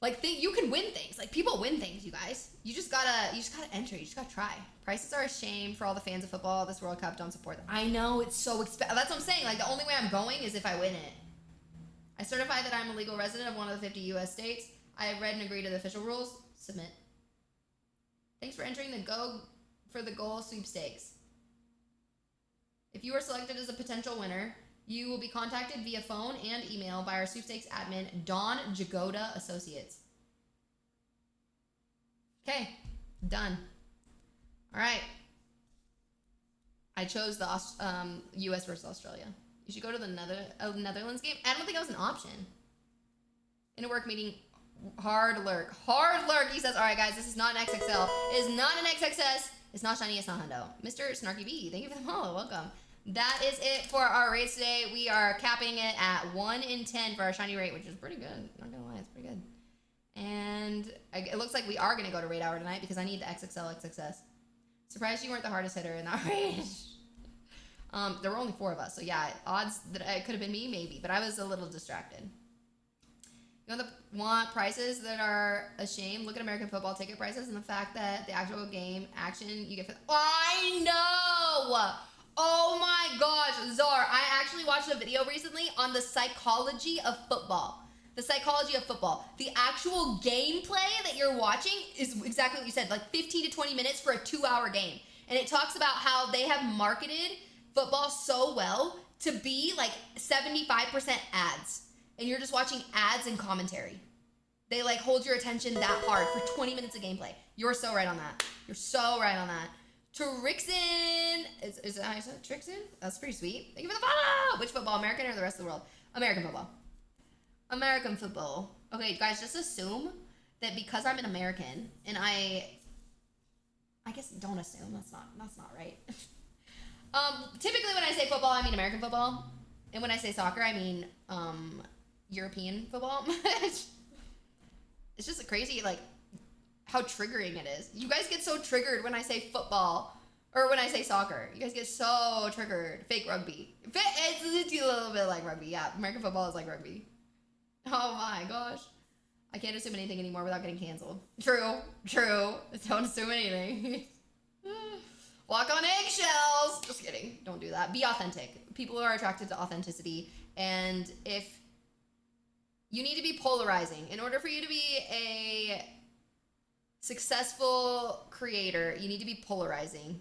Like, you can win things. Like, people win things, you guys. You just gotta enter. You just gotta try. Prices are a shame for all the fans of football. This World Cup, don't support them. I know, it's so expensive. That's what I'm saying. Like, the only way I'm going is if I win it. I certify that I'm a legal resident of one of the 50 U.S. states. I have read and agree to the official rules. Submit. Thanks for entering the Go for the Goal sweepstakes. If you are selected as a potential winner, you will be contacted via phone and email by our sweepstakes admin, Dawn Jagoda Associates. Okay, done. All right. I chose the U.S. versus Australia. You should go to the Netherlands game. I don't think that was an option. In a work meeting, hard lurk. Hard lurk, he says. All right, guys, this is not an XXL. It is not an XXS. It's not shiny. It's not hundo. Mr. Snarky B, thank you for the follow. Welcome. That is it for our rates today. We are capping it at 1 in 10 for our shiny rate, which is pretty good. Not gonna lie, it's pretty good. And it looks like we are gonna go to raid hour tonight because I need the XXL XXS. Surprised you weren't the hardest hitter in that range. There were only 4 of us, so yeah, odds that it could have been me, maybe, but I was a little distracted. You want prices that are a shame? Look at American football ticket prices and the fact that the actual game action you get. I know. Oh my gosh, Czar, I actually watched a video recently on the psychology of football. The psychology of football. The actual gameplay that you're watching is exactly what you said, like 15 to 20 minutes for a 2-hour game. And it talks about how they have marketed football so well to be like 75% ads. And you're just watching ads and commentary. They like hold your attention that hard for 20 minutes of gameplay. You're so right on that. You're so right on that. Trixon, is that how you said it? Trixon? That's pretty sweet. Thank you for the follow! Which football, American or the rest of the world? American football. American football. Okay, guys, just assume that because I'm an American, and I guess don't assume, that's not right. Typically when I say football, I mean American football. And when I say soccer, I mean, European football. It's just crazy, like, how triggering it is. You guys get so triggered when I say football or when I say soccer. You guys get so triggered. Fake rugby. It's a little bit like rugby. Yeah, American football is like rugby. Oh my gosh. I can't assume anything anymore without getting canceled. True. Don't assume anything. Walk on eggshells. Just kidding. Don't do that. Be authentic. People are attracted to authenticity. And if you need to be polarizing in order for you to be successful creator, you need to be polarizing,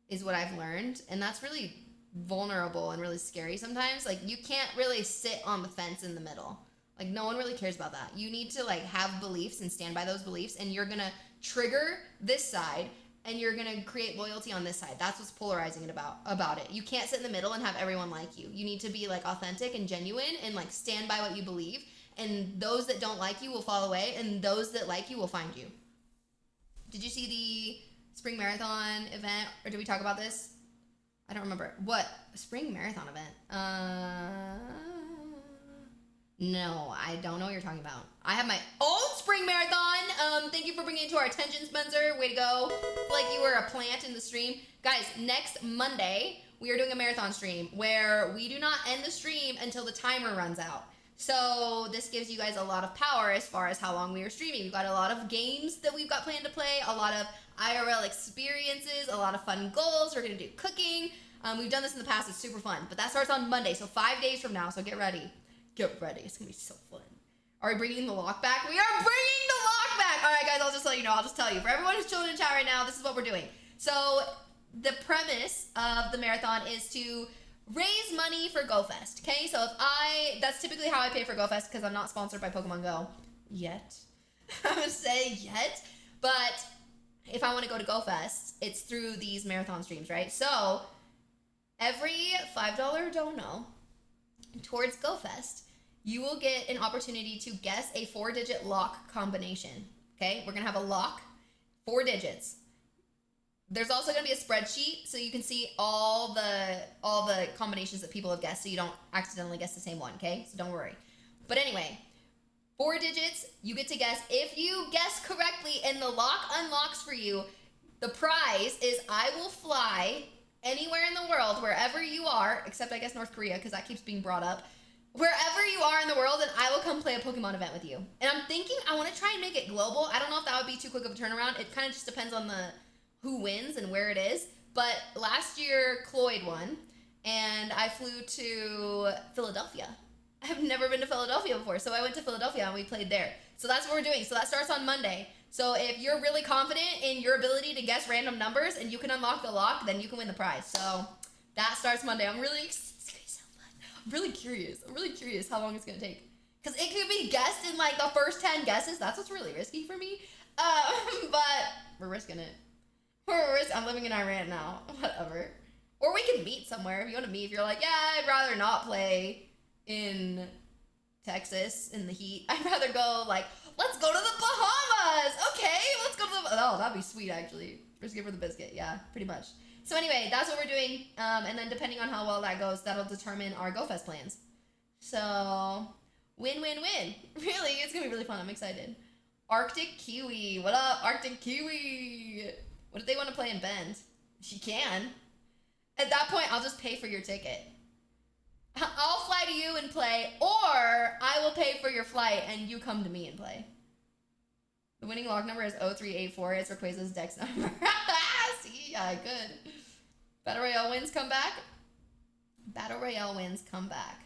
is what I've learned. And that's really vulnerable and really scary sometimes. Like, you can't really sit on the fence in the middle. Like, no one really cares about that. You need to, like, have beliefs and stand by those beliefs, and you're gonna trigger this side, and you're gonna create loyalty on this side. That's what's polarizing it about it. You can't sit in the middle and have everyone like you. You need to be, like, authentic and genuine and, like, stand by what you believe. And those that don't like you will fall away, and those that like you will find you. Did you see the spring marathon event, or did we talk about this? I don't remember. What? Spring marathon event? No, I don't know what you're talking about. I have my own spring marathon. Thank you for bringing it to our attention, Spencer. Way to go. Like you were a plant in the stream. Guys, next Monday, we are doing a marathon stream where we do not end the stream until the timer runs out. So this gives you guys a lot of power as far as how long we are streaming. We've got a lot of games that we've got planned to play, a lot of IRL experiences, a lot of fun goals. We're going to do cooking. We've done this in the past. It's super fun. But that starts on Monday, so 5 days from now. So get ready. Get ready. It's going to be so fun. Are we bringing the lock back? We are bringing the lock back. All right, guys, I'll just let you know. I'll just tell you. For everyone who's chilling in chat right now, this is what we're doing. So the premise of the marathon is to raise money for GoFest, okay? So that's typically how I pay for GoFest because I'm not sponsored by Pokemon Go yet. I'm going to say yet. But if I want to go to GoFest, it's through these marathon streams, right? So every $5 dono towards GoFest, you will get an opportunity to guess a 4-digit lock combination, okay? We're going to have a lock, 4 digits. There's also going to be a spreadsheet so you can see all the combinations that people have guessed so you don't accidentally guess the same one, okay? So don't worry. But anyway, 4 digits, you get to guess. If you guess correctly and the lock unlocks for you, the prize is I will fly anywhere in the world, wherever you are, except I guess North Korea because that keeps being brought up. Wherever you are in the world, and I will come play a Pokemon event with you. And I'm thinking I want to try and make it global. I don't know if that would be too quick of a turnaround. It kind of just depends on who wins and where it is. But last year, Cloyd won, and I flew to Philadelphia. I have never been to Philadelphia before, so I went to Philadelphia and we played there. So that's what we're doing. So that starts on Monday. So if you're really confident in your ability to guess random numbers and you can unlock the lock, then you can win the prize. So that starts Monday. It's gonna be so fun. I'm really curious how long it's gonna take. Because it could be guessed in like the first 10 guesses. That's what's really risky for me. But we're risking it. I'm living in Iran now. Whatever. Or we can meet somewhere. If you want to meet, if you're like, yeah, I'd rather not play in Texas in the heat. I'd rather go like, let's go to the Bahamas. Okay, let's go to the... Oh, that'd be sweet, actually. Risky for the biscuit. Yeah, pretty much. So anyway, that's what we're doing. And then depending on how well that goes, that'll determine our GoFest plans. So, win, win, win. Really, it's going to be really fun. I'm excited. Arctic Kiwi. What up, Arctic Kiwi? What if they want to play in Bend? She can. At that point, I'll just pay for your ticket. I'll fly to you and play, or I will pay for your flight and you come to me and play. The winning lock number is 0384. It's Rayquaza's dex number. See? Yeah, good. Battle Royale wins come back? Battle Royale wins come back.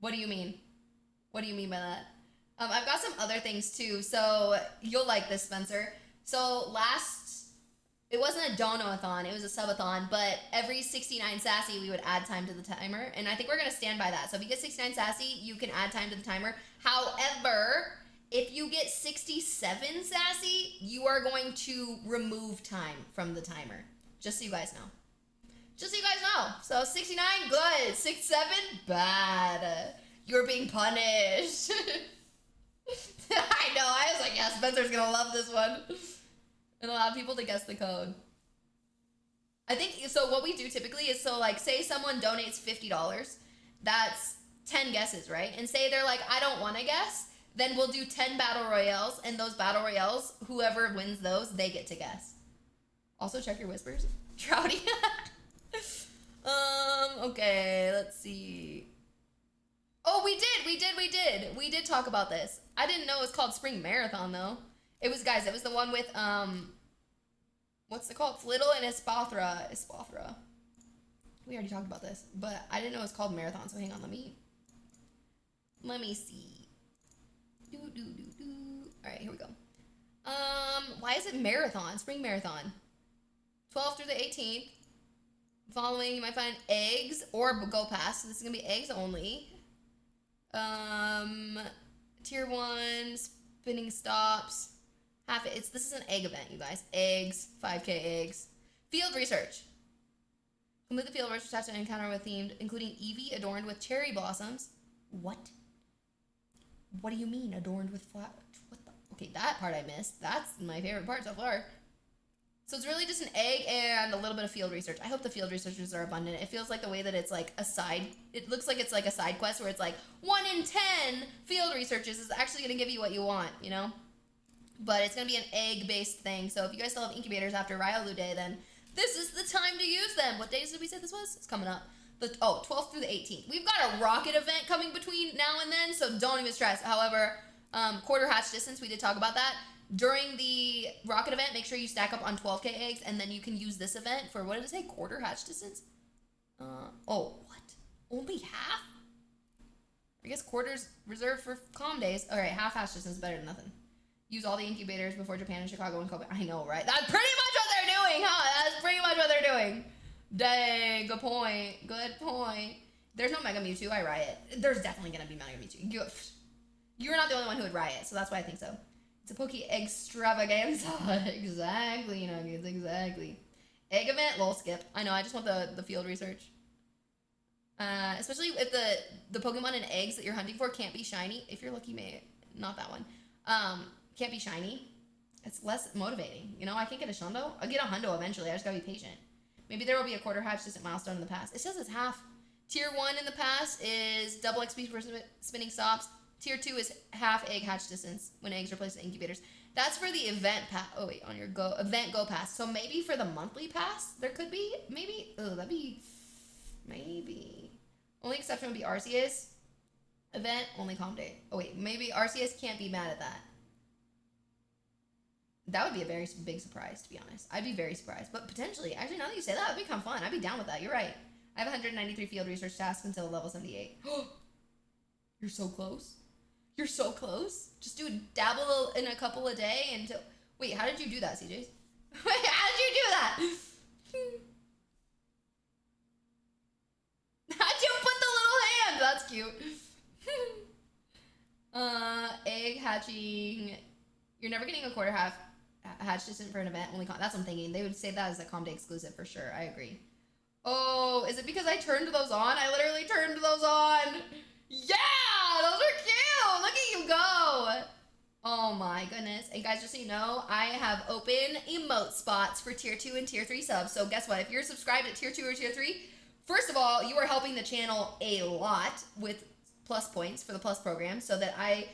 What do you mean? What do you mean by that? I've got some other things too, so you'll like this, Spencer. So it wasn't a dono-a-thon, it was a sub-a-thon, but every 69 sassy, we would add time to the timer, and I think we're going to stand by that. So if you get 69 sassy, you can add time to the timer. However, if you get 67 sassy, you are going to remove time from the timer. Just so you guys know. Just so you guys know. So 69, good. 67, bad. You're being punished. I know, I was like, yeah, Spencer's going to love this one. And allow people to guess the code. I think, so what we do typically is, so like, say someone donates $50, that's 10 guesses, right? And say they're like, I don't want to guess, then we'll do 10 battle royales, and those battle royales, whoever wins those, they get to guess. Also check your whispers. Trouty. Okay, let's see. Oh, we did talk about this. I didn't know it was called Spring Marathon, though. It was, guys, it was the one with, what's it called? Flittle and Espathra. We already talked about this, but I didn't know it was called Marathon, so hang on, let me see. All right, here we go. Why is it marathon? Spring marathon. 12th through the 18th. Following, you might find eggs or go pass. So this is gonna be eggs only. Tier 1, spinning stops. This is an egg event, you guys. Eggs, 5K eggs. Field research. Complete the field research to encounter with themed, including Eevee adorned with cherry blossoms. What? What do you mean adorned with what the? Okay, that part I missed. That's my favorite part so far. So it's really just an egg and a little bit of field research. I hope the field researchers are abundant. It feels like the way that it's like a side, it looks like it's like a side quest where it's like 1 in 10 field researches is actually going to give you what you want, you know? But it's going to be an egg-based thing. So if you guys still have incubators after Ryolu Day, then this is the time to use them. What days did we say this was? It's coming up. 12th through the 18th. We've got a rocket event coming between now and then, so don't even stress. However, quarter hatch distance, we did talk about that. During the rocket event, make sure you stack up on 12K eggs, and then you can use this event for, what did it say, quarter hatch distance? What? Only half? I guess quarters reserved for calm days. All right, half hatch distance is better than nothing. Use all the incubators before Japan and Chicago and Kobe. I know, right? That's pretty much what they're doing, huh? That's pretty much what they're doing. Dang, good point. Good point. There's no Mega Mewtwo, I riot. There's definitely gonna be Mega Mewtwo. You're not the only one who would riot, so that's why I think so. It's a Poke extravaganza. Exactly, Nuggets, exactly. Egg event, lol, skip. I know, I just want the field research. Especially if the Pokemon and eggs that you're hunting for can't be shiny. If you're lucky, not that one. Can't be shiny. It's less motivating. You know, I can't get a Shundo. I'll get a Hundo eventually. I just gotta be patient. Maybe there will be a quarter hatch distant milestone in the past. It says it's half. Tier 1 in the past is double XP for spinning stops. Tier 2 is half egg hatch distance when eggs replace the incubators. That's for the event pass. Oh wait, on your event go pass. So maybe for the monthly pass, there could be, maybe. Oh, that'd be, maybe. Only exception would be Arceus. Event, only calm day. Oh wait, maybe Arceus can't be mad at that. That would be a very big surprise, to be honest. I'd be very surprised. But potentially, actually, now that you say that, it'd be kind of fun. I'd be down with that. You're right. I have 193 field research tasks until level 78. You're so close. You're so close. Just dabble in a couple a day until... Wait, how did you do that, CJs? Wait, how did you do that? How'd you put the little hand? That's cute. Egg hatching. You're never getting a quarter hatch distant for an event. Only that's what I'm thinking. They would say that as a calm day exclusive for sure. I agree. Oh, is it because I turned those on? I literally turned those on. Yeah, those are cute. Look at you go. Oh my goodness. And guys, just so you know, I have open emote spots for tier 2 and tier 3 subs. So guess what? If you're subscribed at tier 2 or tier 3, first of all, you are helping the channel a lot with plus points for the plus program so that I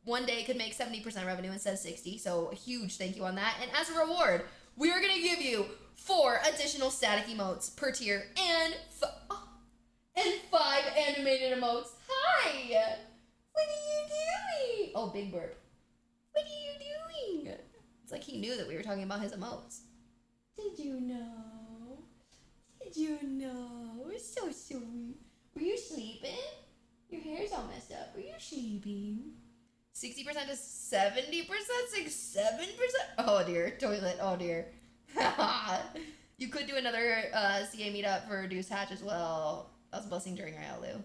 one day could make 70% revenue instead of 60. So a huge thank you on that. And as a reward, we are going to give you 4 additional static emotes per tier and 5 animated emotes. Hi! What are you doing? Oh, big burp. What are you doing? It's like he knew that we were talking about his emotes. Did you know? Did you know? It's so sweet. Were you sleeping? Your hair's all messed up. Were you sleeping? 60% to 70%? 7%? Oh dear. Toilet. Oh dear. You could do another CA meetup for Reduced Hatch as well. That was a blessing during Ryolu.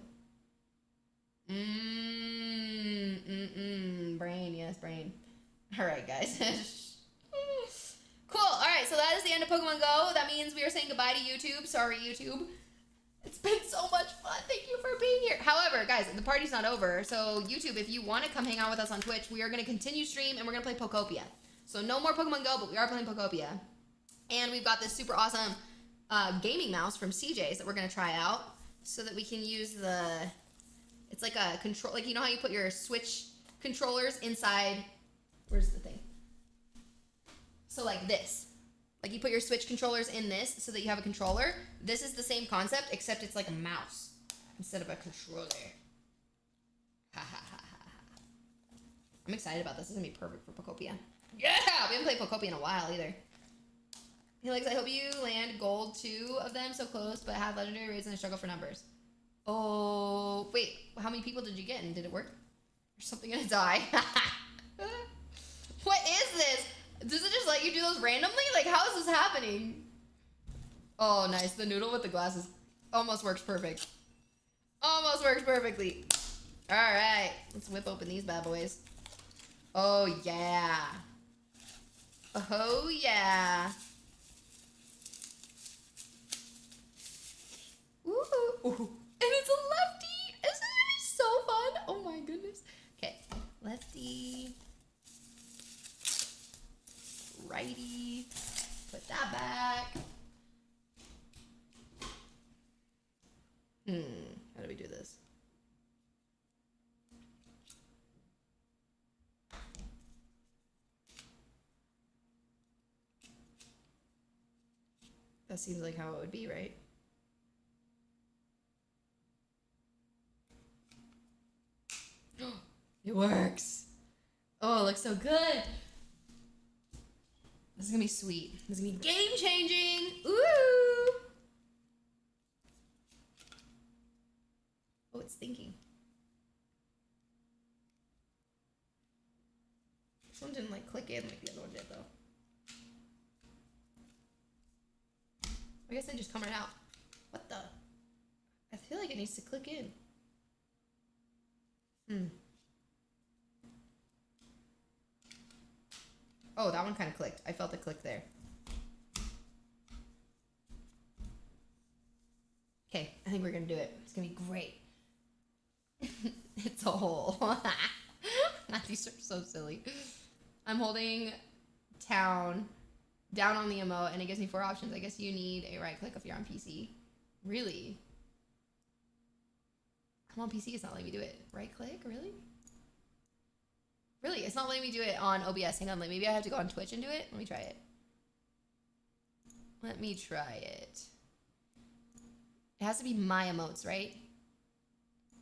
Brain. Yes, brain. Alright, guys. Cool. Alright, so that is the end of Pokemon Go. That means we are saying goodbye to YouTube. Sorry, YouTube. It's been so much fun. Thank you for being here. However, guys, the party's not over. So YouTube, if you want to come hang out with us on Twitch, we are going to continue stream and we're going to play Pokopia. So no more Pokemon Go, but we are playing Pokopia. And we've got this super awesome gaming mouse from CJ's that we're going to try out so that we can use the... It's like a control... Like, you know how you put your Switch controllers inside... Where's the thing? So like this. Like you put your Switch controllers in this so that you have a controller. This is the same concept, except it's like a mouse instead of a controller. I'm excited about this. This is gonna be perfect for Pokopia. Yeah! We haven't played Pokopia in a while either. He likes, I hope you land gold 2 of them so close, but have legendary raids and a struggle for numbers. Oh, wait. How many people did you get and did it work? There's something gonna die. What is this? Does it just let you do those randomly? Like, how is this happening? Oh, nice. The noodle with the glasses almost works perfect. Almost works perfectly. All right. Let's whip open these bad boys. Oh, yeah. Oh, yeah. Ooh. And it's a lefty. This is gonna be so fun. Oh, my goodness. Okay. Lefty. Righty. Put that back. How do we do this? That seems like how it would be, right? It works. Oh, it looks so good. This is gonna be sweet. This is gonna be game changing. Ooh. Oh, it's thinking. This one didn't like click in like the other one did though. I guess they just come right out. What the? I feel like it needs to click in. Oh, that one kind of clicked. I felt the click there. Okay, I think we're gonna do it. It's gonna be great. It's a hole. These are so silly. I'm holding down on the emote and it gives me 4 options. I guess you need a right click if you're on PC. Really? I'm on PC, it's not letting me do it. Right click? Really? Really? It's not letting me do it on OBS. Hang on, maybe I have to go on Twitch and do it? Let me try it. Let me try it. It has to be my emotes, right?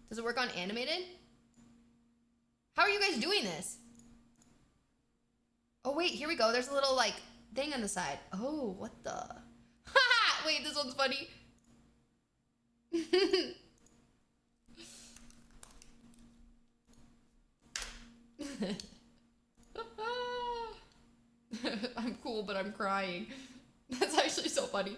Does it work on animated? How are you guys doing this? Oh, wait, here we go. There's a little, like, thing on the side. Oh, what the? Ha! Wait, this one's funny. I'm cool, but I'm crying. That's actually so funny.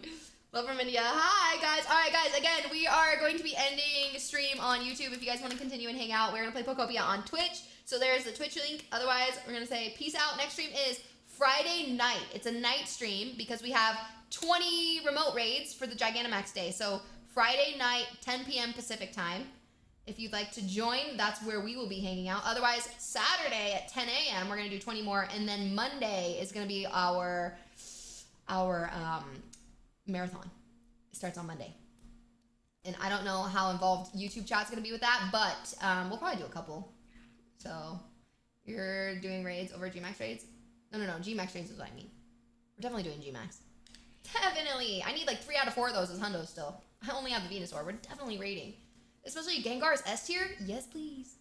Love from India. Hi, guys. All right, guys. Again, we are going to be ending stream on YouTube. If you guys want to continue and hang out, we're going to play Pokopia on Twitch. So there's the Twitch link. Otherwise, we're going to say peace out. Next stream is Friday night. It's a night stream because we have 20 remote raids for the Gigantamax day. So Friday night, 10 p.m. Pacific time. If you'd like to join, that's where we will be hanging out. Otherwise, Saturday at 10 a.m., we're going to do 20 more. And then Monday is going to be our marathon. It starts on Monday. And I don't know how involved YouTube chat's going to be with that, but we'll probably do a couple. So you're doing raids over Gmax raids? No, Gmax raids is what I mean. We're definitely doing Gmax. Definitely. I need like 3 out of 4 of those as hundos still. I only have the Venusaur. We're definitely raiding. Especially Gengar's S tier? Yes, please.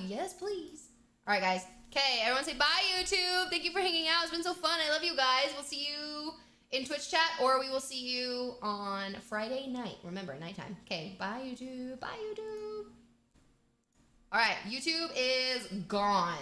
Yes, please. All right, guys. Okay, everyone say bye, YouTube. Thank you for hanging out. It's been so fun. I love you guys. We'll see you in Twitch chat, or we will see you on Friday night. Remember, nighttime. Okay, bye, YouTube. Bye, YouTube. All right, YouTube is gone.